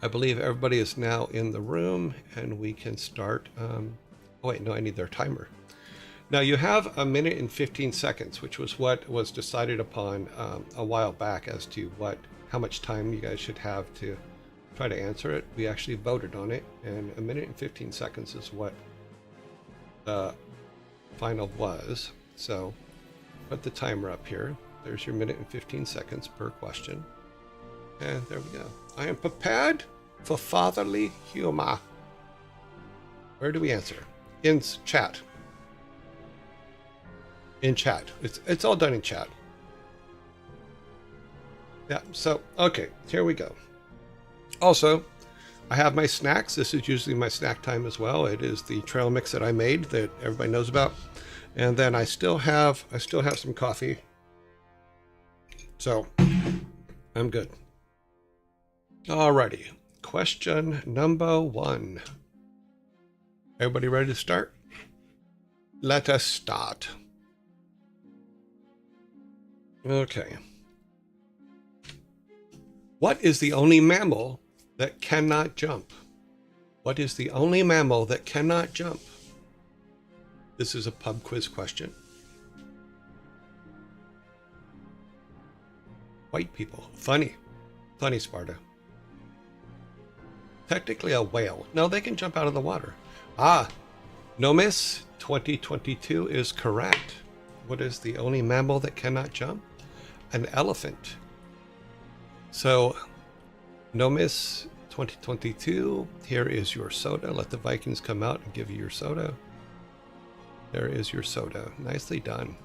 I believe everybody is now in the room, and we can start. Oh wait, no, I need their timer. Now you have 1 minute and 15 seconds, which was what was decided upon a while back as to how much time you guys should have to try to answer it. We actually voted on it, and 1 minute and 15 seconds is what the final was. So put the timer up here. There's your 1 minute and 15 seconds per question. And there we go. I am prepared for fatherly humor. Where do we answer? In chat. In chat. It's all done in chat. Yeah, so, okay, here we go. Also, I have my snacks. This is usually my snack time as well. It is the trail mix that I made that everybody knows about. And then I still have some coffee. So, I'm good. Alrighty. Question number 1. Everybody ready to start? Let us start. Okay. What is the only mammal that cannot jump? What is the only mammal that cannot jump? This is a pub quiz question. White people. Funny. Funny, Sparta. Technically a whale. No, they can jump out of the water. Nomis 2022 is correct. What is the only mammal that cannot jump? An elephant. So, Nomis 2022, here is your soda. Let the Vikings come out and give you your soda. There is your soda. Nicely done.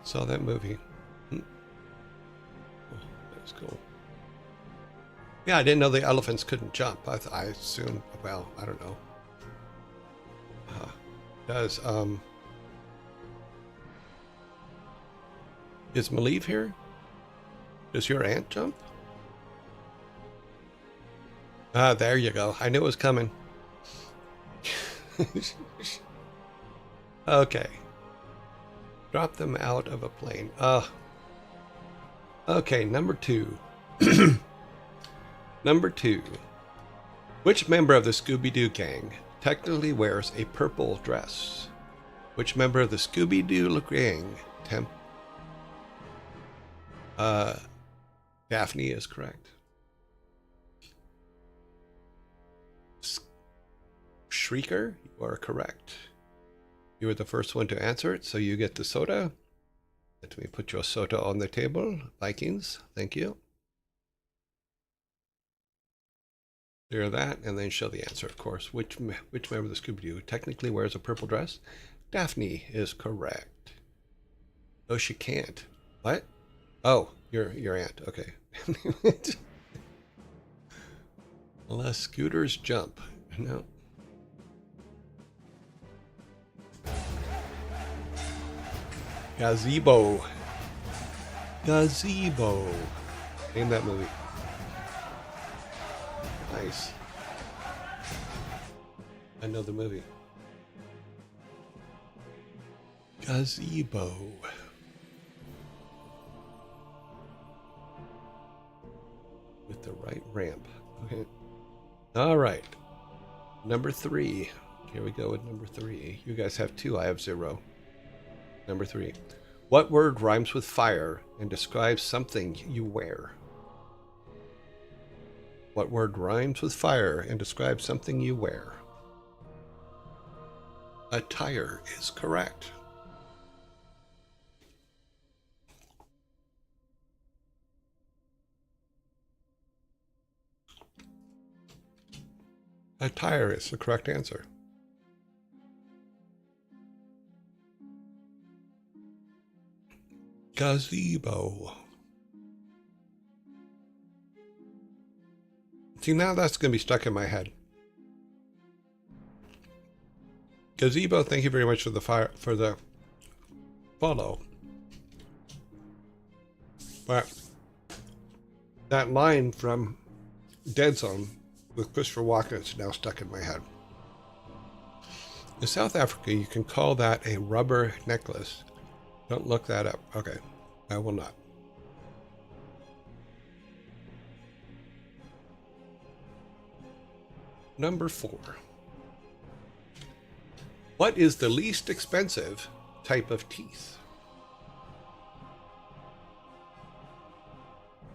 Saw that movie. Oh, that's cool. Yeah, I didn't know the elephants couldn't jump. I assumed, well, I don't know. Is Malieve here? Does your aunt jump? There you go. I knew it was coming. Okay. Drop them out of a plane. Okay, number 2. Number 2. Which member of the Scooby-Doo gang technically wears a purple dress? Which member of the Scooby-Doo gang Daphne is correct. Shrieker, you are correct. You were the first one to answer it, so you get the soda. Let me put your soda on the table. Vikings, thank you. Clear that, and then show the answer, of course. Which member of the Scooby-Doo technically wears a purple dress? Daphne is correct. No, she can't. What? Oh, your aunt. Okay. Unless scooters jump. No. Gazebo. Gazebo. Name that movie. Nice. I know the movie. Gazebo. With the right ramp. Okay. All right. Number 3. Here we go with number 3. You guys have 2. I have 0. Number 3. What word rhymes with fire and describes something you wear? What word rhymes with fire and describes something you wear? Attire is correct. Attire is the correct answer. Gazebo. See, now that's going to be stuck in my head. Gazebo, thank you very much for the follow. But that line from Dead Zone with Christopher Walken is now stuck in my head. In South Africa, you can call that a rubber necklace. Don't look that up. Okay, I will not. Number 4. What is the least expensive type of teeth?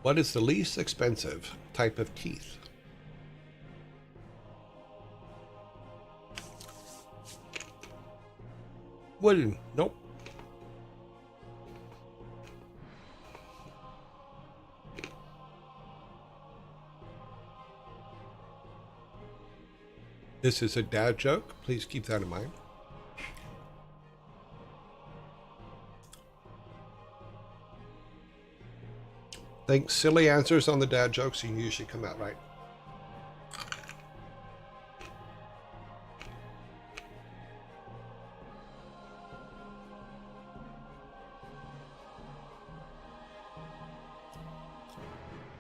What is the least expensive type of teeth? Wooden. Nope. This is a dad joke. Please keep that in mind. Think silly answers on the dad jokes, you usually come out right.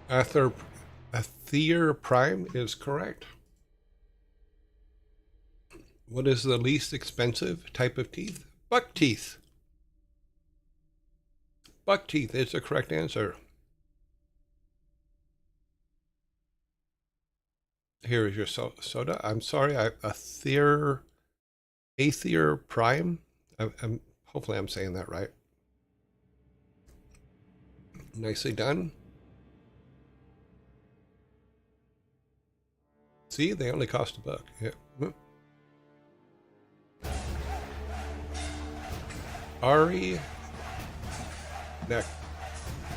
Ather prime is correct. What is the least expensive type of teeth? Buck teeth. Buck teeth is the correct answer. Here is your soda. I'm sorry, Ather prime. Hopefully I'm saying that right. Nicely done. See, they only cost $1. Yeah. Ari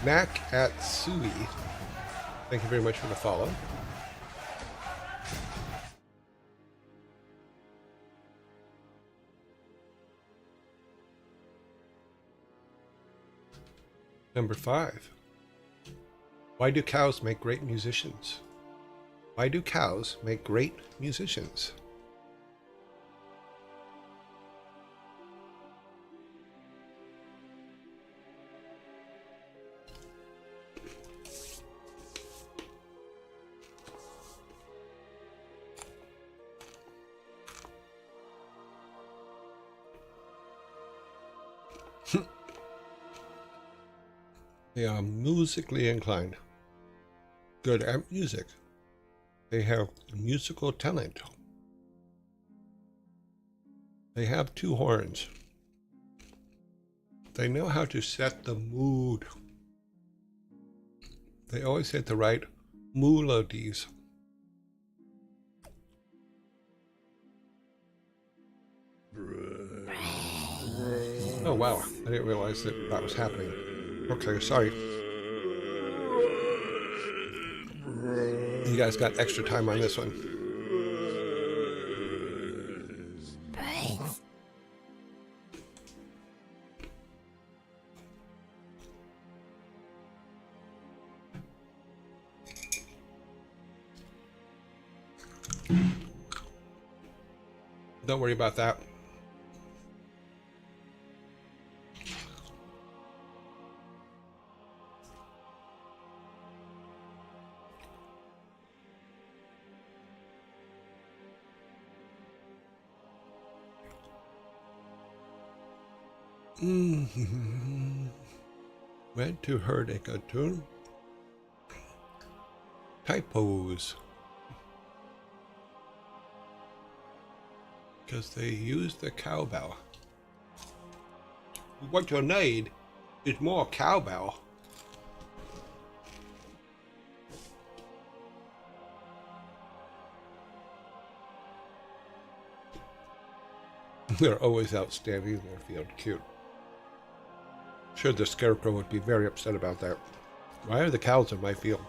Knack at Sui. Thank you very much for the follow. Number 5. Why do cows make great musicians? Why do cows make great musicians? They are musically inclined, good at music. They have musical talent. They have 2 horns. They know how to set the mood. They always hit the right melodies. Oh wow, I didn't realize that was happening. Okay, sorry. You guys got extra time on this one. Don't worry about that. Went to herd a cartoon. Typos. Because they used the cowbell. What you need is more cowbell. They're always outstanding in their field. Cute. Sure, the scarecrow would be very upset about that. Why are the cows in my field?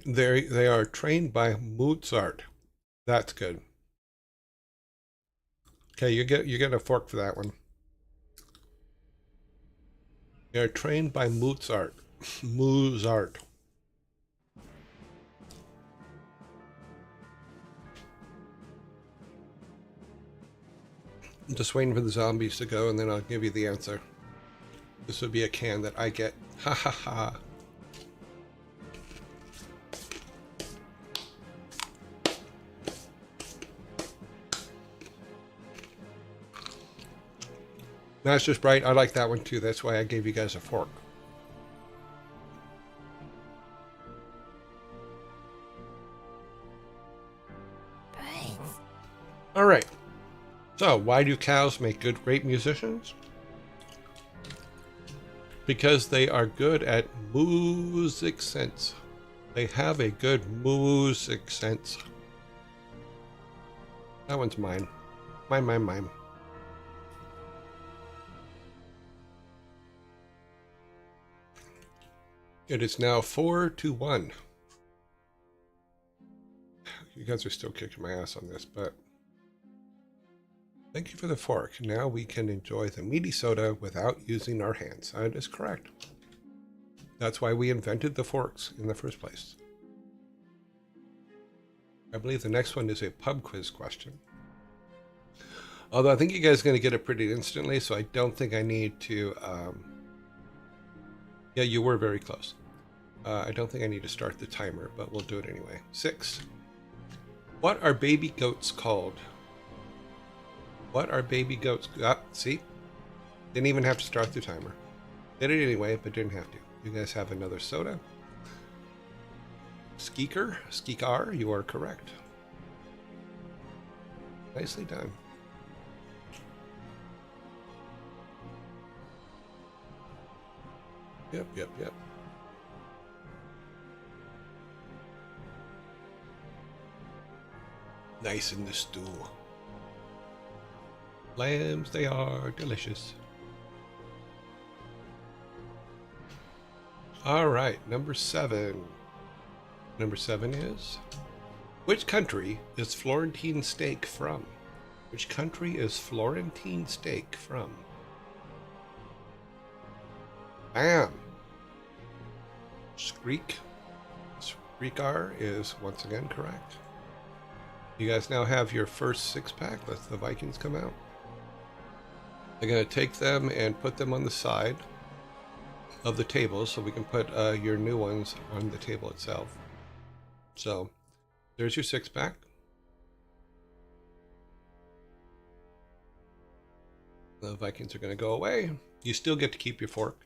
They are trained by Mozart. That's good. Okay, you get a fork for that one. They are trained by Mozart. Mozart. I'm just waiting for the zombies to go, and then I'll give you the answer. This would be a can that I get. Ha ha ha. That's just right. I like that one too. That's why I gave you guys a fork. All right. So, why do cows make great musicians? Because they are good at music sense. They have a good music sense. That one's mine. Mine. It is now 4-1. You guys are still kicking my ass on this, but thank you for the fork. Now we can enjoy the meaty soda without using our hands. That is correct. That's why we invented the forks in the first place. I believe the next one is a pub quiz question. Although I think you guys are going to get it pretty instantly, so I don't think I need to... Yeah, you were very close. I don't think I need to start the timer, but we'll do it anyway. 6. What are baby goats called? What are baby goats? Ah, see? Didn't even have to start the timer. Did it anyway, but didn't have to. You guys have another soda. Skeekar, you are correct. Nicely done. Yep. Nice in the stew. Lambs, they are delicious. All right, number 7. Number 7 is, which country is Florentine steak from? Which country is Florentine steak from? Bam! Skeekar is once again correct. You guys now have your first 6-pack. Let the Vikings come out. They're going to take them and put them on the side of the table so we can put your new ones on the table itself. So there's your 6-pack. The Vikings are going to go away. You still get to keep your fork.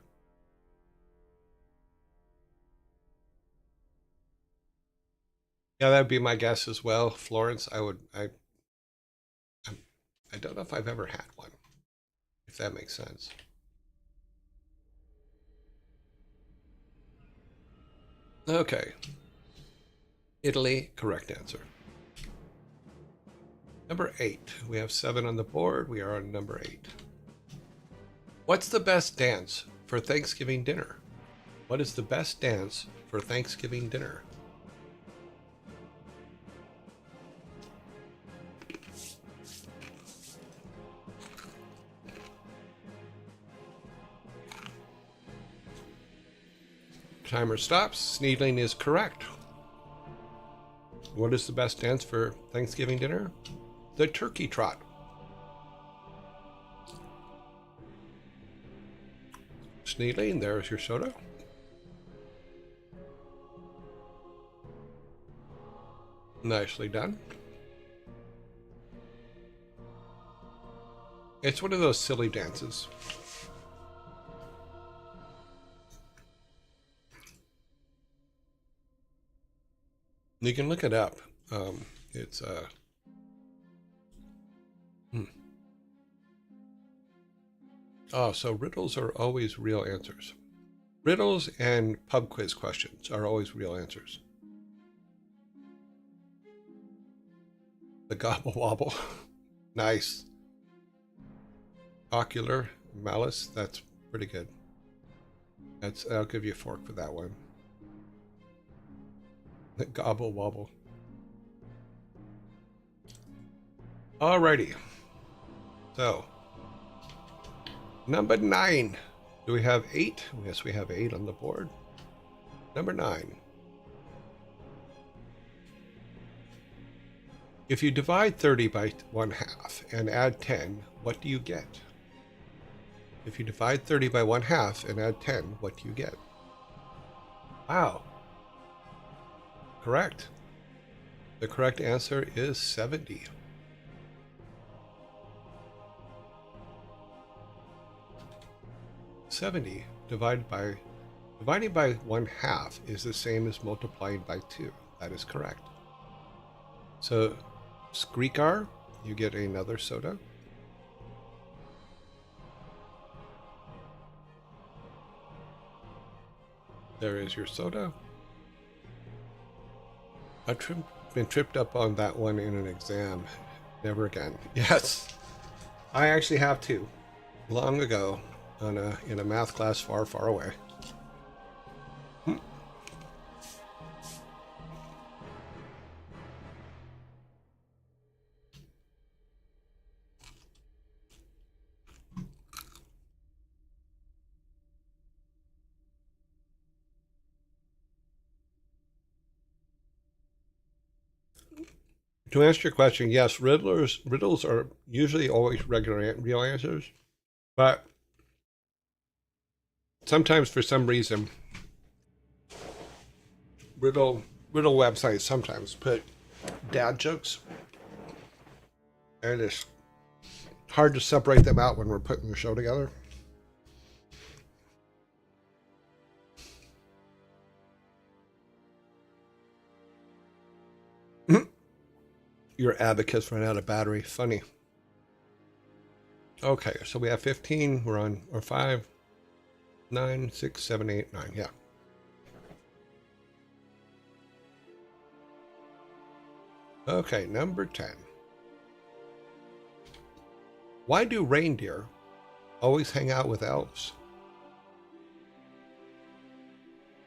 Yeah, that would be my guess as well. Florence, I don't know if I've ever had one, if that makes sense. Okay. Italy, correct answer. Number 8. We have 7 on the board. We are on number 8. What's the best dance for Thanksgiving dinner? What is the best dance for Thanksgiving dinner? Timer stops. Sneedling is correct. What is the best dance for Thanksgiving dinner? The turkey trot. Sneedling, there's your soda. Nicely done. It's one of those silly dances. You can look it up. It's Oh, so riddles are always real answers. Riddles and pub quiz questions are always real answers. The gobble wobble. Nice. Ocular malice. That's pretty good. I'll give you a fork for that one. The gobble wobble. Alrighty. So, number 9. Do we have 8? Yes, we have 8 on the board. Number 9. If you divide 30 by 1/2 and add 10, what do you get? If you divide 30 by 1/2 and add 10, what do you get? Wow. Correct. The correct answer is 70. Dividing by 1/2 is the same as multiplying by 2. That is correct. So, Skreekar, you get another soda. There is your soda. I've been tripped up on that one in an exam. Never again. Yes, I actually have too. Long ago, in a math class far, far away. To answer your question, yes, riddles are usually always real answers, but sometimes for some reason, riddle websites sometimes put dad jokes, and it's hard to separate them out when we're putting the show together. Your abacus ran out of battery. Funny. Okay, so we have 15. We're on, or 5, 9, 6, 7, 8, 9. Yeah. Okay, number 10. Why do reindeer always hang out with elves?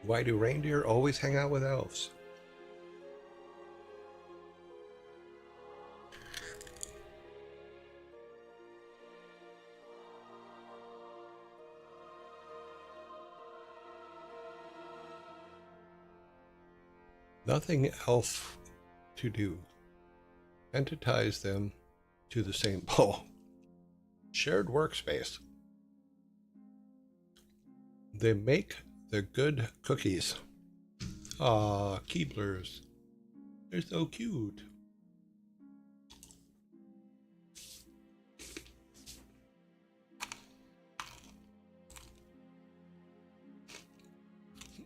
Why do reindeer always hang out with elves? Nothing else to do. Entities them to the same pole. Shared workspace. They make the good cookies. Ah, Keeblers. They're so cute.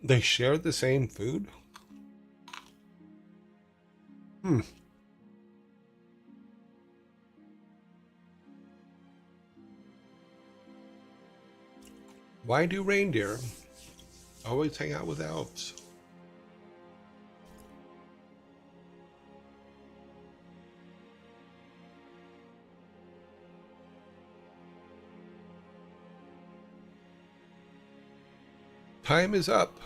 They share the same food? Why do reindeer always hang out with elves? Time is up.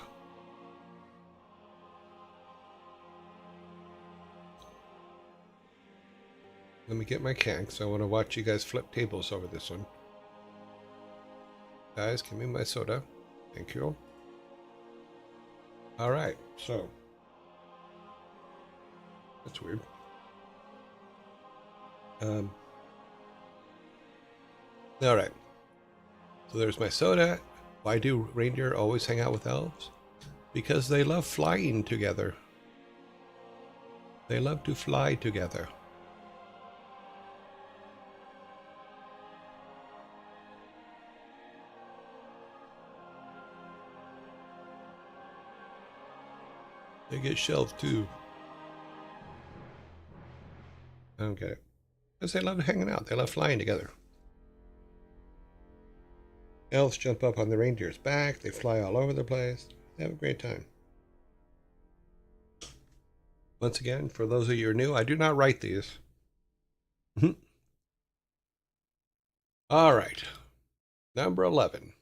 Let me get my can because I want to watch you guys flip tables over this one. Guys, give me my soda. Thank you. All right, so that's weird. All right, so there's my soda. Why do reindeer always hang out with elves? Because they love flying together. They love to fly together. They get shelved too. I don't get it. Because they love hanging out. They love flying together. Elves jump up on the reindeer's back. They fly all over the place. They have a great time. Once again, for those of you who are new, I do not write these. All right. Number 11.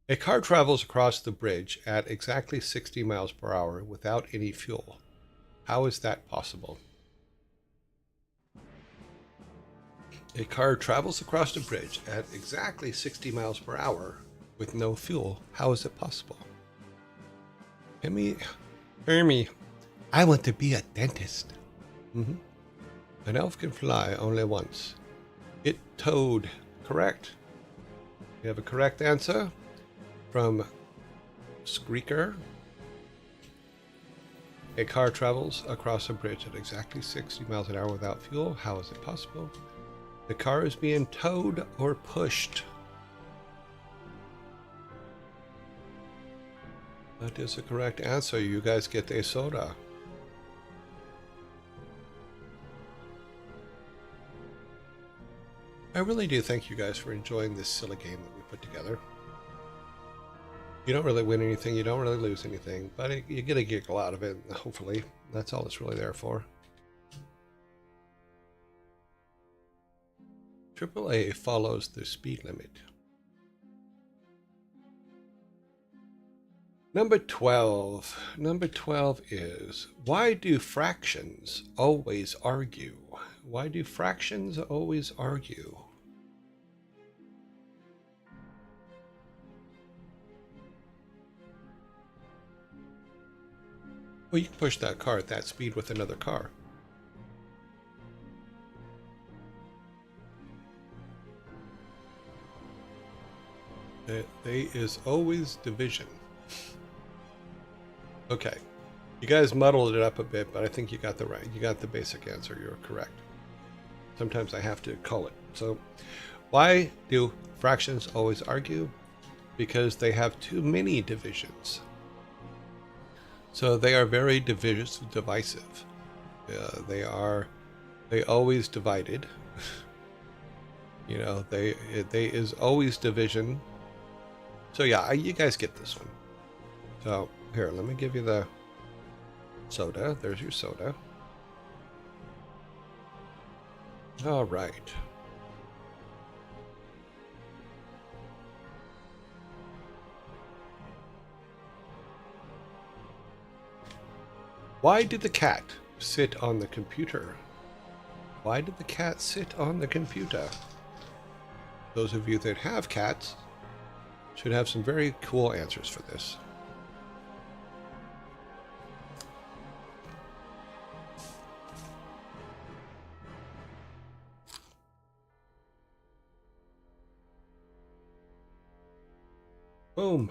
A car travels across the bridge at exactly 60 miles per hour without any fuel. How is that possible? A car travels across the bridge at exactly 60 miles per hour with no fuel. How is it possible? Hermie, I want to be a dentist. An elf can fly only once. It towed. Correct. We have a correct answer from Squeaker. A car travels across a bridge at exactly 60 miles an hour without fuel. How is it possible? The car is being towed or pushed. That is the correct answer. You guys get a soda. I really do thank you guys for enjoying this silly game that we put together. You don't really win anything, you don't really lose anything, but you get a giggle out of it, hopefully. That's all it's really there for. AAA follows the speed limit. Number 12. Number 12 is, why do fractions always argue? Why do fractions always argue? Well, you can push that car at that speed with another car. There is always division. Okay. You guys muddled it up a bit, but I think you got the basic answer. You're correct. Sometimes I have to call it. So, why do fractions always argue? Because they have too many divisions. So they are very divisive. They always divided. You know, they is always division. So yeah, you guys get this one. So here, let me give you the soda. There's your soda. All right. Why did the cat sit on the computer? Why did the cat sit on the computer? Those of you that have cats should have some very cool answers for this. Boom.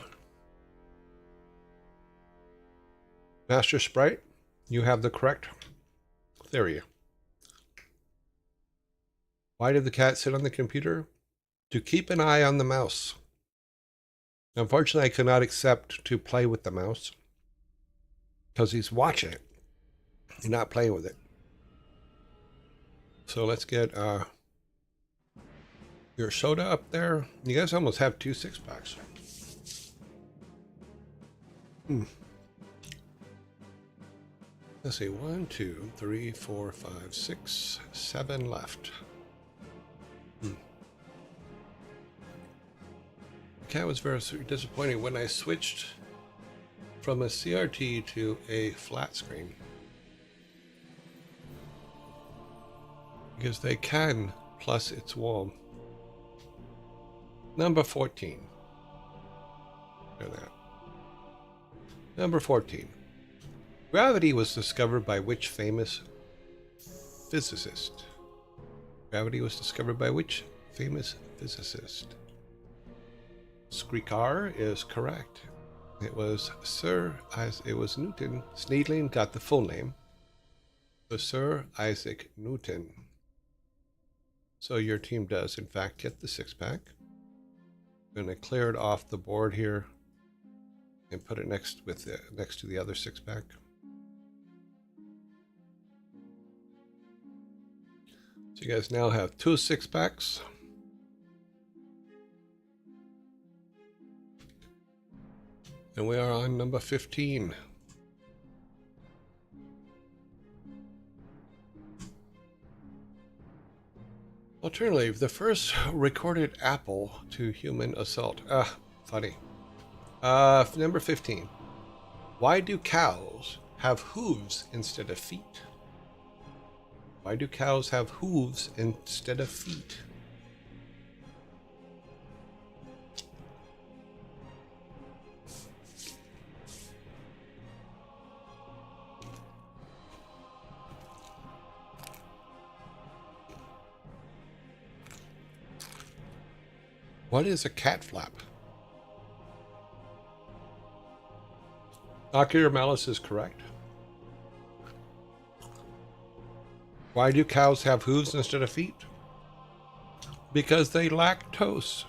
Master Sprite, you have the correct theory. Why did the cat sit on the computer? To keep an eye on the mouse. Unfortunately, I could not accept to play with the mouse because he's watching it and not playing with it. So let's get your soda up there. You guys almost have 2 6-packs. Let's see, 1, 2, 3, 4, 5, 6, 7 left. Cat was very disappointing when I switched from a CRT to a flat screen. Because they can, plus it's warm. Number 14. Look at that. Number 14. Gravity was discovered by which famous physicist? Gravity was discovered by which famous physicist? Skrikar is correct. It was Newton. Sneedling got the full name. So Sir Isaac Newton. So your team does, in fact, get the six-pack. I'm going to clear it off the board here and put it next to the other six-pack. So you guys now have 2 six-packs. And we are on number 15. Alternative, the first recorded apple to human assault. Funny. Number 15. Why do cows have hooves instead of feet? Why do cows have hooves instead of feet? What is a cat flap? Ocular malice is correct. Why do cows have hooves instead of feet? Because they lack toes.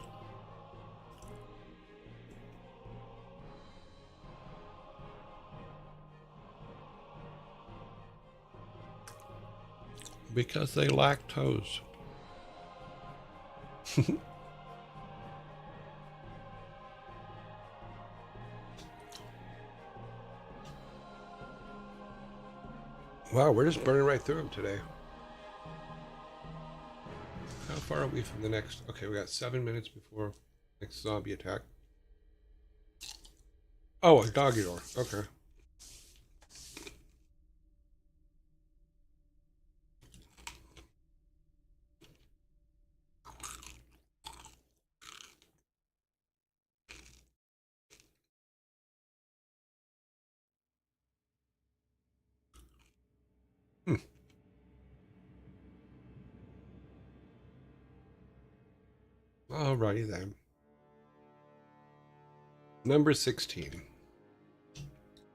Because they lack toes. Wow, we're just burning right through them today. How far are we from the next? Okay, we got 7 minutes before next zombie attack. Oh, a doggy door. Okay. Alrighty then. Number 16.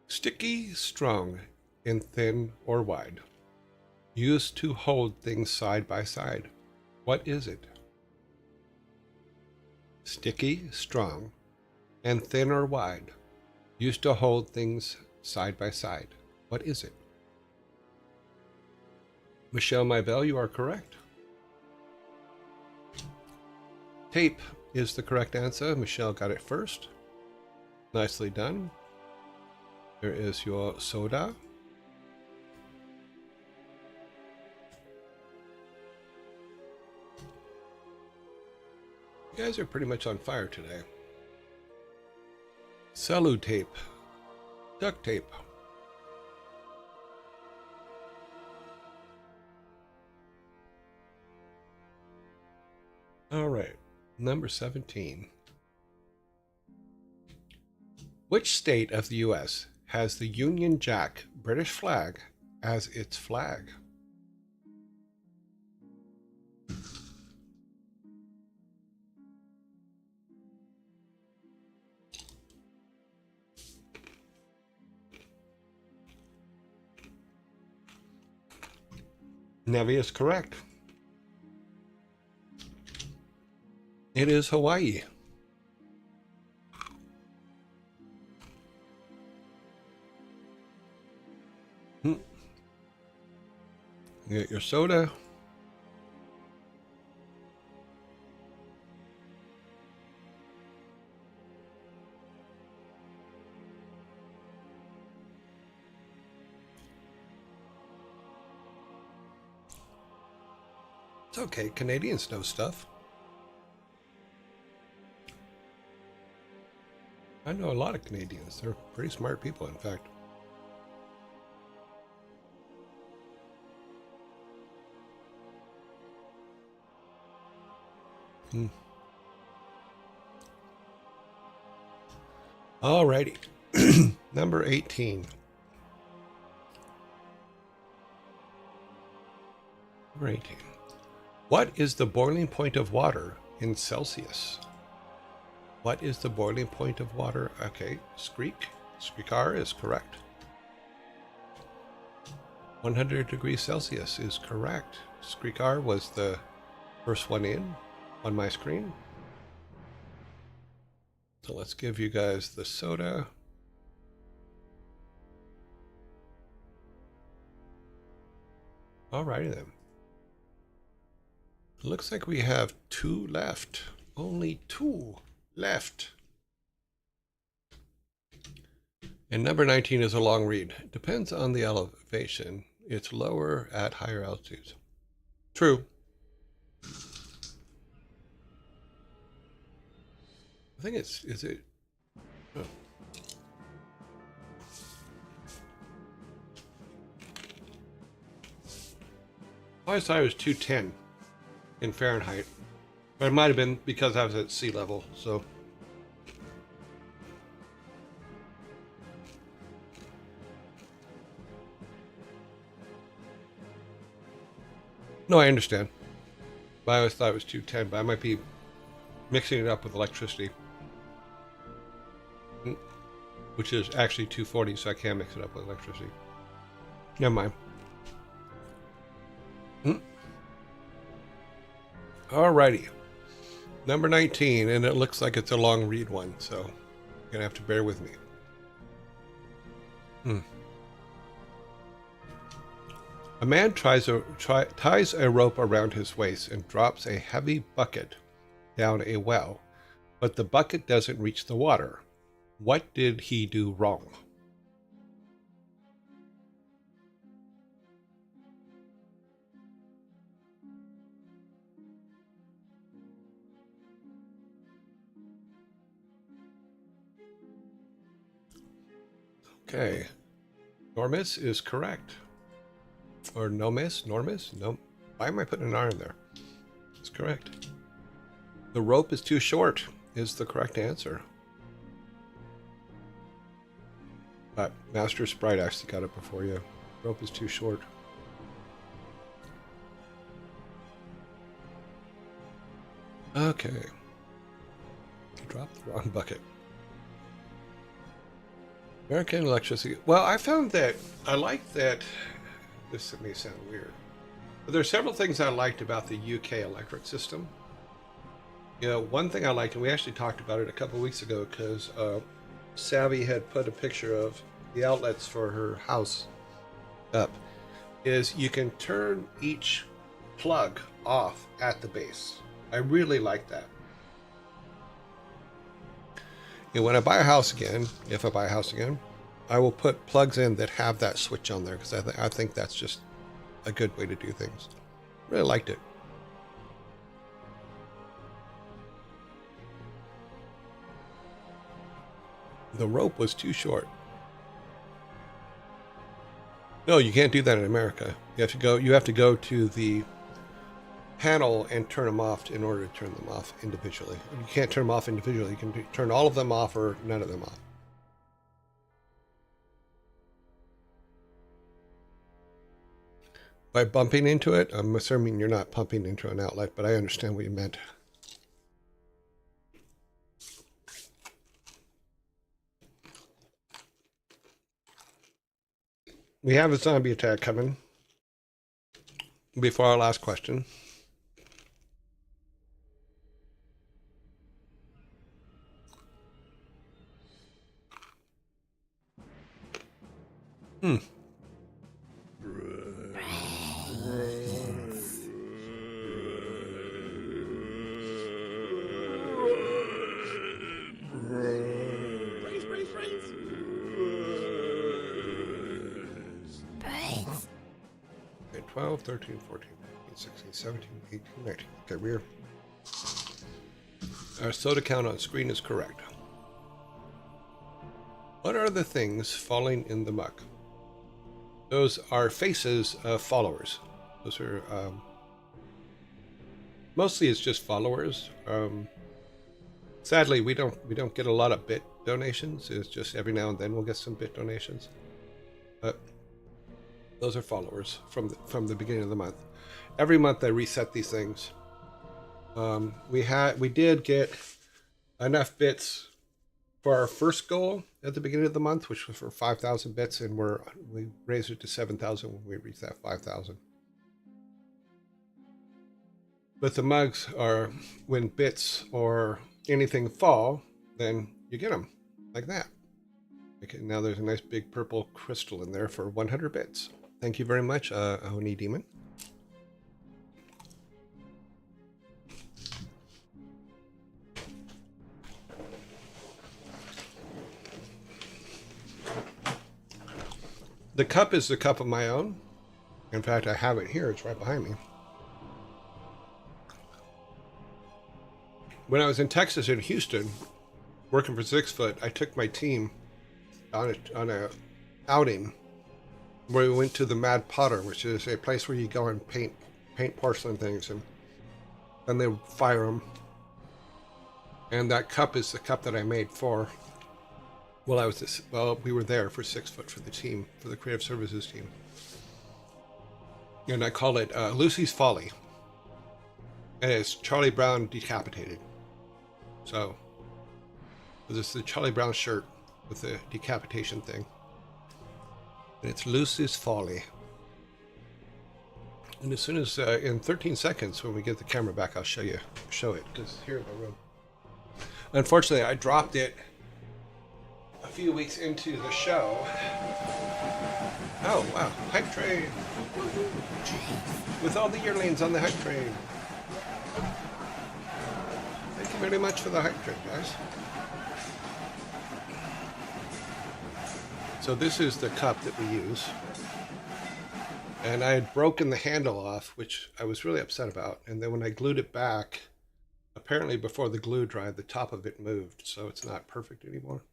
Sticky, strong, and thin or wide. Used to hold things side by side. What is it? Sticky, strong, and thin or wide. Used to hold things side by side. What is it? Michelle Mybell, you are correct. Tape is the correct answer. Michelle got it first. Nicely done. There is your soda. You guys are pretty much on fire today. Cello tape. Duct tape. All right. Number 17. Which state of the U.S. has the Union Jack British flag as its flag? Nevi is correct. It is Hawaii. You get your soda. It's okay, Canadians know stuff. I know a lot of Canadians. They're pretty smart people, in fact. Alrighty. Number 18. Number 18. What is the boiling point of water in Celsius? What is the boiling point of water? Okay, Squeakar is correct. 100 degrees Celsius is correct. Squeakar was the first one in on my screen. So let's give you guys the soda. Alrighty then. Looks like we have 2 left. Only 2 left. And number 19 is a long read. Depends on the elevation. It's lower at higher altitudes. True. I think is it? Oh. I always thought it was 210 in Fahrenheit, but it might have been because I was at sea level, so. No, I understand. But I always thought it was 210, but I might be mixing it up with electricity. Which is actually 240, so I can't mix it up with electricity. Never mind. Alrighty. Number 19, and it looks like it's a long read one, so you're gonna have to bear with me. A man ties a rope around his waist and drops a heavy bucket down a well, but the bucket doesn't reach the water. What did he do wrong? Okay. Normus is correct. Or Nomis? No. Why am I putting an R in there? It's correct. The rope is too short is the correct answer. But Master Sprite actually got it before you. Rope is too short. Okay. You dropped the wrong bucket. American electricity. Well, I found that I like that. This may sound weird, but there are several things I liked about the UK electric system. You know, one thing I liked, and we actually talked about it a couple weeks ago because Savvy had put a picture of the outlets for her house up, is you can turn each plug off at the base. I really like that. And when I buy a house again, if I buy a house again, I will put plugs in that have that switch on there because I think that's just a good way to do things. Really liked it. The rope was too short. No, you can't do that in America. You have to go to the panel and turn them off in order to turn them off individually. You can't turn them off individually. You can turn all of them off or none of them off. By bumping into it, I'm assuming you're not pumping into an outlet, but I understand what you meant. We have a zombie attack coming before our last question. Okay, 12, 13, 14, 15, 16, 17, 18, 19. Okay, we're... Our soda count on screen is correct. What are the things falling in the muck? Those are faces of followers. Those are... mostly it's just followers. Sadly, we don't get a lot of bit donations. It's just every now and then we'll get some bit donations. But those are followers from the beginning of the month. Every month I reset these things. We did get enough bits for our first goal at the beginning of the month, which was for 5,000 bits, and we raised it to 7,000 when we reached that 5,000. But the mugs are when bits or anything fall, then you get them like that. Okay, now there's a nice big purple crystal in there for 100 bits. Thank you very much, Oni Demon. The cup is the cup of my own. In fact, I have it here. It's right behind me. When I was in Texas and Houston, working for 6 Foot, I took my team on a outing where we went to the Mad Potter, which is a place where you go and paint porcelain things, and then they fire them. And that cup is the cup that I made for. We were there for 6 Foot for the team, for the creative services team. And I call it Lucy's Folly. And it's Charlie Brown decapitated. So, this is the Charlie Brown shirt with the decapitation thing. And it's Lucy's Folly. And as soon as, in 13 seconds, when we get the camera back, I'll show it. Because here in the room. Unfortunately, I dropped it a few weeks into the show. Oh, wow. Hype train. With all the yearlings on the hype train. Thank you very much for the hype train, guys. So this is the cup that we use. And I had broken the handle off, which I was really upset about. And then when I glued it back, apparently before the glue dried, the top of it moved. So it's not perfect anymore.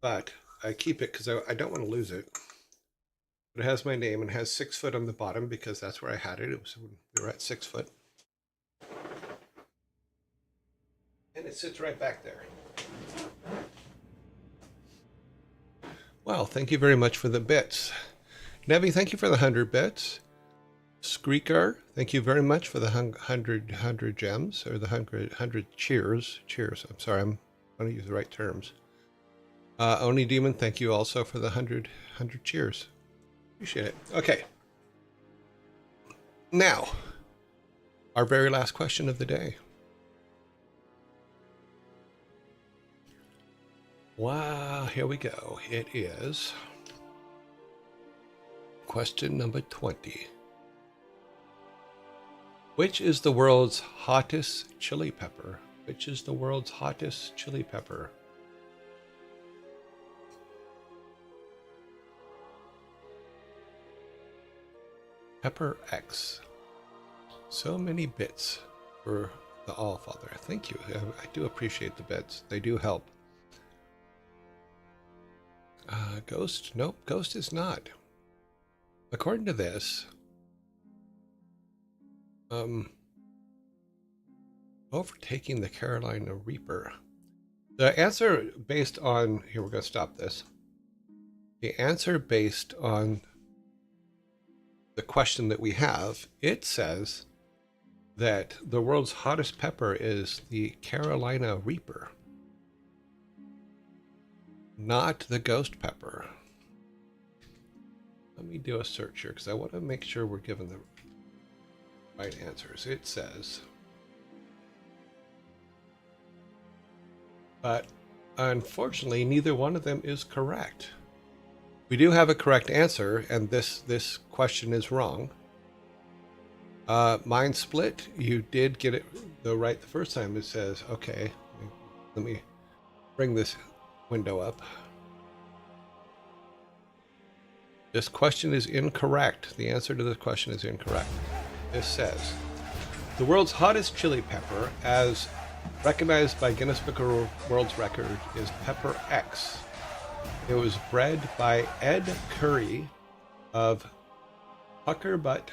But I keep it because I don't want to lose it. But it has my name and has 6 Foot on the bottom because that's where I had it. It was when we were at 6 Foot. And it sits right back there. Well, thank you very much for the bits. Nevi, thank you for the 100 bits. Screaker, thank you very much for the 100 gems, or the 100 cheers. Cheers, I'm sorry, I'm going to use the right terms. Oni Demon, thank you also for the 100 cheers. Appreciate it. Okay. Now, our very last question of the day. Wow, here we go. It is question number 20. Which is the world's hottest chili pepper? Which is the world's hottest chili pepper? Pepper X. So many bits for the Allfather. Thank you. I do appreciate the bits. They do help. Ghost? Nope, Ghost is not. According to this, overtaking the Carolina Reaper. The answer based on, here we're going to stop this. The answer based on the question that we have, it says that the world's hottest pepper is the Carolina Reaper, not the ghost pepper. Let me do a search here because I want to make sure we're given the right answers. It says, but unfortunately, neither one of them is correct. We do have a correct answer, and this question is wrong. Mind split. You did get it right the first time. It says, okay, let me bring this window up. This question is incorrect. The answer to this question is incorrect. This says, the world's hottest chili pepper, as recognized by Guinness Book of World Records, is Pepper X. It was bred by Ed Curry of Pucker Butt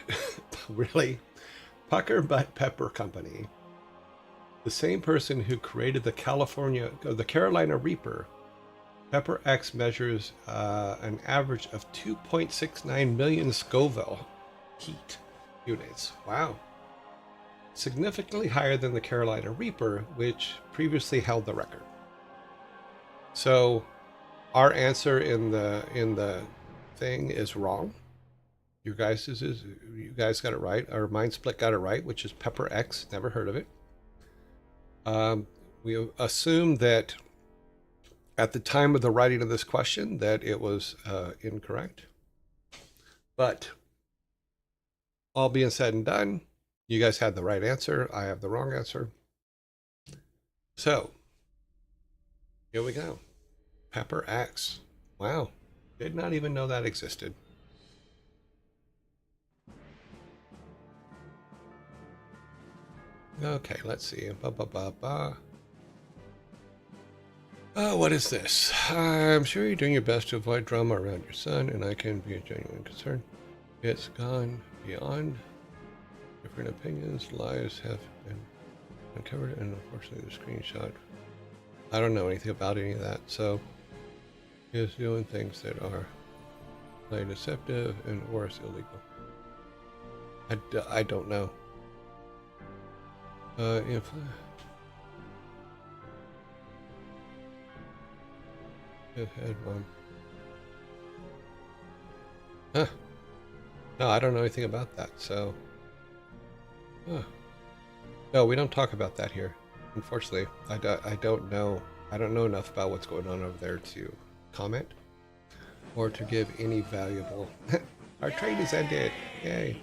Pepper Company The same person who created the Carolina Reaper, Pepper X measures an average of 2.69 million Scoville heat units. Wow. Significantly higher than the Carolina Reaper, which previously held the record. So our answer in the thing is wrong. You guys got it right. Our Mind Split got it right, which is Pepper X. Never heard of it. We assume that at the time of the writing of this question that it was incorrect. But all being said and done, you guys had the right answer. I have the wrong answer. So here we go. Pepper X. Wow. Did not even know that existed. Okay, let's see. Oh, what is this? I'm sure you're doing your best to avoid drama around your son, and I can be a genuine concern. It's gone beyond. Different opinions, lies have been uncovered, and unfortunately the screenshot. I don't know anything about any of that, so he is doing things that are like deceptive and worse, illegal. I don't know. If head mom. Huh. No, I don't know anything about that, so. Huh. No, we don't talk about that here. Unfortunately, I don't know. I don't know enough about what's going on over there to comment or to give any valuable. Our trade is ended. Yay!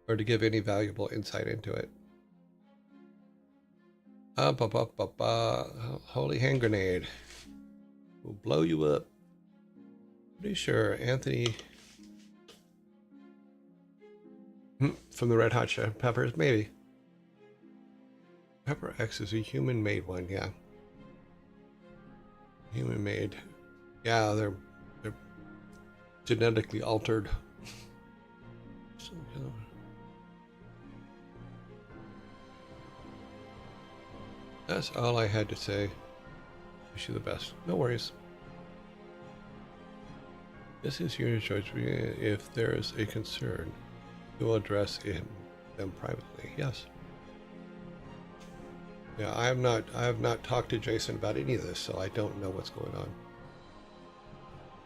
Or to give any valuable insight into it. Holy hand grenade. We'll blow you up. Pretty sure Anthony from the Red Hot Chili Peppers, maybe. Pepper X is a human-made one, yeah. Human-made. Yeah, they're genetically altered. That's all I had to say. Wish you the best. No worries. This is your choice. If there is a concern, you will address them privately. Yes. Yeah, I have not talked to Jason about any of this, so I don't know what's going on.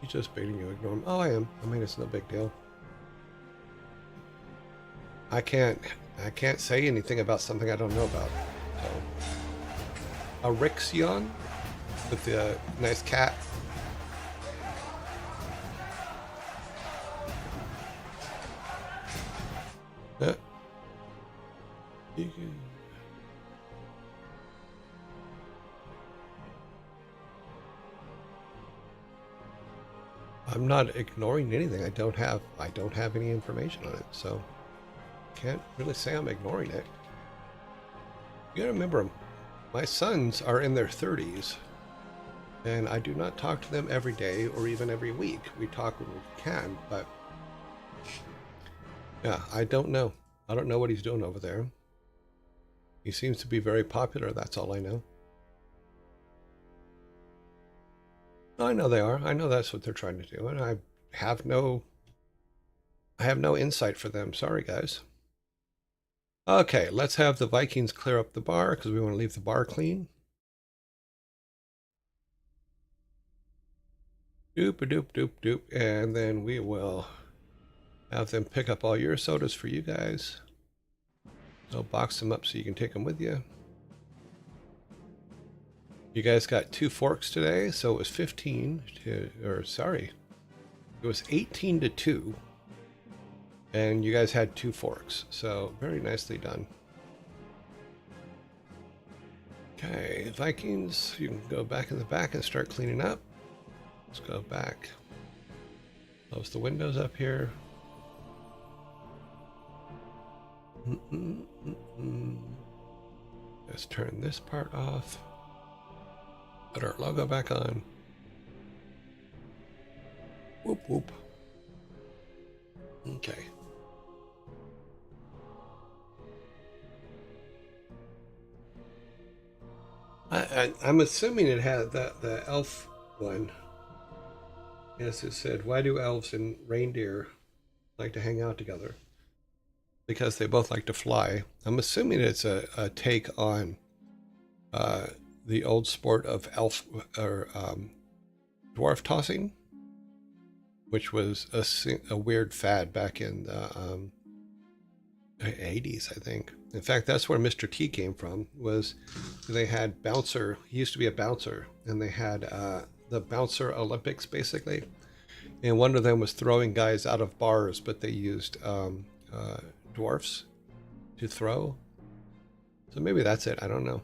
He's just baiting you, ignore him. Oh, I am. I mean, it's no big deal. I can't say anything about something I don't know about. So, a Rixion with the nice cat. I'm not ignoring anything. I don't have any information on it, so can't really say I'm ignoring it. You gotta remember, my sons are in their 30s, and I do not talk to them every day or even every week. We talk when we can, but yeah, I don't know. I don't know what he's doing over there. He seems to be very popular, that's all I know. I know they are. I know that's what they're trying to do, and I have no insight for them. Sorry, guys. Okay, let's have the Vikings clear up the bar because we want to leave the bar clean. Doop, and then we will have them pick up all your sodas for you guys. I'll box them up so you can take them with you. You guys got 2 forks today, so it was 15 to, or sorry, it was 18 to 2. And you guys had 2 forks, so very nicely done. Okay, Vikings, you can go back in the back and start cleaning up. Let's go back. Close the windows up here. Let's turn this part off. Put our logo back on. Whoop whoop. Okay. Yeah, I'm assuming it had the elf one. Yes, it said, why do elves and reindeer like to hang out together? Because they both like to fly. I'm assuming it's a take on the old sport of elf or dwarf tossing, which was a weird fad back in the 80s, I think. In fact, that's where Mr. T came from. Was they had bouncer? He used to be a bouncer, and they had the bouncer Olympics basically. And one of them was throwing guys out of bars, but they used dwarfs to throw. So maybe that's it. I don't know.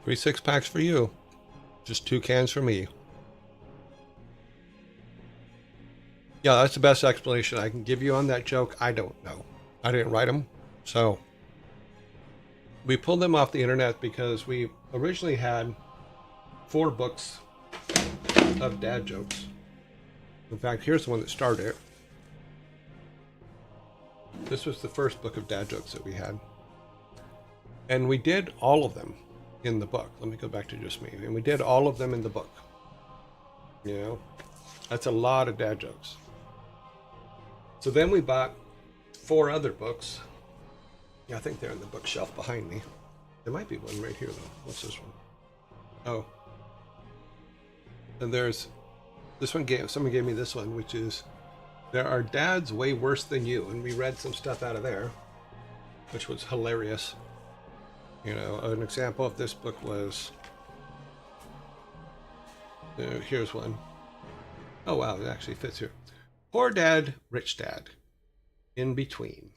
Three 6-packs for you. Just 2 cans for me. Yeah, that's the best explanation I can give you on that joke. I don't know. I didn't write them. So we pulled them off the internet because we originally had 4 books of dad jokes. In fact, here's the one that started it. This was the first book of dad jokes that we had. And we did all of them in the book. Let me go back to just me. And we did all of them in the book. You know, that's a lot of dad jokes. So then we bought 4 other books. Yeah, I think they're in the bookshelf behind me. There might be one right here, though. What's this one? Oh. And there's this one. Someone gave me this one, which is There Are Dads Way Worse Than You. And we read some stuff out of there, which was hilarious. You know, an example of this book was, here's one. Oh, wow, it actually fits here. Poor dad, rich dad. In between.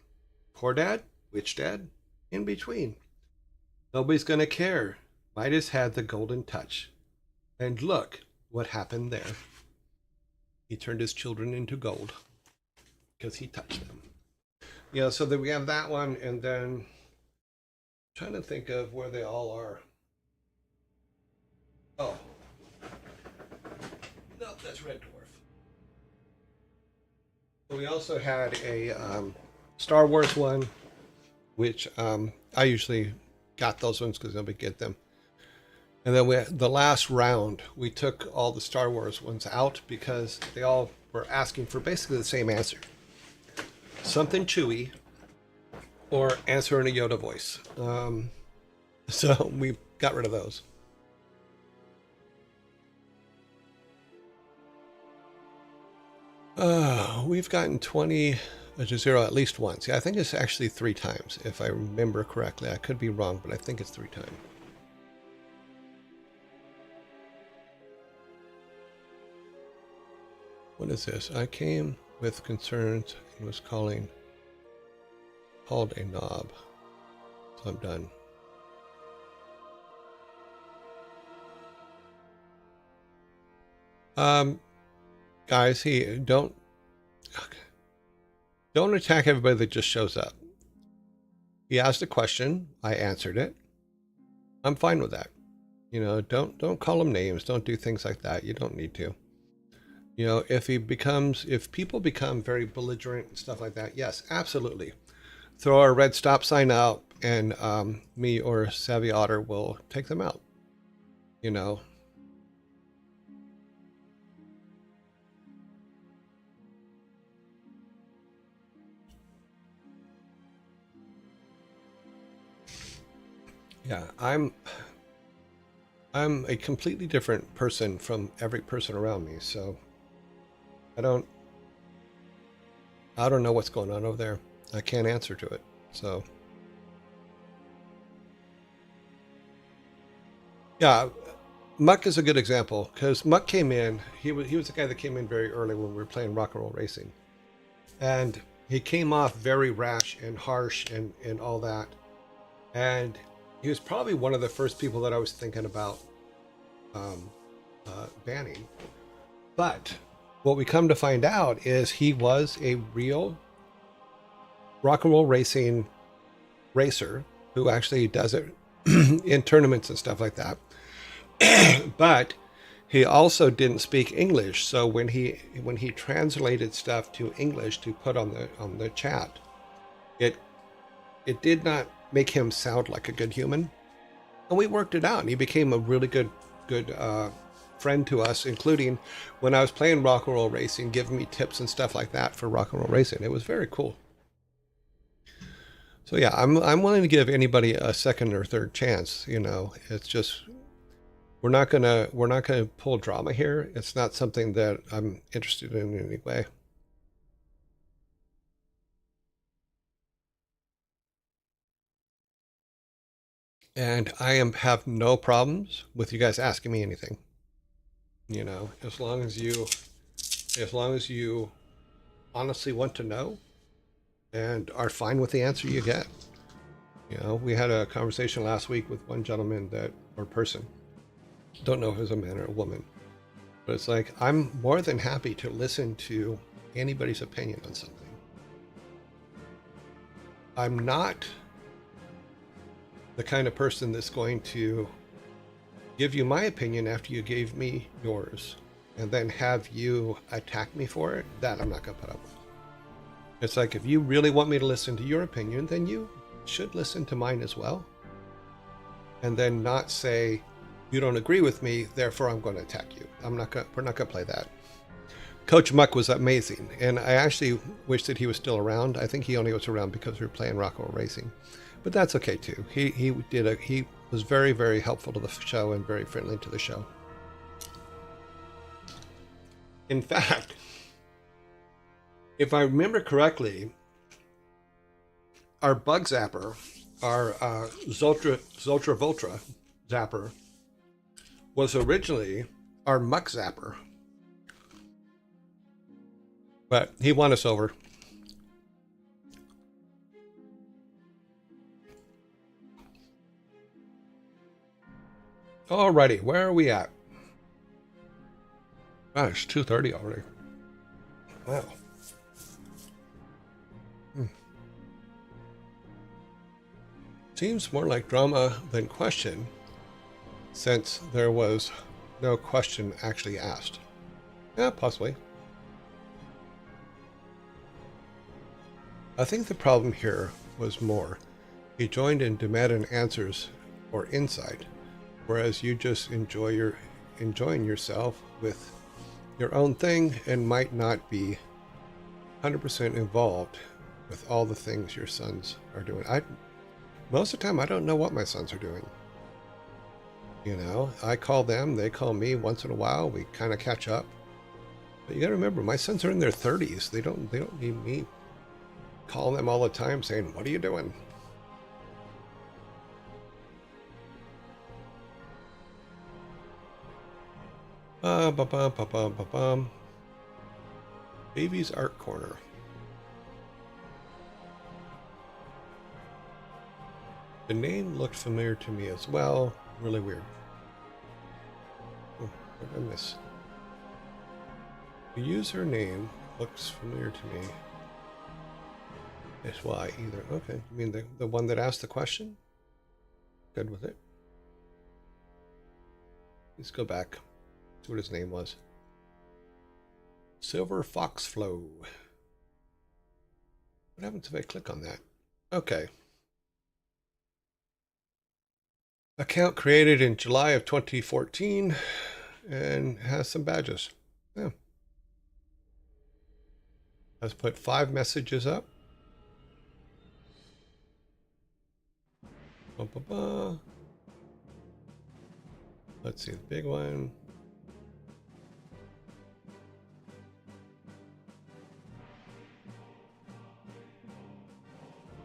Poor dad, rich dad. In between. Nobody's going to care. Midas had the golden touch. And look what happened there. He turned his children into gold because he touched them. Yeah, so then we have that one, and then I'm trying to think of where they all are. Oh. No, that's Red Dwarf. We also had a Star Wars one, which I usually got those ones because nobody get them. And then the last round, we took all the Star Wars ones out because they all were asking for basically the same answer. Something Chewy or answer in a Yoda voice. So we got rid of those. We've gotten 20 to 0 at least once. Yeah, I think it's actually 3 times, if I remember correctly. I could be wrong, but I think it's 3 times. What is this? I came with concerns and was called a knob. So I'm done. Guys, don't attack everybody that just shows up. He asked a question, I answered it. I'm fine with that. You know, don't call him names, don't do things like that. You don't need to. You know, if people become very belligerent and stuff like that, yes, absolutely. Throw our red stop sign out, and me or Savvy Otter will take them out. You know. Yeah, I'm a completely different person from every person around me, so I don't know what's going on over there. I can't answer to it. So yeah, Muck is a good example because Muck came in. He was the guy that came in very early when we were playing Rock and Roll Racing, and he came off very rash and harsh and all that, and he was probably one of the first people that I was thinking about banning. But what we come to find out is he was a real rock and roll racing racer who actually does it in tournaments and stuff like that. But he also didn't speak English, so when he translated stuff to English to put on the chat, it did not make him sound like a good human. And we worked it out, and he became a really good friend to us, including when I was playing rock and roll racing, giving me tips and stuff like that for rock and roll racing. It was very cool. So yeah, I'm willing to give anybody a second or third chance. You know, it's just we're not gonna pull drama here. It's not something that I'm interested in any way. And have no problems with you guys asking me anything. You know, as long as you honestly want to know and are fine with the answer you get. You know, we had a conversation last week with one gentleman or person, don't know if it's a man or a woman, but it's like, I'm more than happy to listen to anybody's opinion on something. I'm not the kind of person that's going to give you my opinion after you gave me yours and then have you attack me for it. That I'm not going to put up with. It's like, if you really want me to listen to your opinion, then you should listen to mine as well. And then not say, you don't agree with me, therefore I'm going to attack you. We're not going to play that. Coach Muck was amazing, and I actually wish that he was still around. I think he only was around because we were playing rock and roll racing, but that's okay too. He was very, very helpful to the show and very friendly to the show. In fact, if I remember correctly, our bug zapper, our Zoltra Voltra zapper, was originally our muck zapper. But he won us over. Alrighty, where are we at? Gosh, 2:30 already. Wow. Seems more like drama than question, since there was no question actually asked. Yeah, possibly. I think the problem here was more, he joined and demanded answers or insight, whereas you just enjoying yourself with your own thing and might not be 100% involved with all the things your sons are doing. Most of the time, I don't know what my sons are doing. You know, I call them, they call me once in a while. We kind of catch up. But you got to remember, my sons are in their 30s. They don't need me calling them all the time saying, "What are you doing?" Baby's Art Corner. The name looked familiar to me as well. Really weird. Oh, what did I miss? The user name looks familiar to me. That's why either. Okay, you mean the one that asked the question? Good with it. Let's go back. See what his name was. Silver Fox Flow. What happens if I click on that? Okay. Account created in July of 2014 and has some badges. Yeah. Let's put 5 messages up. Let's see the big one.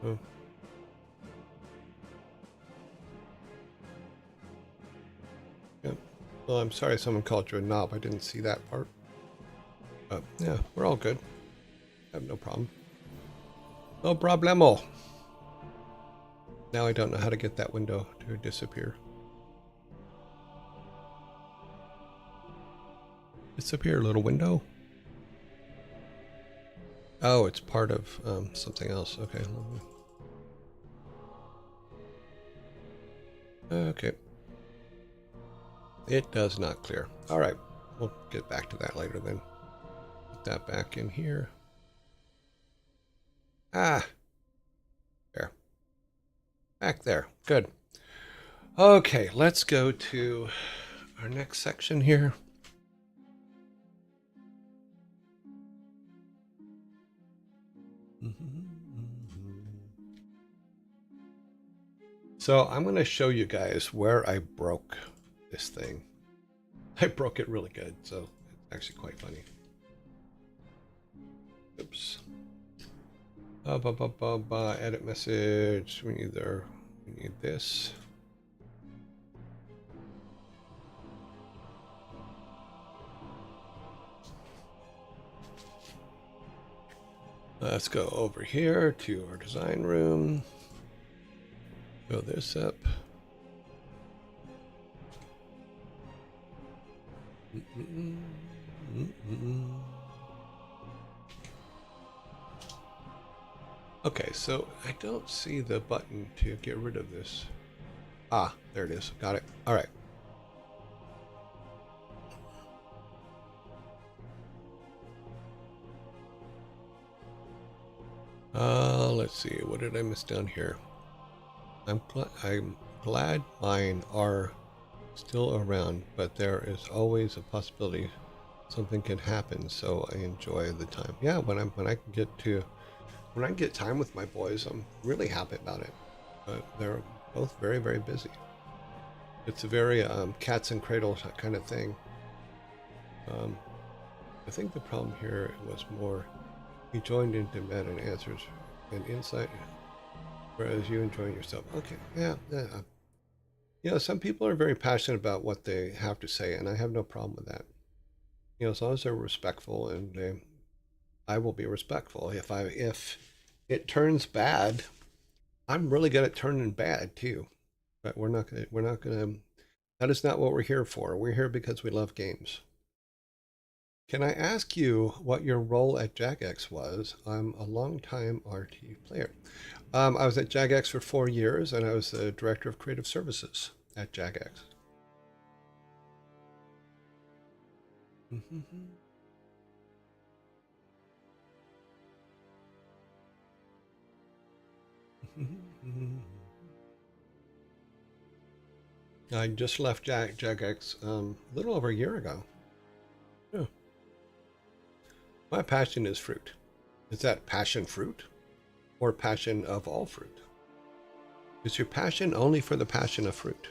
Oh. Yep. Well, I'm sorry someone called you a knob. I didn't see that part. But yeah, we're all good. I have no problem. No problemo. Now I don't know how to get that window to disappear. Disappear, little window. Oh, it's part of something else. Okay. Okay. It does not clear. All right. We'll get back to that later then. Put that back in here. Ah. Back there. Good. Okay, let's go to our next section here. So I'm going to show you guys where I broke this thing. I broke it really good, so it's actually quite funny. Oops. Edit message. We need this. Let's go over here to our design room. Fill this up. Okay, so I don't see the button to get rid of this. Ah, there it is. Got it. All right. Let's see. What did I miss down here? I'm glad mine are still around, but there is always a possibility something can happen. So I enjoy the time. Yeah, when I get time with my boys, I'm really happy about it. But they're both very, very busy. It's a very cats and cradles kind of thing. I think the problem here was more he joined in demand and answers and insight, whereas you enjoying yourself. Okay, yeah. You know, some people are very passionate about what they have to say, and I have no problem with that. You know, as long as they're respectful, and I will be respectful. If it turns bad, I'm really good at turning bad too. But we're not gonna. That is not what we're here for. We're here because we love games. Can I ask you what your role at Jagex was? I'm a long-time RT player. I was at Jagex for 4 years, and I was the Director of Creative Services at Jagex. I just left Jagex a little over a year ago. Yeah. My passion is fruit. Is that passion fruit or passion of all fruit? Is your passion only for the passion of fruit?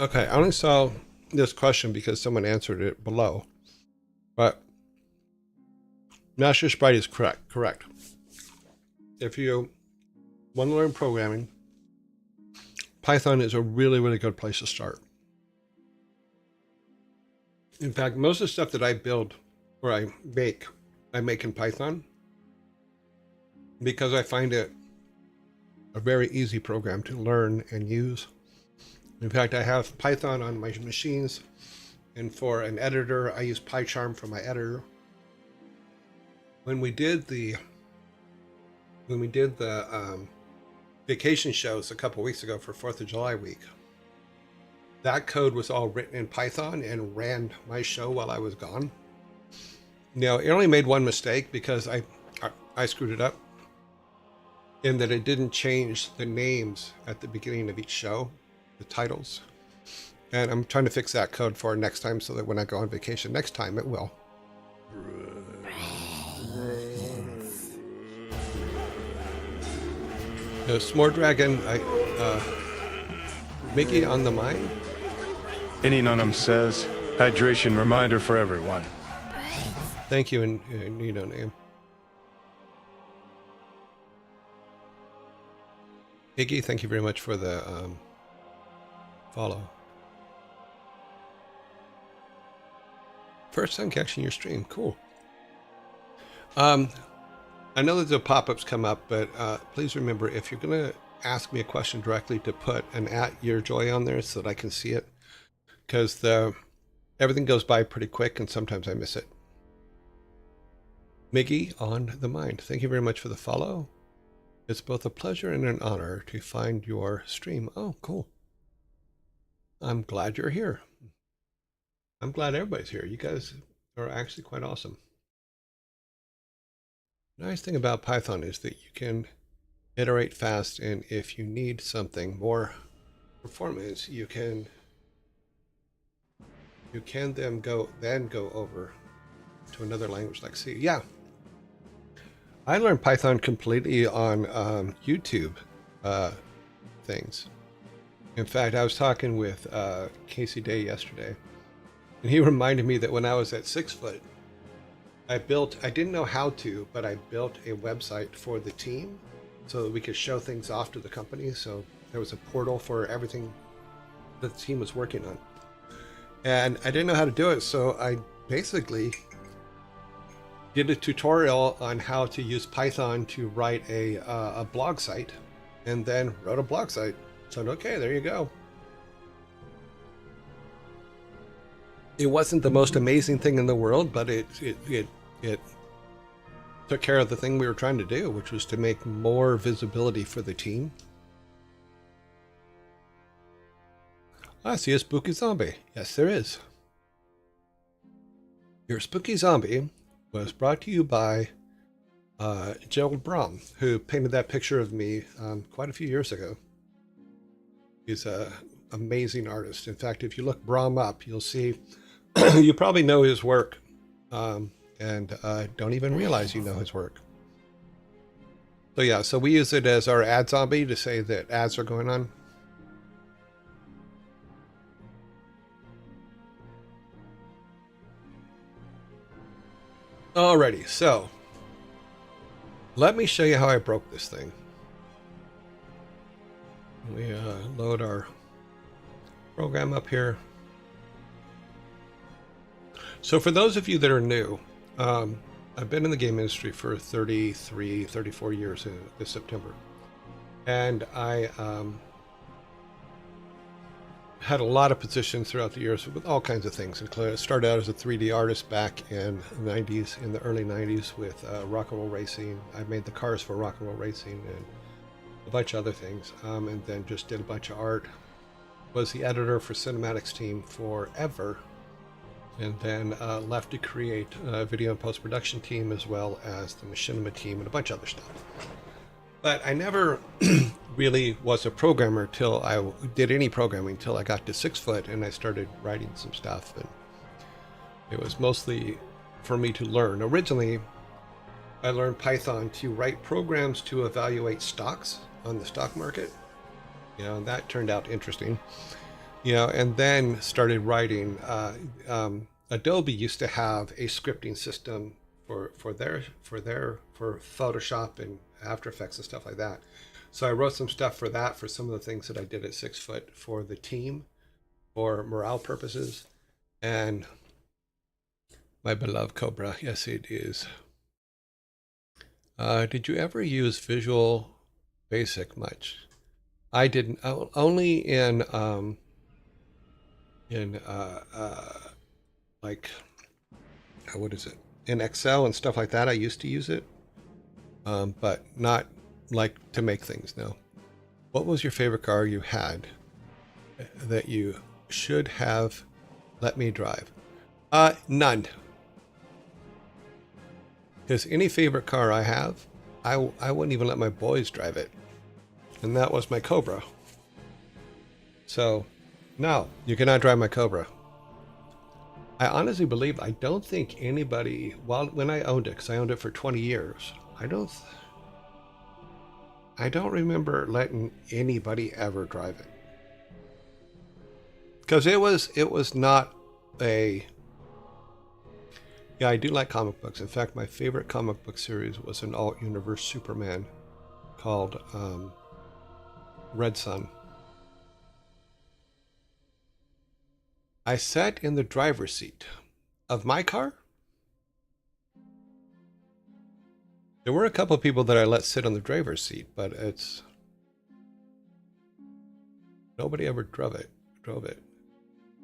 Okay, I only saw this question because someone answered it below. But Master Sprite is correct. If you want to learn programming, Python is a really, really good place to start. In fact, most of the stuff that I build or I make in Python because I find it a very easy program to learn and use. In fact, I have Python on my machines, and for an editor, I use PyCharm for my editor. When we did the vacation shows a couple weeks ago for 4th of July week, that code was all written in Python and ran my show while I was gone. Now, it only made one mistake because I screwed it up in that it didn't change the names at the beginning of each show, the titles. And I'm trying to fix that code for next time so that when I go on vacation next time, it will. S'more Dragon, Mickey on the mine. Any Nunum says, hydration reminder for everyone. Thank you, and you know name. Iggy, thank you very much for the follow. First time catching your stream, cool. I know that the pop-ups come up, but please remember if you're gonna ask me a question directly to put an @YourJoy on there so that I can see it, because everything goes by pretty quick and sometimes I miss it. Miggy on the mind, thank you very much for the follow. It's both a pleasure and an honor to find your stream. Oh, cool. I'm glad you're here. I'm glad everybody's here. You guys are actually quite awesome. Nice thing about Python is that you can iterate fast, and if you need something more performance, you can then go over to another language like C. Yeah, I learned Python completely on YouTube things. In fact, I was talking with Casey Day yesterday, and he reminded me that when I was at 6 foot, I didn't know how to, but I built a website for the team so that we could show things off to the company. So there was a portal for everything that the team was working on. And I didn't know how to do it, so I basically did a tutorial on how to use Python to write a blog site, and then wrote a blog site. So okay, there you go. It wasn't the most amazing thing in the world, but it took care of the thing we were trying to do, which was to make more visibility for the team. I see a spooky zombie. Yes, there is. Your spooky zombie was brought to you by Gerald Brom, who painted that picture of me quite a few years ago. He's an amazing artist. In fact, if you look Brom up, you'll see, you probably know his work, and don't even realize you know his work. So yeah, so we use it as our ad zombie to say that ads are going on. Alrighty, so let me show you how I broke this thing. We load our program up here. So for those of you that are new, I've been in the game industry for 34 years this September. And I had a lot of positions throughout the years with all kinds of things. I started out as a 3D artist back in the early 90s with rock and roll racing. I made the cars for rock and roll racing and a bunch of other things, and then just did a bunch of art. Was the editor for Cinematics team forever, and then left to create a video and post-production team, as well as the machinima team and a bunch of other stuff. But I never really was a programmer till I did any programming till I got to 6 foot and I started writing some stuff, and it was mostly for me to learn. Originally, I learned Python to write programs to evaluate stocks on the stock market. You know, and that turned out interesting. You know, and then started writing. Adobe used to have a scripting system for Photoshop and After Effects and stuff like that. So I wrote some stuff for that, for some of the things that I did at 6 foot for the team, for morale purposes. And my beloved Cobra, yes it is. Did you ever use Visual Basic much? I didn't. Only in like, what is it? In Excel and stuff like that, I used to use it, but not like to make things. No. What was your favorite car you had that you should have let me drive? None. Because any favorite car I have, I wouldn't even let my boys drive it. And that was my Cobra. So, no, you cannot drive my Cobra. I honestly believe, I don't think anybody, when I owned it, because I owned it for 20 years, I don't remember letting anybody ever drive it. Because it was not a... Yeah, I do like comic books. In fact, my favorite comic book series was an alt-universe Superman called Red Sun. I sat in the driver's seat of my car. There were a couple of people that I let sit on the driver's seat, but Nobody ever drove it.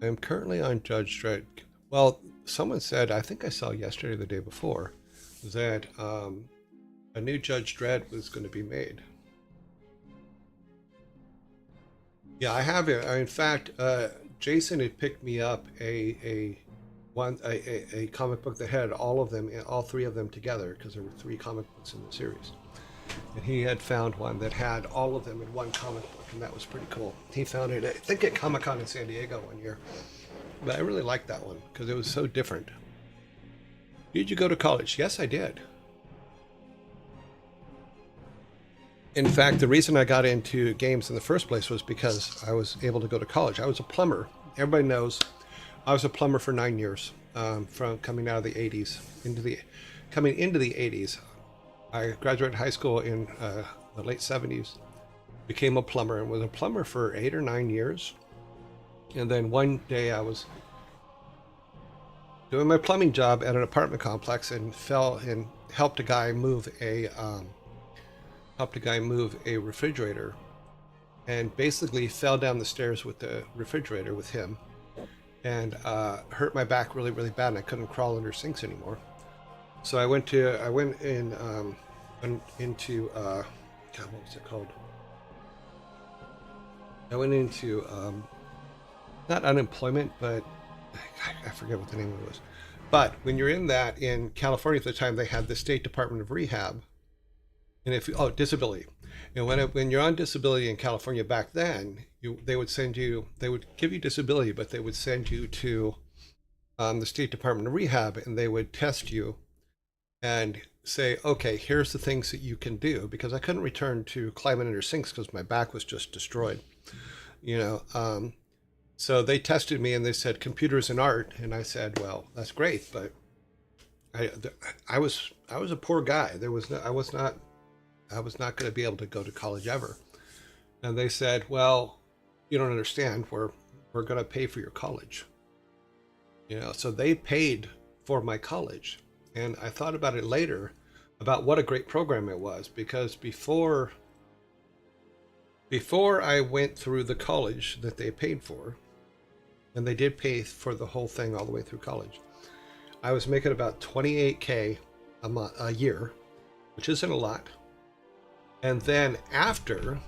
I am currently on Judge Dredd. Well, someone said, I think I saw yesterday or the day before, that a new Judge Dredd was going to be made. Yeah, I have it. In fact, Jason had picked me up a comic book that had all of them, all three of them together, because there were three comic books in the series. And he had found one that had all of them in one comic book, and that was pretty cool. He found it, I think, at Comic-Con in San Diego one year. But I really liked that one because it was so different. Did you go to college? Yes, I did. In fact, the reason I got into games in the first place was because I was able to go to college. I was a plumber. Everybody knows I was a plumber for 9 years, from coming out of the 80s coming into the 80s. I graduated high school in the late 70s, became a plumber, and was a plumber for 8 or 9 years. And then one day I was doing my plumbing job at an apartment complex and fell and helped a guy move a refrigerator, and basically fell down the stairs with the refrigerator with him, and hurt my back really, really bad, and I couldn't crawl under sinks anymore. So I went into God, what was it called? I went into not unemployment, but I forget what the name of it was. But when you're in that, in California at the time, they had the State Department of Rehab, and disability. And when you're on disability in California back then, they would give you disability, but they would send you to the State Department of Rehab, and they would test you and say, okay, here's the things that you can do, because I couldn't return to climbing under sinks because my back was just destroyed, so they tested me and they said computers and art, and I said, well, that's great, but I was a poor guy. I was not going to be able to go to college ever. And they said, well, you don't understand, we're going to pay for your college. So they paid for my college. And I thought about it later, about what a great program it was, because before I went through the college that they paid for, and they did pay for the whole thing all the way through college, I was making about $28K a year, which isn't a lot. And then after,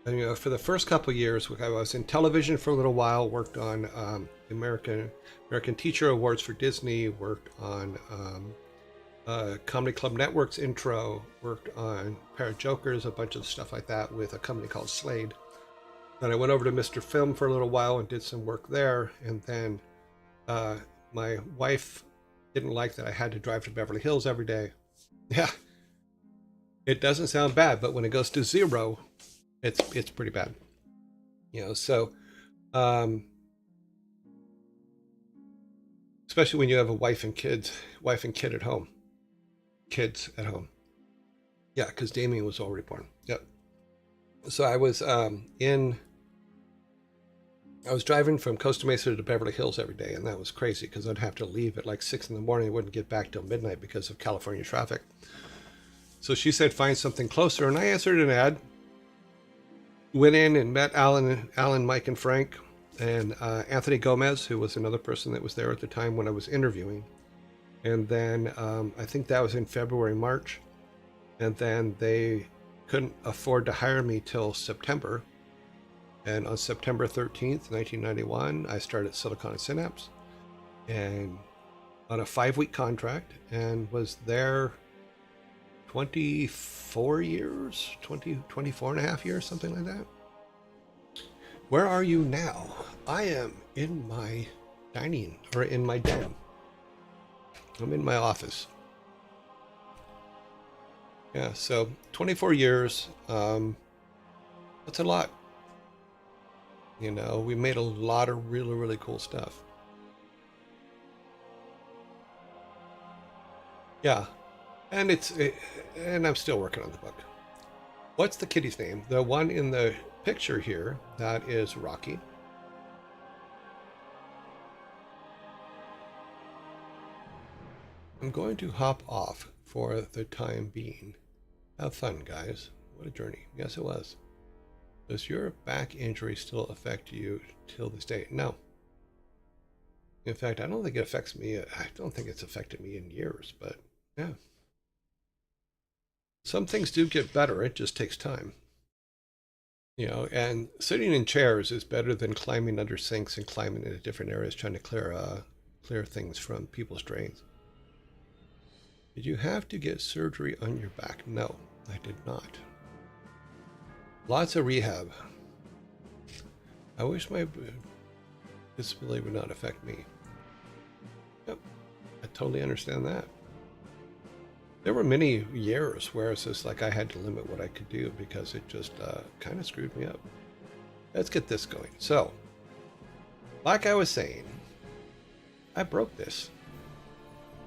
for the first couple of years, I was in television for a little while, worked on American Teacher Awards for Disney, worked on Comedy Club Network's intro, worked on Pair of Jokers, a bunch of stuff like that with a company called Slade. Then I went over to Mr. Film for a little while and did some work there. And then my wife didn't like that I had to drive to Beverly Hills every day. Yeah, it doesn't sound bad, but when it goes to zero, it's pretty bad. So especially when you have a wife and kid at home. Kids at home. Yeah, because Damien was already born. Yep. So I was driving from Costa Mesa to Beverly Hills every day, and that was crazy because I'd have to leave at like 6 in the morning. I wouldn't get back till midnight because of California traffic. So she said, find something closer, and I answered an ad. Went in and met Alan, Mike, and Frank, and Anthony Gomez, who was another person that was there at the time when I was interviewing. And then I think that was in February, March. And then they couldn't afford to hire me till September. And on September 13th, 1991, I started Silicon Synapse, and on a 5-week contract, and was there 24 years, 24 and a half years, something like that. Where are you now? I am in my in my den. I'm in my office. Yeah, so 24 years, that's a lot. We made a lot of really, really cool stuff. Yeah, and and I'm still working on the book. What's the kitty's name? The one in the picture here, that is Rocky. I'm going to hop off for the time being. Have fun, guys. What a journey. Yes, it was. Does your back injury still affect you till this day? No. In fact, I don't think it affects me. I don't think it's affected me in years, but yeah. Some things do get better. It just takes time. You know, and sitting in chairs is better than climbing under sinks and climbing into different areas trying to clear things from people's drains. Did you have to get surgery on your back? No, I did not. Lots of rehab. I wish my disability would not affect me. Yep, I totally understand that. There were many years where it's just like I had to limit what I could do because it just kind of screwed me up. Let's get this going. So, like I was saying, I broke this.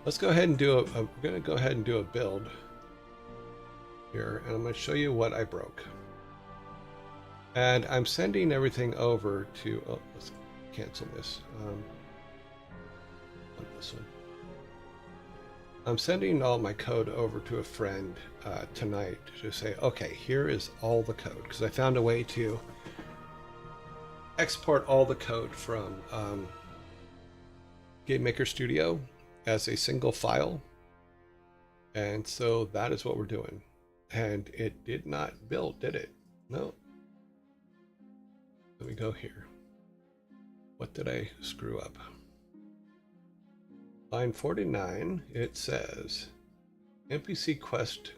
Let's go ahead and do I'm going to go ahead and do a build here, and I'm going to show you what I broke. And I'm sending everything over to, oh, let's cancel this. On this one. I'm sending all my code over to a friend tonight to say, okay, here is all the code, because I found a way to export all the code from GameMaker Studio as a single file. And so that is what we're doing. And it did not build, did it? No. Let me go here. What did I screw up? Line 49, it says, NPC quest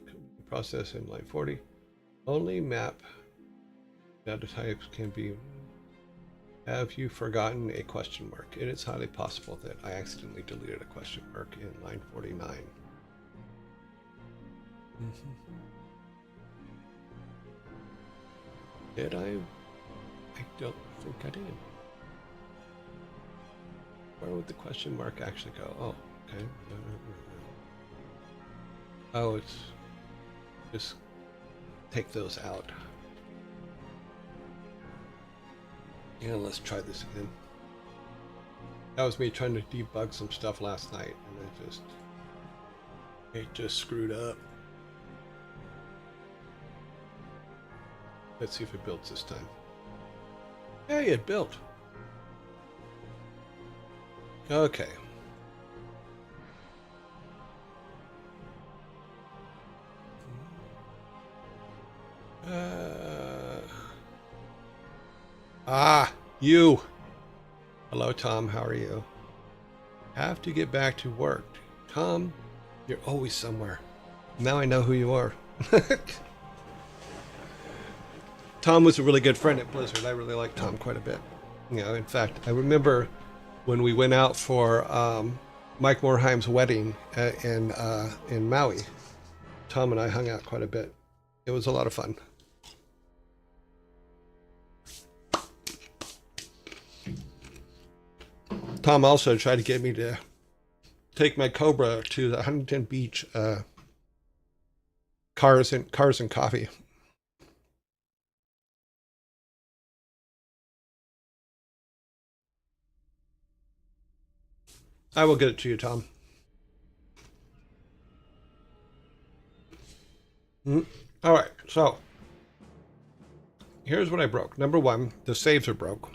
process in line 40. Only map data types can be. Have you forgotten a question mark? It is highly possible that I accidentally deleted a question mark in line 49. Did I? I don't think I did. Where would the question mark actually go? Oh, okay. Oh, it's just take those out. Yeah, let's try this again. That was me trying to debug some stuff last night, and it just screwed up. Let's see if it builds this time. Hey, it built. Okay. You. Hello, Tom. How are you? Have to get back to work. Tom, you're always somewhere. Now I know who you are. Tom was a really good friend at Blizzard. I really liked Tom quite a bit. You know, in fact, I remember when we went out for Mike Morheim's wedding in Maui. Tom and I hung out quite a bit. It was a lot of fun. Tom also tried to get me to take my Cobra to the Huntington Beach cars and coffee. I will get it to you, Tom. All right, so here's what I broke. Number one, the saves are broke,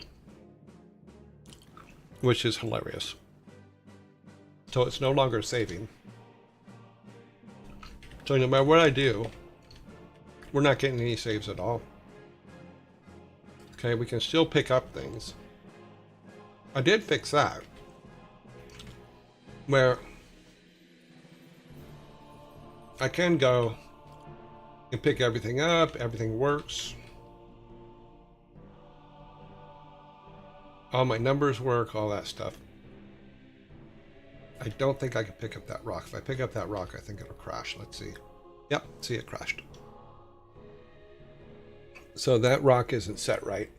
which is hilarious. So it's no longer saving. So no matter what I do, we're not getting any saves at all. Okay, we can still pick up things. I did fix that, where I can go and pick everything up, everything works. All my numbers work, all that stuff. I don't think I can pick up that rock. If I pick up that rock, I think it'll crash. Let's see. Yep, see, it crashed. So that rock isn't set right.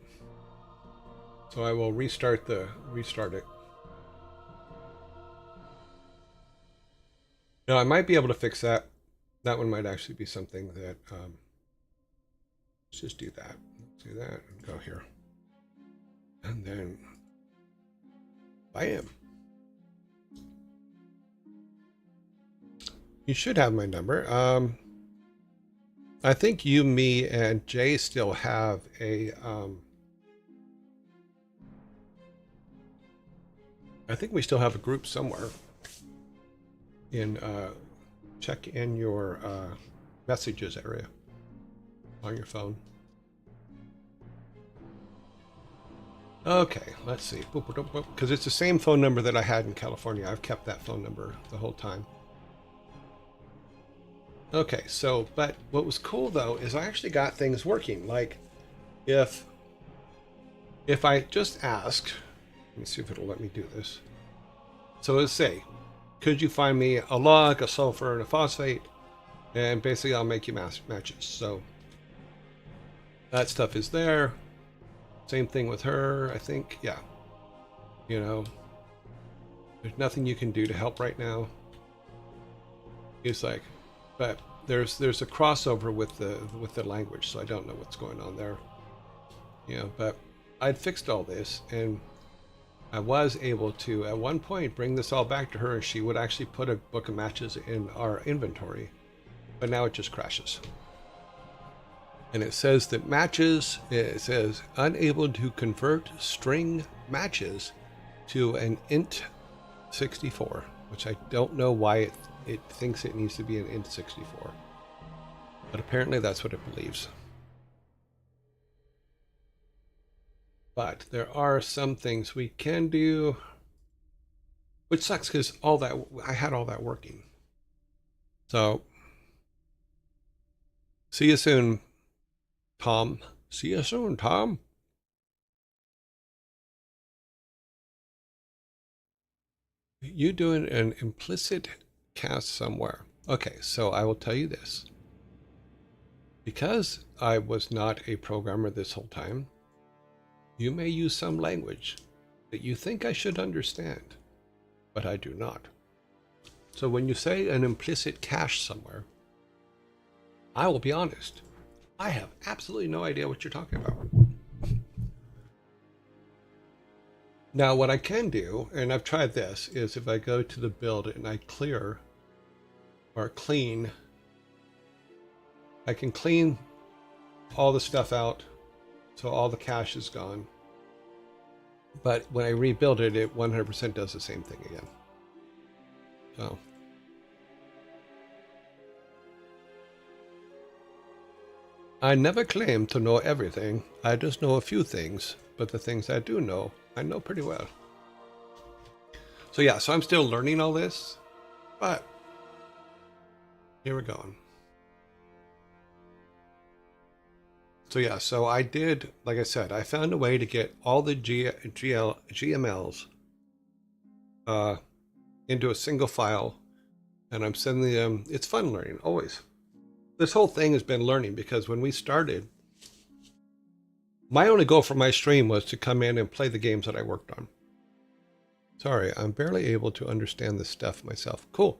So I will restart it. Now I might be able to fix that. That one might actually be something that, let's just do that. Let's do that and go here. And then, bam. You should have my number. I think you, me, and Jay still have a, I think we still have a group somewhere in, check in your messages area on your phone. Okay, let's see. Because it's the same phone number that I had in California. I've kept that phone number the whole time. Okay, so, but what was cool though is I actually got things working. Like, if I just ask, let me see if it'll let me do this. So let's say, could you find me a log, a sulfur, and a phosphate? And basically I'll make you matches. So that stuff is there. Same thing with her, I think. Yeah. You know, there's nothing you can do to help right now. It's like, but there's a crossover with the language, so I don't know what's going on there. You know, but I'd fixed all this, and I was able to at one point bring this all back to her, and she would actually put a book of matches in our inventory. But now it just crashes. And it says that matches, it says unable to convert string matches to an int 64, which I don't know why it thinks it needs to be an int 64. But apparently that's what it believes. But there are some things we can do, which sucks because all that I had all that working. So see you soon, Tom. See you soon, Tom. You doing an implicit cast somewhere. Okay, so I will tell you this. Because I was not a programmer this whole time, you may use some language that you think I should understand, but I do not. So when you say an implicit cache somewhere, I will be honest. I have absolutely no idea what you're talking about. Now, what I can do, and I've tried this, is if I go to the build and I clear or clean, I can clean all the stuff out so all the cache is gone. But when I rebuild it, it 100% does the same thing again. So. I never claim to know everything. I just know a few things, but the things I do know, I know pretty well. So yeah, so I'm still learning all this, but here we're going. So yeah, so I did, like I said, I found a way to get all the GMLs into a single file, and I'm sending them. It's fun learning, always. This whole thing has been learning because when we started, my only goal for my stream was to come in and play the games that I worked on. Sorry, I'm barely able to understand this stuff myself. Cool.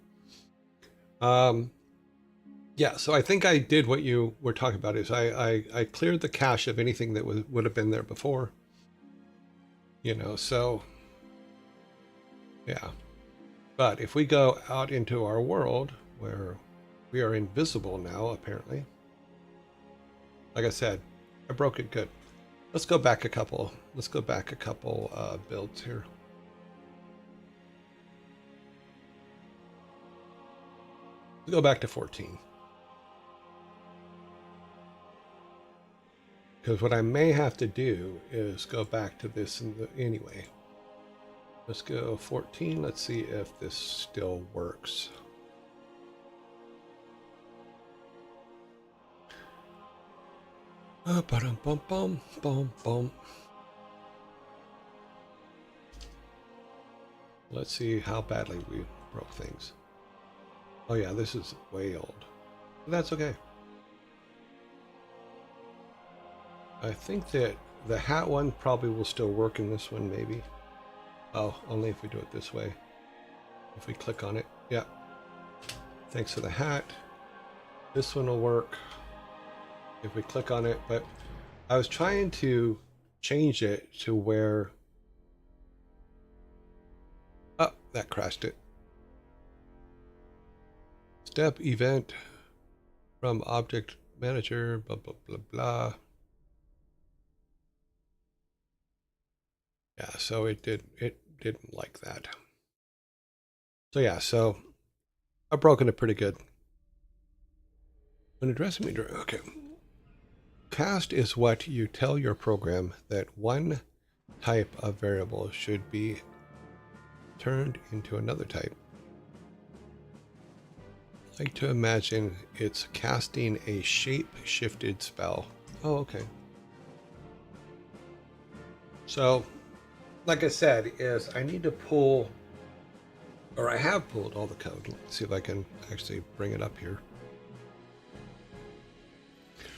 Yeah, so I think I did what you were talking about. Is I cleared the cache of anything that would have been there before. You know, so yeah. But if we go out into our world where we are invisible now, apparently. Like I said, I broke it good. Let's go back a couple. Let's go back a couple builds here. Let's go back to 14. Because what I may have to do is go back to this anyway. Let's go 14. Let's see if this still works. Let's see how badly we broke things. Oh yeah, this is way old. But that's okay. I think that the hat one probably will still work in this one, maybe. Oh, only if we do it this way. If we click on it. Yeah. Thanks for the hat. This one will work if we click on it, but I was trying to change it to where... Oh, that crashed it. Step event from object manager, blah, blah, blah, blah. Yeah, so it didn't like that. So yeah, so I've broken it pretty good. When addressing me, okay. Cast is what you tell your program that one type of variable should be turned into another type. I like to imagine it's casting a shape-shifted spell. Oh, okay. So, like I said, is I need to pull, or I have pulled all the code. Let's see if I can actually bring it up here.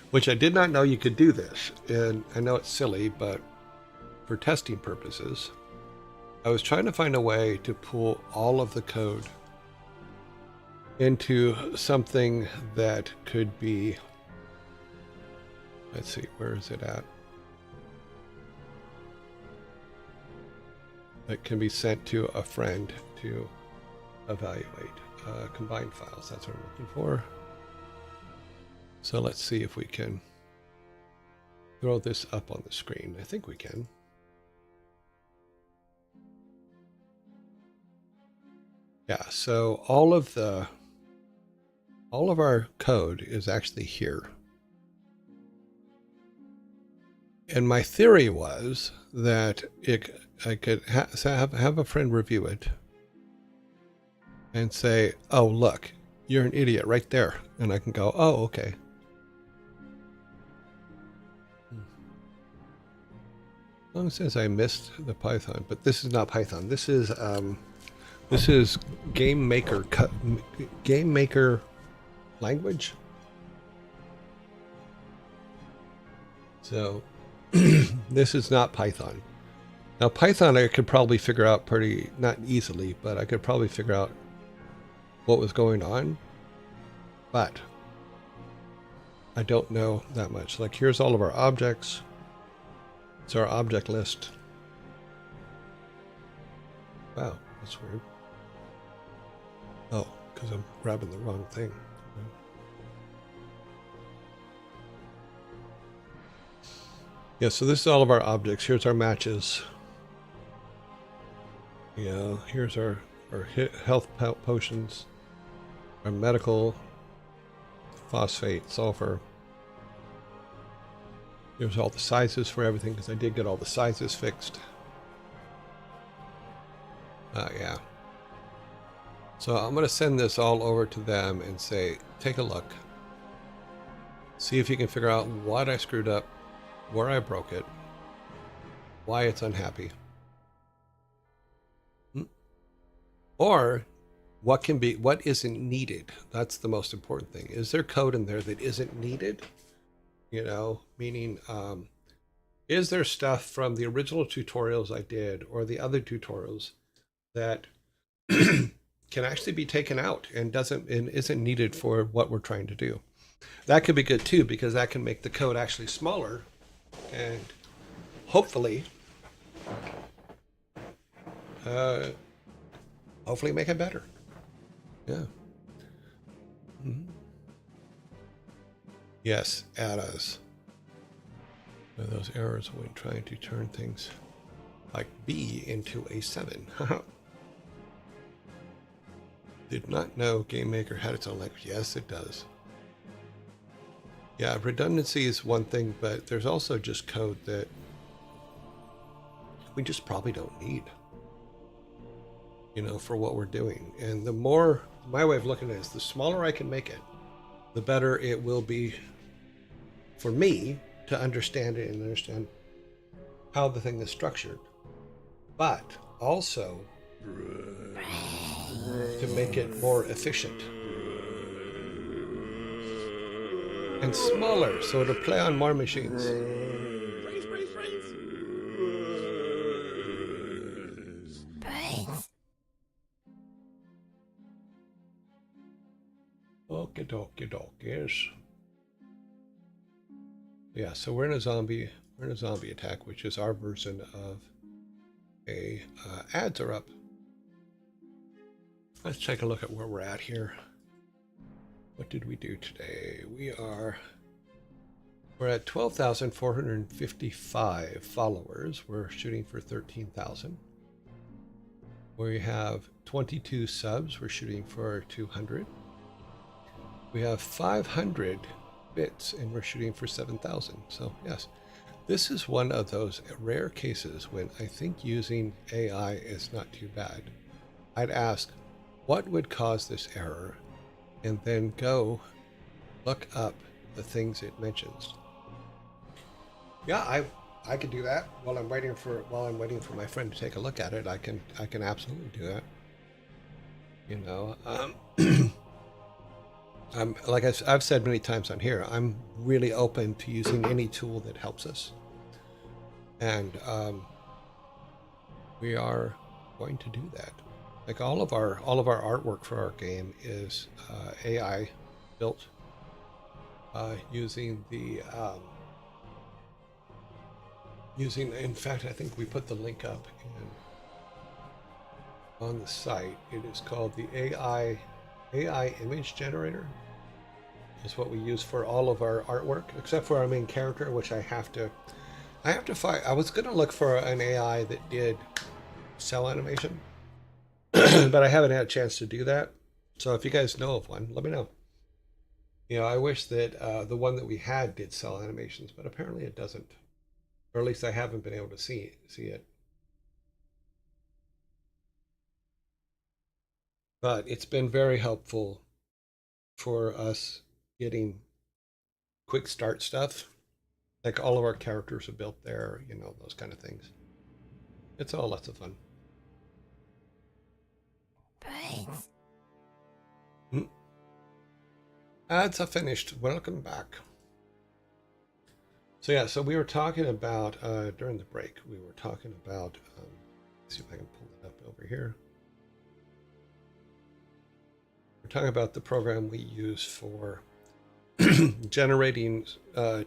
Which I did not know you could do this. And I know it's silly, but for testing purposes, I was trying to find a way to pull all of the code into something that could be, let's see, where is it at? That can be sent to a friend to evaluate. Combined files, that's what I'm looking for. So let's see if we can throw this up on the screen. I think we can. Yeah, so all of our code is actually here. And my theory was that I could have a friend review it and say, oh, look, you're an idiot right there. And I can go, oh, okay. As long as it says I missed the Python, but this is not Python. This is game maker language. So this is not Python. Now Python I could probably figure out pretty, not easily, but I could probably figure out what was going on. But I don't know that much. Like here's all of our objects. It's our object list. Wow, that's weird. Oh, because I'm grabbing the wrong thing. Yeah, so this is all of our objects. Here's our matches. Yeah, here's our health potions, our medical, phosphate, sulfur. Here's all the sizes for everything, because I did get all the sizes fixed. Yeah. So I'm going to send this all over to them and say, take a look. See if you can figure out what I screwed up, where I broke it, why it's unhappy. Or what isn't needed. That's the most important thing. Is there code in there that isn't needed? You know, meaning, is there stuff from the original tutorials I did or the other tutorials that can actually be taken out and isn't needed for what we're trying to do? That could be good too, because that can make the code actually smaller and hopefully make it better. Yeah. Mm-hmm. Yes, errors. Those errors when trying to turn things like B into a 7. Did not know Game Maker had its own language. Yes, it does. Yeah, redundancy is one thing, but there's also just code that we just probably don't need, you know, for what we're doing. And the more, my way of looking at it is the smaller I can make it, the better it will be for me to understand it and understand how the thing is structured. But also to make it more efficient and smaller, so it'll play on more machines. Okie dokie dokies. Yeah, so we're in a zombie attack, which is our version of a ads are up. Let's take a look at where we're at here. What did we do today? We are We're at 12,455 followers. We're shooting for 13,000. We have 22 subs. We're shooting for 200. We have 500 bits and we're shooting for 7,000. So yes, this is one of those rare cases when I think using AI is not too bad. I'd ask, what would cause this error? And then go look up the things it mentions. Yeah, I could do that while I'm waiting for my friend to take a look at it. I can absolutely do that. You know, I'm like I've said many times on here. I'm really open to using any tool that helps us, and we are going to do that. Like all of our artwork for our game is AI built using the. In fact, I think we put the link up on the site. It is called the AI image generator. Is what we use for all of our artwork, except for our main character, which I have to find. I was going to look for an AI that did cell animation, but I haven't had a chance to do that. So if you guys know of one, let me know. You know, I wish that the one that we had did cell animations, but apparently it doesn't. Or at least I haven't been able to see it. But it's been very helpful for us getting quick start stuff. Like all of our characters are built there, you know, those kind of things. It's all lots of fun. Brains. Ads are finished. Welcome back. So yeah, so we were talking about, during the break, we were talking about, let's see if I can pull it up over here. We're talking about the program we use for generating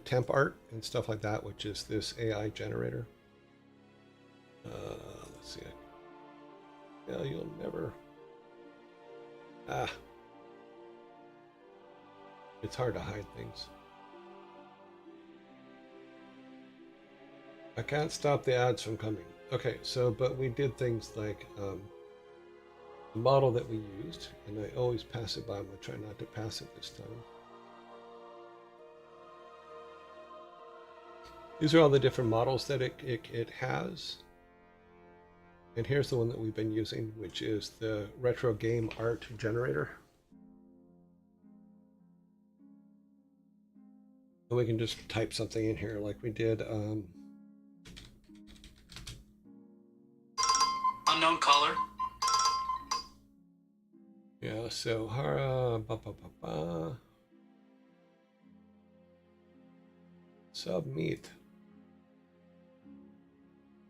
temp art and stuff like that, which is this AI generator. Let's see. Yeah, you'll never... It's hard to hide things. I can't stop the ads from coming. Okay, so, but we did things like the model that we used, and I always pass it by. I'm going to try not to pass it this time. These are all the different models that it has. And here's the one that we've been using, which is the retro game art generator. And we can just type something in here like we did. Unknown caller. Yeah, so Hara, submit.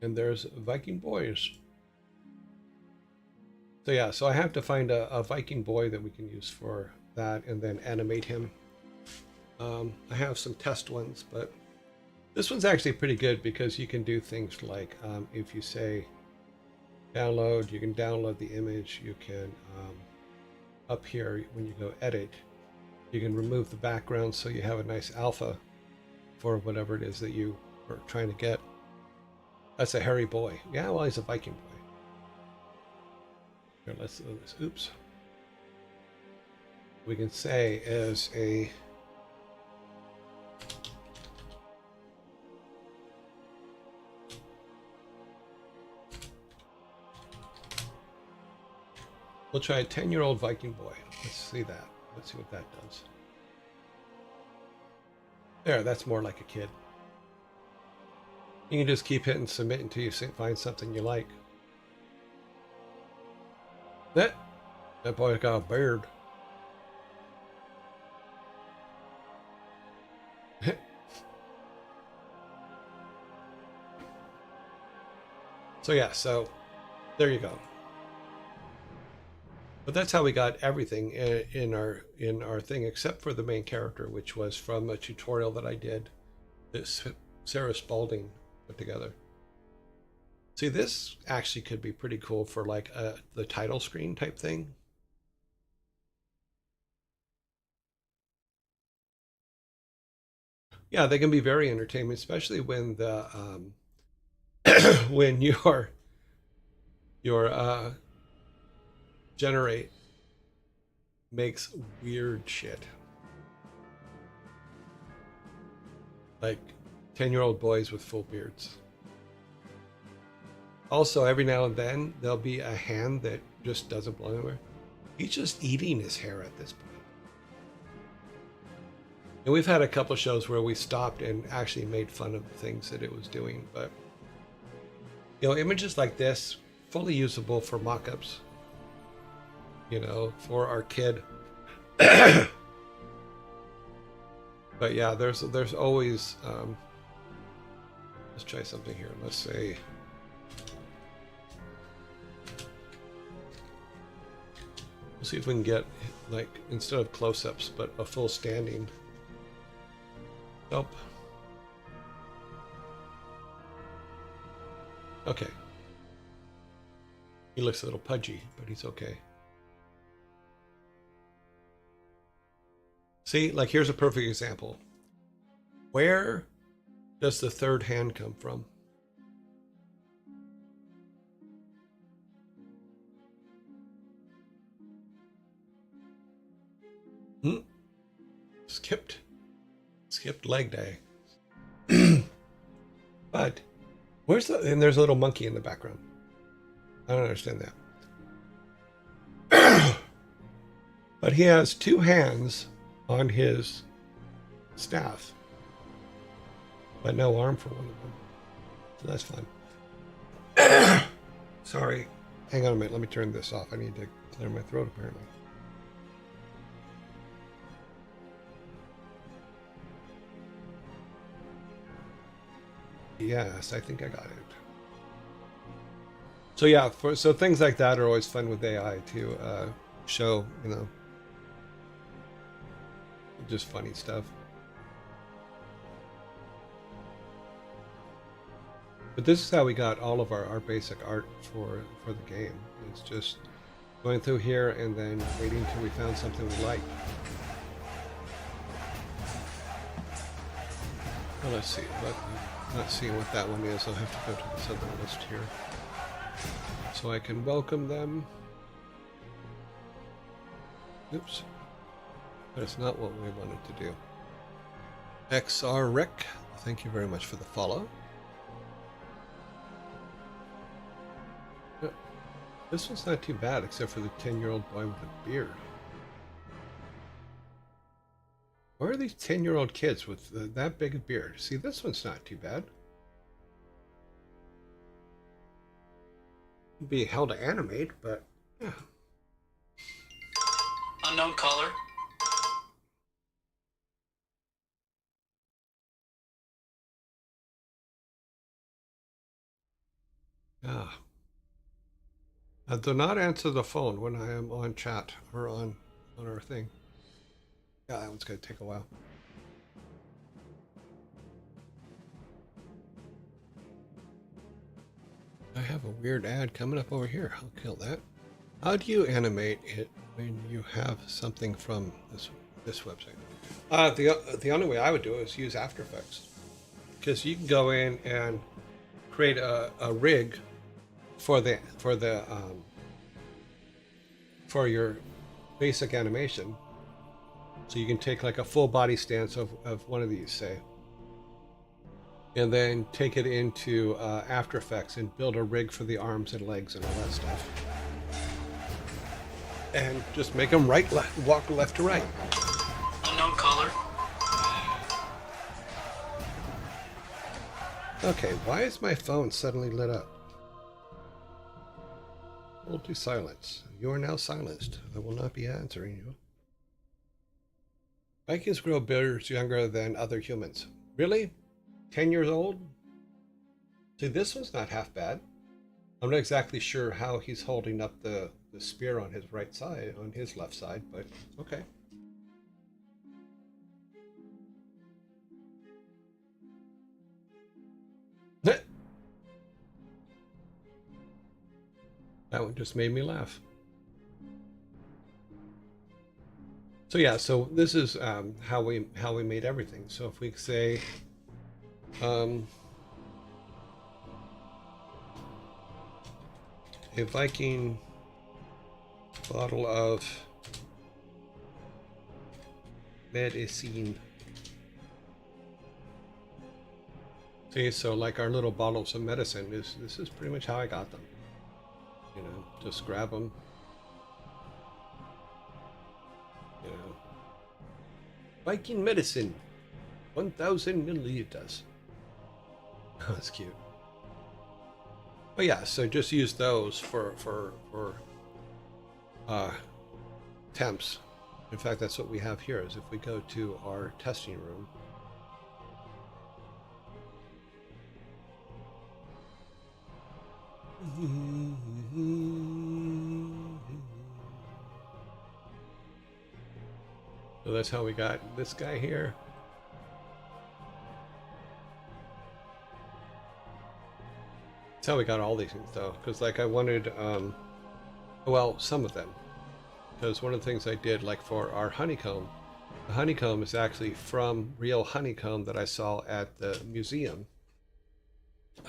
And there's Viking boys. So yeah, so I have to find a Viking boy that we can use for that and then animate him. I have some test ones, but this one's actually pretty good because you can do things like if you say download, you can download the image. You can up here when you go edit, you can remove the background so you have a nice alpha for whatever it is that you are trying to get. That's a hairy boy. Yeah, well, he's a Viking boy. Here, let's do this. Oops. We can say as a we'll try a 10-year-old Viking boy. Let's see that. Let's see what that does. There, that's more like a kid. You can just keep hitting submit until you find something you like. That boy's got a beard. So yeah, so there you go. But that's how we got everything in our thing, except for the main character, which was from a tutorial that I did that Sarah Spalding put together. See, this actually could be pretty cool for like the title screen type thing. Yeah, they can be very entertaining, especially when the when your generate makes weird shit. Like 10-year-old boys with full beards. Also, every now and then, there'll be a hand that just doesn't belong anywhere. He's just eating his hair at this point. And we've had a couple shows where we stopped and actually made fun of the things that it was doing. But, you know, images like this, fully usable for mock-ups. You know, for our kid. But yeah, there's always... let's try something here. Let's say... We'll see if we can get, like, instead of close-ups, but a full standing. Nope. Okay. He looks a little pudgy, but he's okay. See, like, here's a perfect example. Where does the third hand come from? Skipped leg day. But where's the, and there's a little monkey in the background. I don't understand that. But he has two hands on his staff, but no arm for one of them. So that's fun. Sorry. Hang on a minute. Let me turn this off. I need to clear my throat, apparently. Yes, I think I got it. So yeah, so things like that are always fun with AI to show, you know, just funny stuff. But this is how we got all of our basic art for the game. It's just going through here and then waiting till we found something we like. Well, let's see. Not seeing what that one is. I'll have to go to this other list here so I can welcome them. Oops. But it's not what we wanted to do. XR Rick, thank you very much for the follow. This one's not too bad, except for the 10-year-old boy with a beard. Where are these 10-year-old kids with that big a beard? See, this one's not too bad. It'd be hell to animate, but yeah. Unknown caller. Yeah. Do not answer the phone when I am on chat or on our thing. Yeah, that one's going to take a while. I have a weird ad coming up over here. I'll kill that. How do you animate it when you have something from this website? The only way I would do it is use After Effects, because you can go in and create a rig for your basic animation. So you can take like a full body stance of one of these, say, and then take it into After Effects and build a rig for the arms and legs and all that stuff. And just make them walk left to right. Unknown caller. Okay, why is my phone suddenly lit up? Hold to silence. You are now silenced. I will not be answering you. Vikings grow beards younger than other humans. Really? 10 years old? See, this one's not half bad. I'm not exactly sure how he's holding up the spear on his right side, on his left side, but okay. That one just made me laugh. So yeah, so this is how we made everything. So if we say a Viking bottle of medicine. See, so like our little bottles of medicine this is pretty much how I got them. You know, just grab them. You know, Viking medicine, 1,000 milliliters. Oh, that's cute. But yeah, so just use those for temps. In fact, that's what we have here. Is if we go to our testing room. So that's how we got this guy here. That's how we got all these things though, because like I wanted, well, some of them, because one of the things I did, like for our honeycomb, the honeycomb is actually from real honeycomb that I saw at the museum.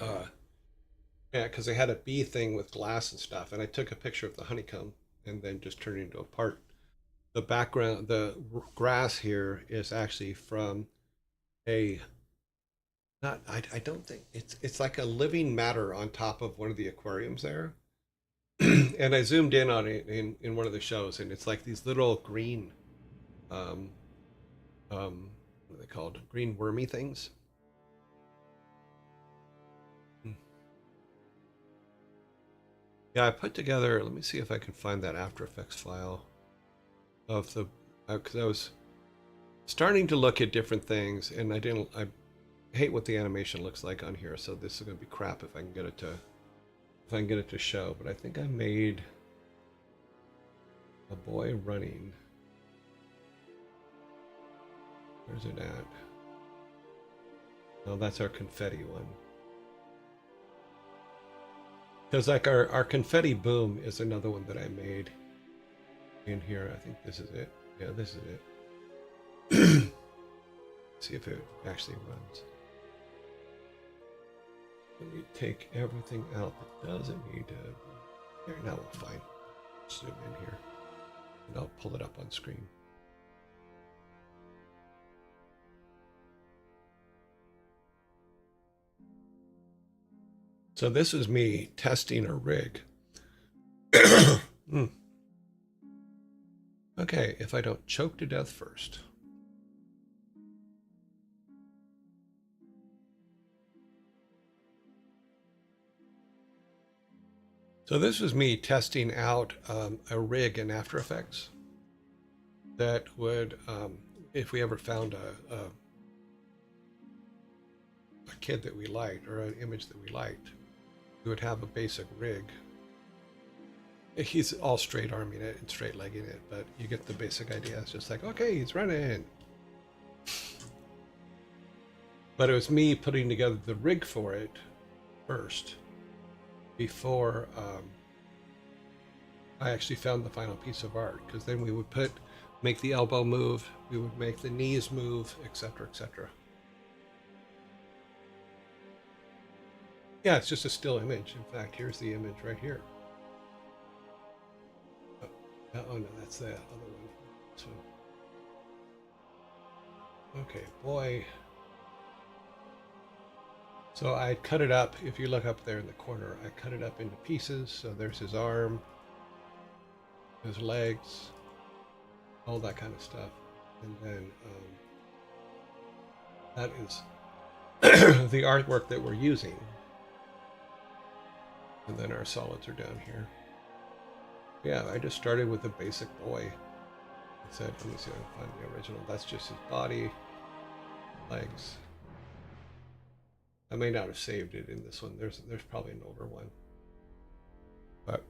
Yeah, because they had a bee thing with glass and stuff, and I took a picture of the honeycomb and then just turned it into a part. The background, the grass here is actually from a, not, I don't think, it's like a living matter on top of one of the aquariums there. And I zoomed in on it in one of the shows, and it's like these little green, what are they called? Green wormy things. Yeah, I put together, let me see if I can find that After Effects file of the, because I was starting to look at different things, and I hate what the animation looks like on here, so this is going to be crap if I can get it to show. But I think I made a boy running. Where's it at? No, that's our confetti one. Because like our confetti boom is another one that I made in here. I think this is it. Yeah, this is it. See if it actually runs. Let me take everything out that doesn't need to. There, now we're fine. Zoom in here, and I'll pull it up on screen. So this is me testing a rig. Okay, if I don't choke to death first. So this was me testing out a rig in After Effects that would, if we ever found a kid that we liked or an image that we liked, we would have a basic rig. He's all straight arming it and straight legging it, but you get the basic idea. It's just like, okay, he's running. But it was me putting together the rig for it first, before I actually found the final piece of art. Because then we would make the elbow move, we would make the knees move, etc., etc. Yeah, it's just a still image. In fact, here's the image right here. Oh no, that's the other one. So, okay, boy. So I cut it up. If you look up there in the corner, I cut it up into pieces. So there's his arm, his legs, all that kind of stuff. And then that is the artwork that we're using. And then our solids are down here. Yeah, I just started with a basic boy. I said, let me see if I can find the original. That's just his body, legs. I may not have saved it in this one. There's probably an older one. But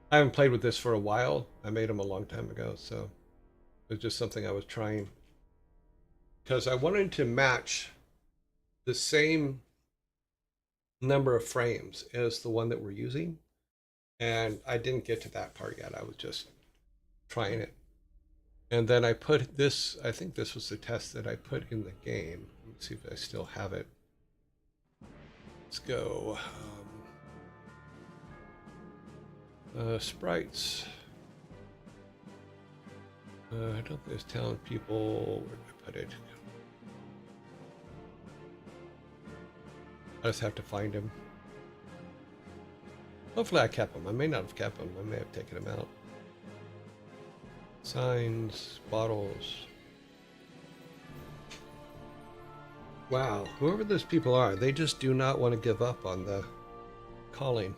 I haven't played with this for a while. I made them a long time ago, so it was just something I was trying. Because I wanted to match the same number of frames as the one that we're using. And I didn't get to that part yet. I was just trying it. And then I put this, I think this was the test that I put in the game. Let's see if I still have it. Let's go. Sprites. I don't think there's talent people. Where did I put it? I just have to find him. Hopefully I kept him. I may not have kept him. I may have taken him out. Signs, bottles. Wow, whoever those people are, they just do not want to give up on the calling.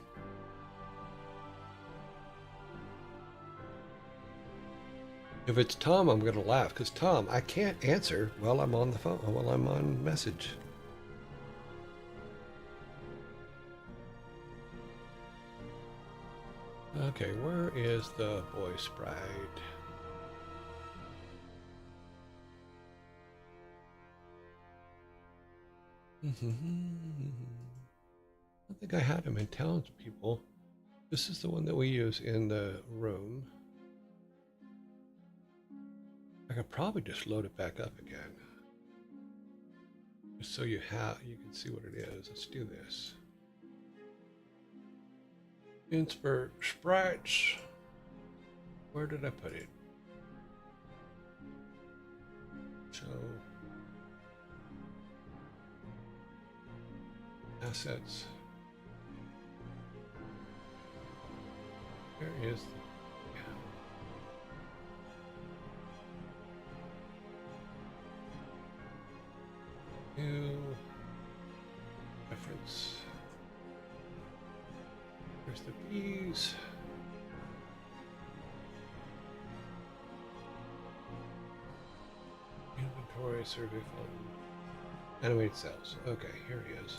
If it's Tom, I'm going to laugh, because Tom, I can't answer while I'm on the phone, while I'm on message. Okay, where is the boy sprite? I think I had him in townspeople. This is the one that we use in the room. I could probably just load it back up again. Just so you can see what it is. Let's do this. Insert sprites. Where did I put it? So assets. Where is the new reference? There's the bees. Inventory survey fund. Animated cells. Okay, here he is.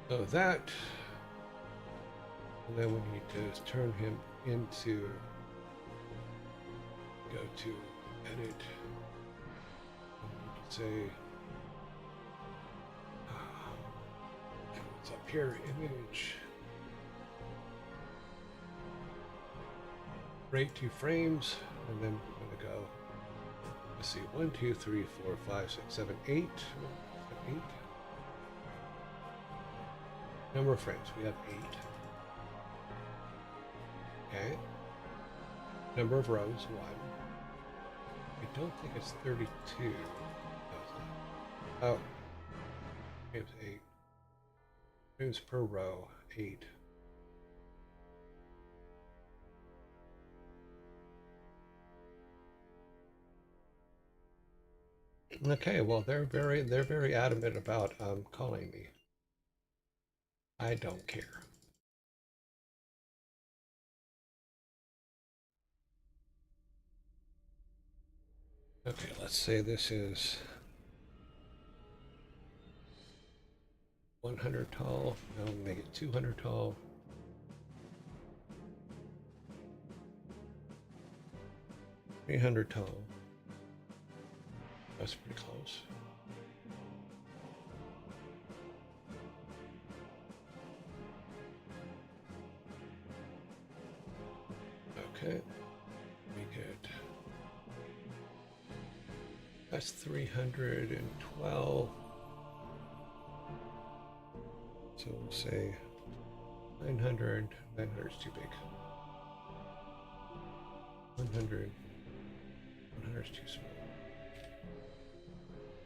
So that, and then we need to turn him into, go to edit, and we can say, it's up here, image, rate 2 frames, and then we're going to go, let's see, 1, 2, 3, 4, 5, 6, 7, 8, 8. Number of frames, we have 8. Okay. Number of rows, 1. I don't think it's 32. Oh. Frames 8. Frames per row, 8. Okay, well they're very adamant about calling me. I don't care. Okay, let's say this is 100 tall. Now make it 200 tall. 300 tall. That's pretty close. Okay, make it. That's 312. So we'll say 900. 900 is too big. 100. 100 is too small.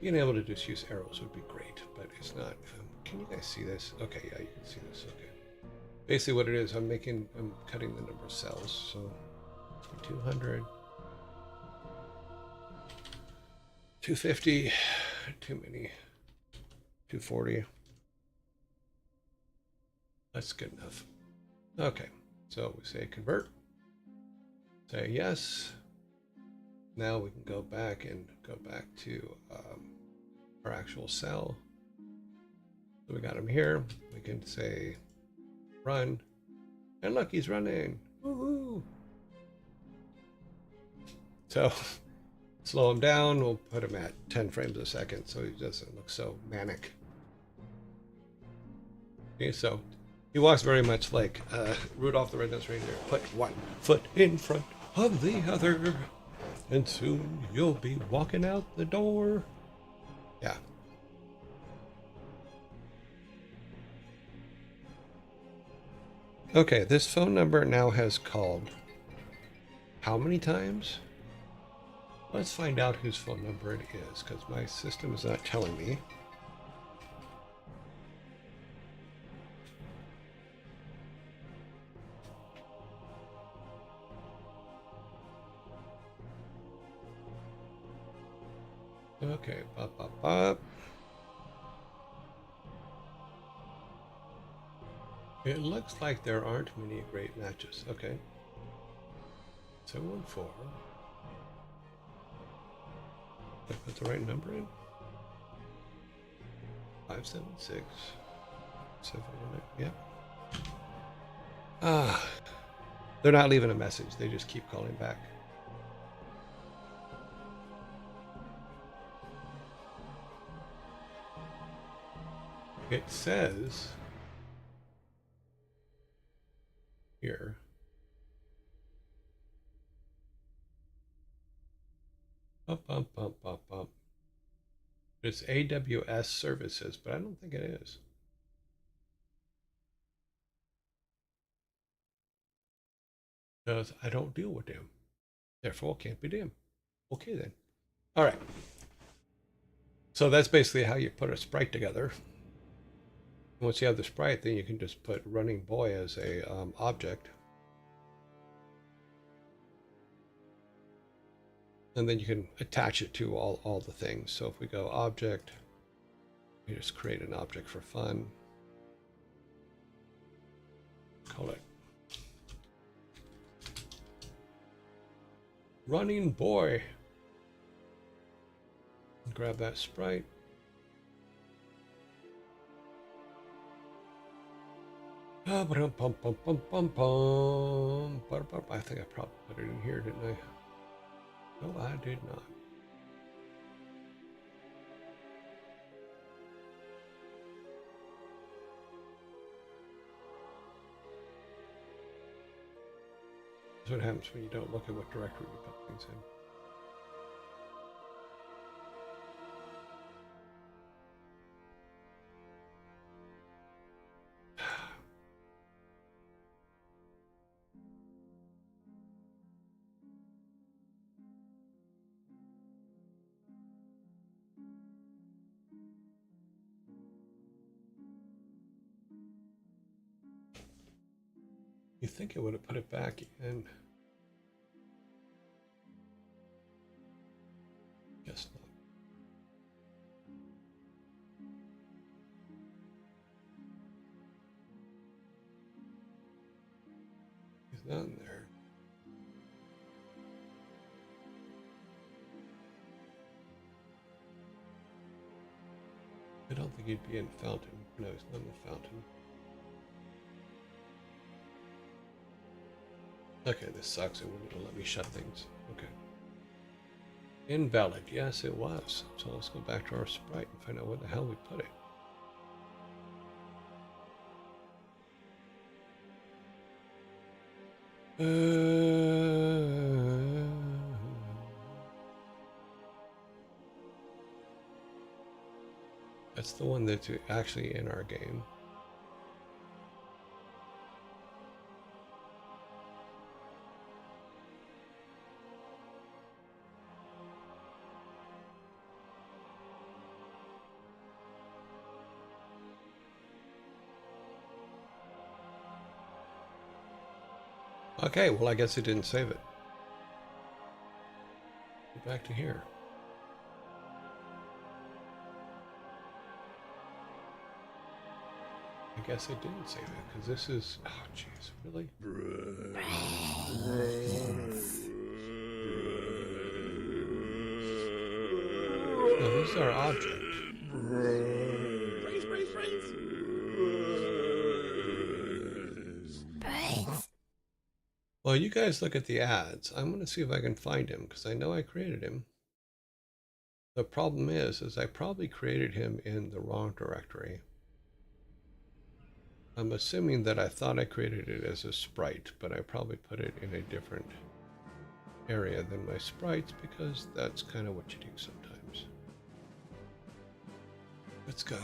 Being able to just use arrows would be great, but it's not. Can you guys see this? Okay, yeah, you can see this. Okay. Basically, what it is, I'm cutting the number of cells. So 200, 250, too many. 240. That's good enough. Okay, so we say convert. Say yes. Now we can go back to our actual cell. So we got him here. We can say run, and look, he's running. Woohoo! So slow him down. We'll put him at 10 frames a second so he doesn't look so manic. Okay, so he walks very much like Rudolph the Red-Nosed Reindeer. Put one foot in front of the other, and soon you'll be walking out the door. Yeah. Okay, this phone number now has called how many times? Let's find out whose phone number it is, because my system is not telling me. Okay, bop, bop, bop. It looks like there aren't many great matches. Okay. 714. Did I put the right number in? 576. 718. Yeah. Ah. They're not leaving a message. They just keep calling back. It says here bump, bump, bump, bump, bump. It's AWS services, but I don't think it is. Because I don't deal with them. Therefore, it can't be them. Okay, then. All right. So that's basically how you put a sprite together. Once you have the sprite, then you can just put running boy as a object. And then you can attach it to all the things. So if we go object, we just create an object for fun. Call it running boy. Grab that sprite. I think I probably put it in here, didn't I? No, I did not. That's what happens when you don't look at what directory you put things in. You think it would have put it back in? Guess not. He's not in there. I don't think he'd be in Fountain. No, he's not in the Fountain. Okay, this sucks. It wouldn't let me shut things. Okay. Invalid. Yes, it was. So let's go back to our sprite and find out where the hell we put it. That's the one that's actually in our game. Okay, well, I guess it didn't save it. Go back to here. I guess it didn't save it, because this is... Oh, jeez, really? No, this is our object. Well, you guys look at the ads. I'm going to see if I can find him, because I know I created him. The problem is I probably created him in the wrong directory. I'm assuming that I thought I created it as a sprite, but I probably put it in a different area than my sprites because that's kind of what you do sometimes. Let's go.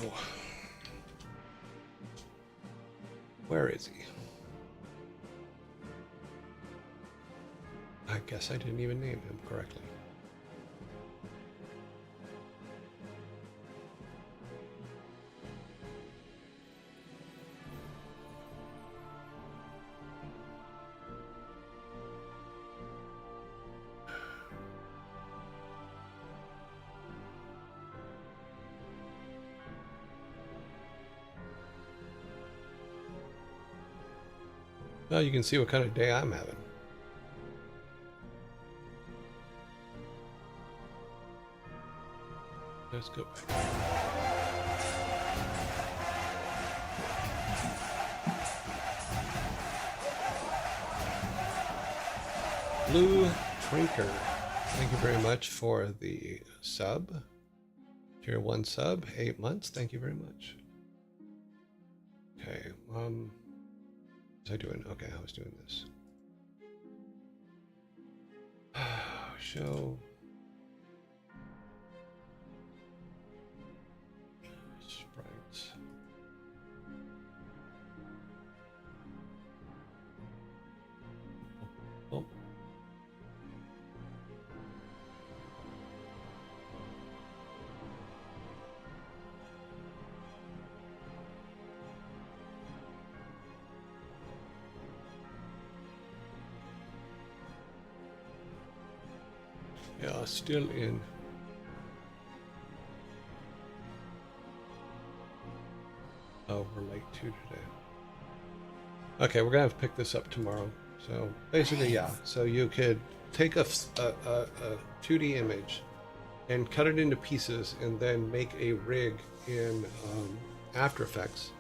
Where is he? I guess I didn't even name him correctly. Well, you can see what kind of day I'm having. Let's go back. Blue Trinker, thank you very much for the sub. Tier 1 sub, 8 months. Thank you very much. Okay, what was I doing? Okay, I was doing this. Show. Sprites. Oh. Yeah, still in. Oh, we're late too today. Okay, we're gonna have to pick this up tomorrow. So basically, yeah. So you could take a 2D image and cut it into pieces, and then make a rig in After Effects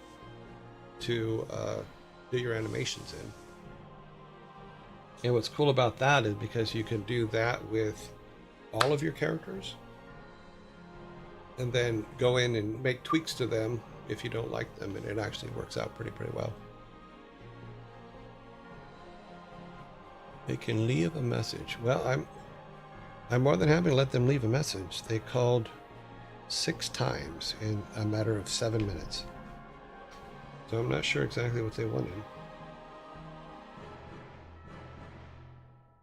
to do your animations in. And what's cool about that is because you can do that with all of your characters and then go in and make tweaks to them if you don't like them, and it actually works out pretty well. They can leave a message. Well, I'm more than happy to let them leave a message. They called 6 times in a matter of 7 minutes. So I'm not sure exactly what they wanted.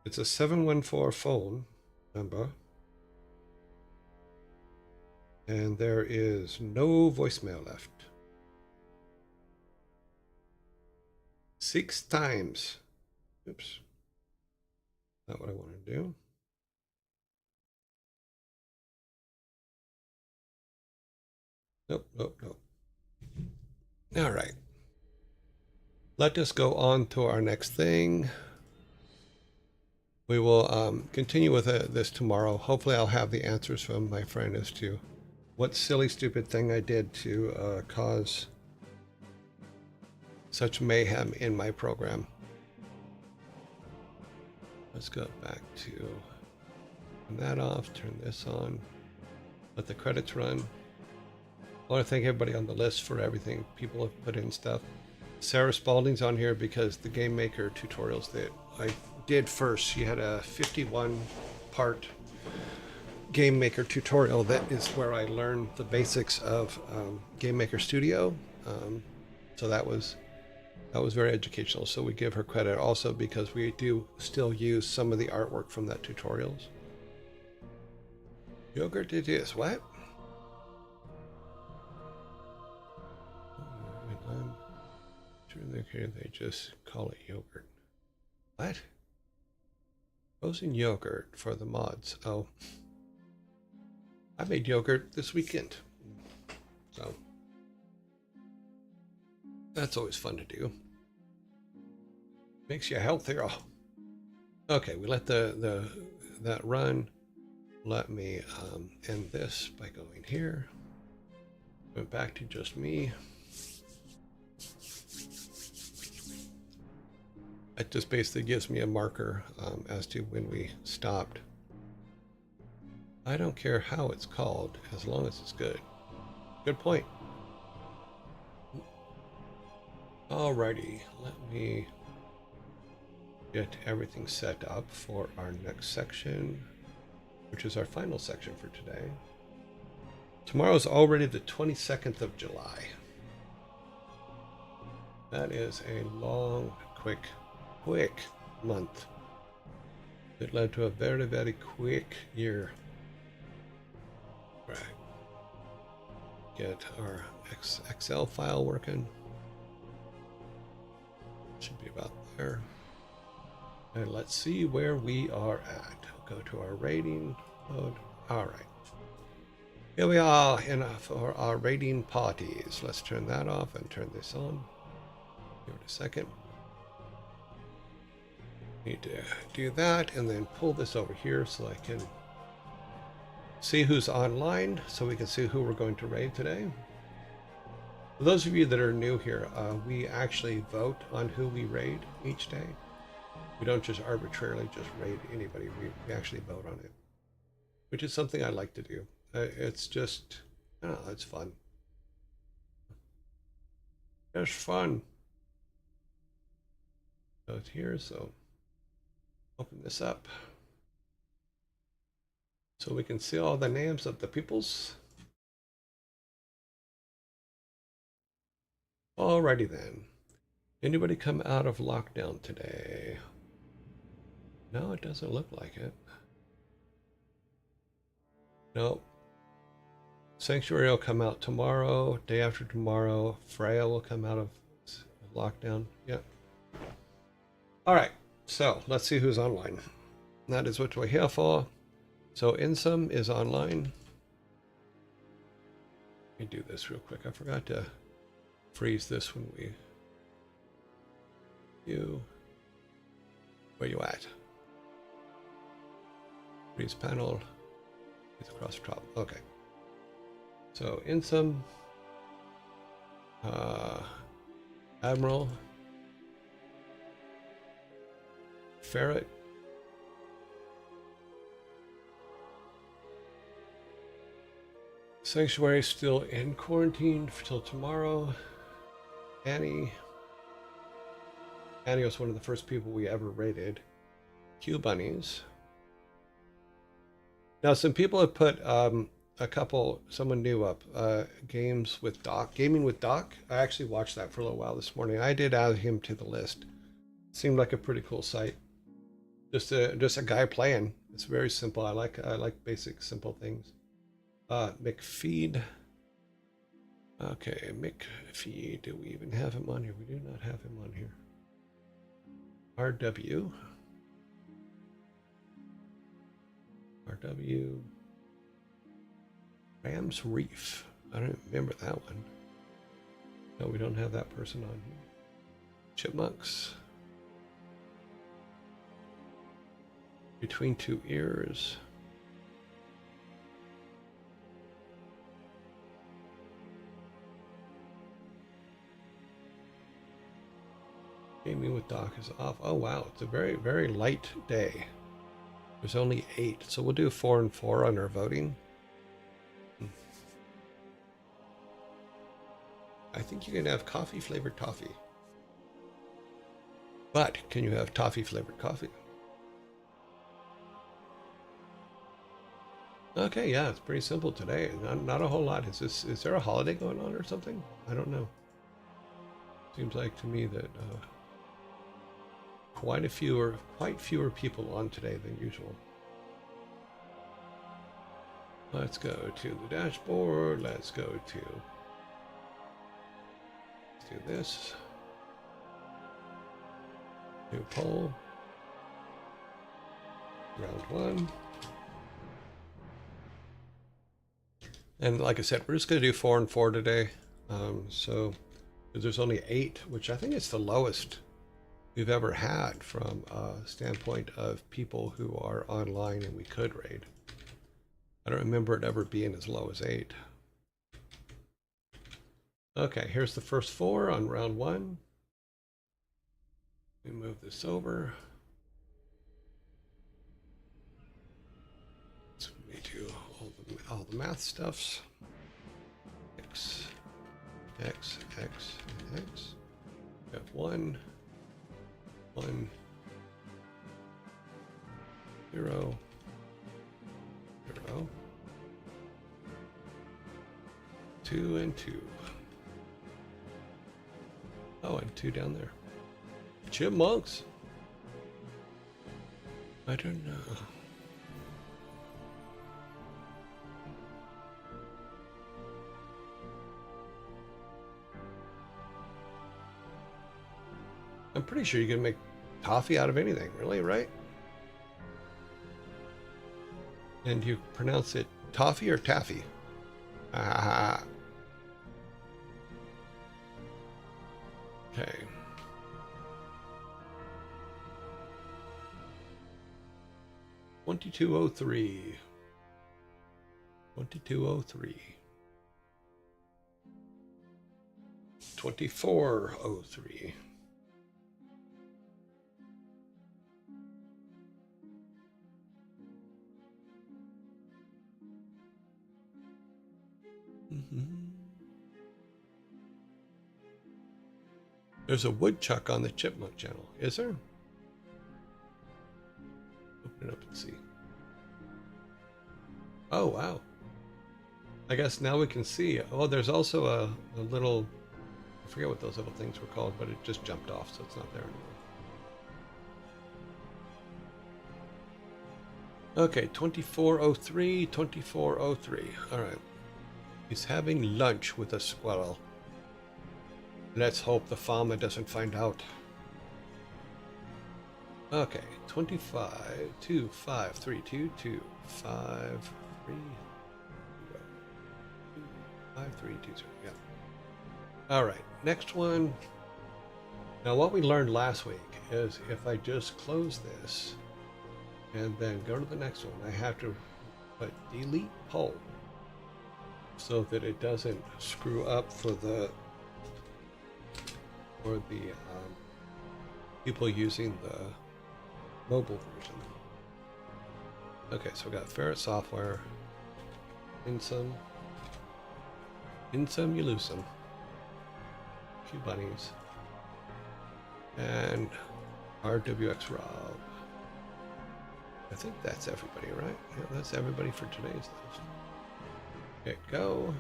It's a 714 phone number. And there is no voicemail left. 6 times. Oops. Not what I want to do. Nope. All right. Let us go on to our next thing. We will continue with this tomorrow. Hopefully I'll have the answers from my friend as to what silly, stupid thing I did to cause such mayhem in my program. Let's go back to turn that off, turn this on, let the credits run. I want to thank everybody on the list for everything people have put in stuff. Sarah Spalding's on here because the Game Maker tutorials that I did first, she had a 51-part Game Maker tutorial. That is where I learned the basics of Game Maker Studio. So that was very educational. So we give her credit also because we do still use some of the artwork from that tutorials. Yogurt it is. What? I'm sure they just call it yogurt. What? Frozen yogurt for the mods. Oh. I made yogurt this weekend. So that's always fun to do. Makes you healthier. Okay, we let that run. Let me end this by going here. Went back to just me. It just basically gives me a marker as to when we stopped. I don't care how it's called as long as it's good. Good point. Alrighty, let me get everything set up for our next section, which is our final section for today. Tomorrow's already the 22nd of July. That is a long, quick month. It led to a very, very quick year. Right. Get our Excel file working. Should be about there. And let's see where we are at. Go to our rating mode. All right. Here we are for our rating parties. Let's turn that off and turn this on. Give it a second. Need to do that and then pull this over here so I can see who's online, so we can see who we're going to raid today. For those of you that are new here, we actually vote on who we raid each day. We don't just arbitrarily just raid anybody. We actually vote on it, which is something I like to do. It's just, I don't know, it's fun. It's fun. So it's here, so open this up so we can see all the names of the peoples. Alrighty then. Anybody come out of lockdown today? No, it doesn't look like it. Nope. Sanctuary will come out tomorrow, day after tomorrow. Freya will come out of lockdown. Yep. Alright, so let's see who's online. That is what we're here for. So Insum is online. Let me do this real quick. I forgot to freeze this when we... Where you at? Freeze panel. Freeze across the top. Okay. So Insum. Admiral. Ferret. Sanctuary still in quarantine till tomorrow. Annie. Annie was one of the first people we ever raided. Q Bunnies. Now some people have put someone new up, Gaming with Doc. I actually watched that for a little while this morning. I did add him to the list. Seemed like a pretty cool site. Just a guy playing. It's very simple. I like basic simple things. McFeed. Okay, McFeed. Do we even have him on here? We do not have him on here. RW. Rams Reef. I don't remember that one. No, we don't have that person on here. Chipmunks. Between Two Ears. Gaming with Doc is off. Oh wow, it's a very, very light day. There's only 8, so we'll do 4 and 4 on our voting. I think you can have coffee flavored toffee. But can you have toffee flavored coffee? Okay, yeah, it's pretty simple today. Not a whole lot. Is there a holiday going on or something? I don't know. Seems like to me that quite fewer people on today than usual. Let's go to the dashboard. Let's do this. New poll. Round 1. And like I said, we're just going to do 4 and 4 today. So there's only 8, which I think is the lowest we've ever had from a standpoint of people who are online and we could raid. I don't remember it ever being as low as 8. Okay, here's the first 4 on round 1. Let me move this over. So we do all the math stuffs. X, and X. We have 1, 1, 0, 0. 2 and 2. Oh, and 2 down there. Chipmunks? I don't know. I'm pretty sure you can make toffee out of anything, really, right? And you pronounce it toffee or taffy? Ah. Okay. $22.03. $22.03. $24.03. There's a woodchuck on the Chipmunk channel, is there? Open it up and see. Oh, wow. I guess now we can see. Oh, there's also a little, I forget what those little things were called, but it just jumped off, so it's not there anymore. Okay, 2403, 2403. All right. He's having lunch with a squirrel. Let's hope the farmer doesn't find out. Okay, 25, 2, 5, 3, 2, 2, 5, 3, 0, 2, 5, 3, 2, 0. Yeah. All right, next one. Now, what we learned last week is if I just close this and then go to the next one, I have to put delete poll so that it doesn't screw up for the people using the mobile version. Okay, so we got Ferret Software, in some you lose some, Q Bunnies, and RWX Rob. I think that's everybody, right? Yeah, that's everybody for today's list. Okay, go.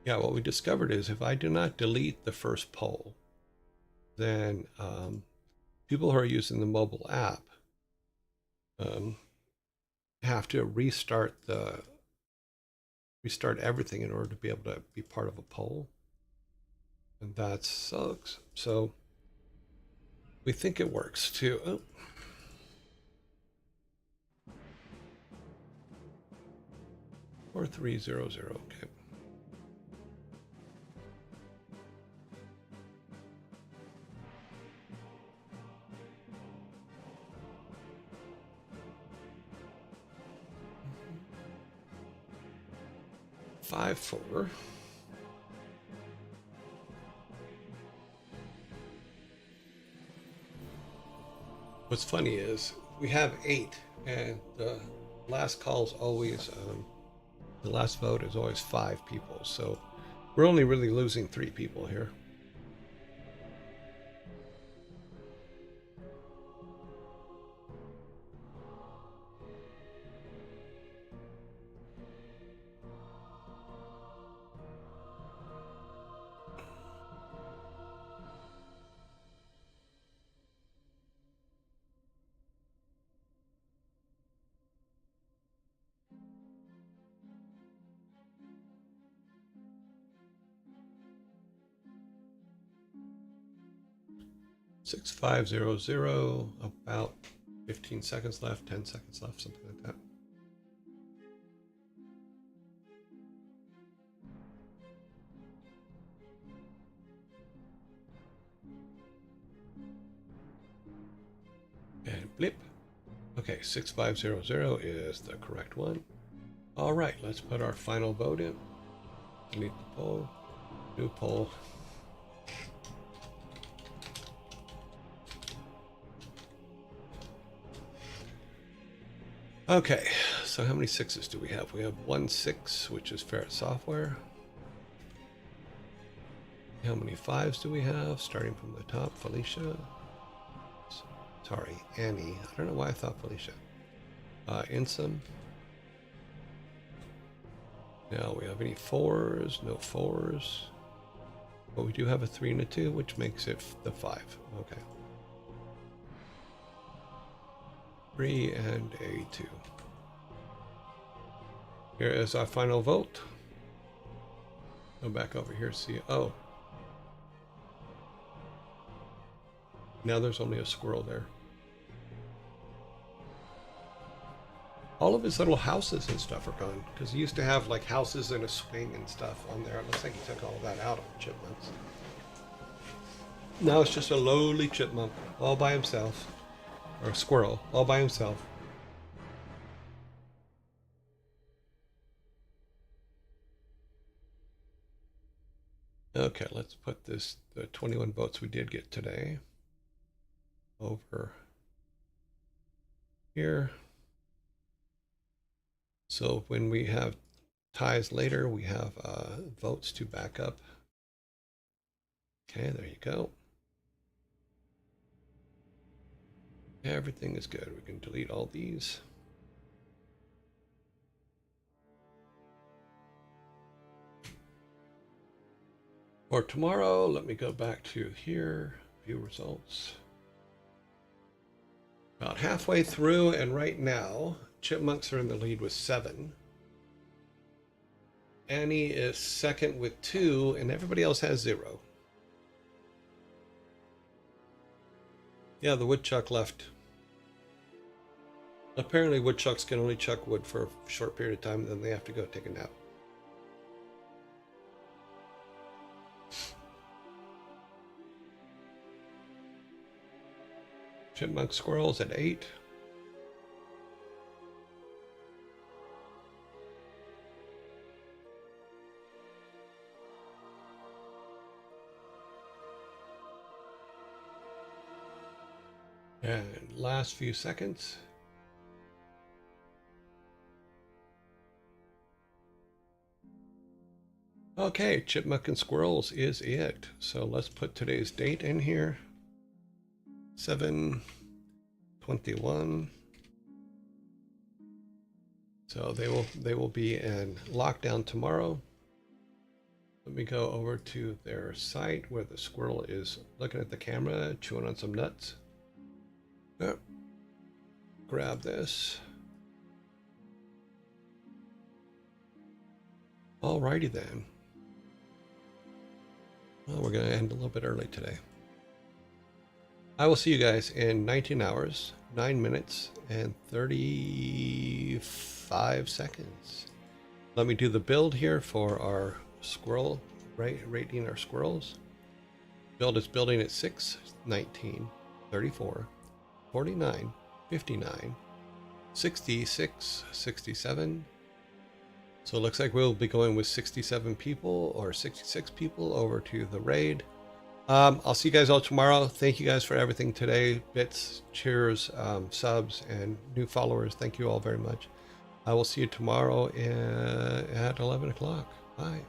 Yeah, what we discovered is if I do not delete the first poll, then people who are using the mobile app have to restart everything in order to be able to be part of a poll, and that sucks. So we think it works too. Oh. 4300. Okay. Five, 4. What's funny is we have 8, and the last call's always the last vote is always 5 people. So we're only really losing 3 people here. Six, 5, 0, 0, about 15 seconds left, 10 seconds left, something like that. And blip. Okay, 6500 is the correct one. All right, let's put our final vote in. Delete the poll. New poll. Okay, so how many 6s do we have? We have 1 6, which is Ferret Software. How many 5s do we have? Starting from the top, Felicia. Sorry, Annie. I don't know why I thought Felicia. Insum. Now we have any 4s? No 4s. But we do have a 3 and a 2, which makes it the 5. Okay. 3 and a 2. Here is our final vote. Go back over here, see. Oh. Now there's only a squirrel there. All of his little houses and stuff are gone, because he used to have like houses and a swing and stuff on there. It looks like he took all of that out on chipmunks. Now it's just a lowly chipmunk all by himself. Or a squirrel all by himself. Okay, let's put this, the 21 votes we did get today, over here. So when we have ties later, we have votes to back up. Okay, there you go. Everything is good. We can delete all these. For tomorrow, let me go back to here, view results. About halfway through, and right now, chipmunks are in the lead with 7. Annie is second with 2, and everybody else has 0. Yeah, the woodchuck left. Apparently woodchucks can only chuck wood for a short period of time, then they have to go take a nap. Chipmunk squirrels at 8. And last few seconds. Okay, chipmunk and squirrels is it. So let's put today's date in here. 7/21. So they will be in lockdown tomorrow. Let me go over to their site where the squirrel is looking at the camera, chewing on some nuts. Oh, grab this. Alrighty then. Well, we're going to end a little bit early today. I will see you guys in 19 hours, 9 minutes, and 35 seconds. Let me do the build here for our squirrel, rating our squirrels. Build is building at 6, 19, 34, 49, 59, 66, 67. So it looks like we'll be going with 67 people or 66 people over to the raid. I'll see you guys all tomorrow. Thank you guys for everything today. Bits, cheers, subs, and new followers. Thank you all very much. I will see you tomorrow at 11 o'clock. Bye.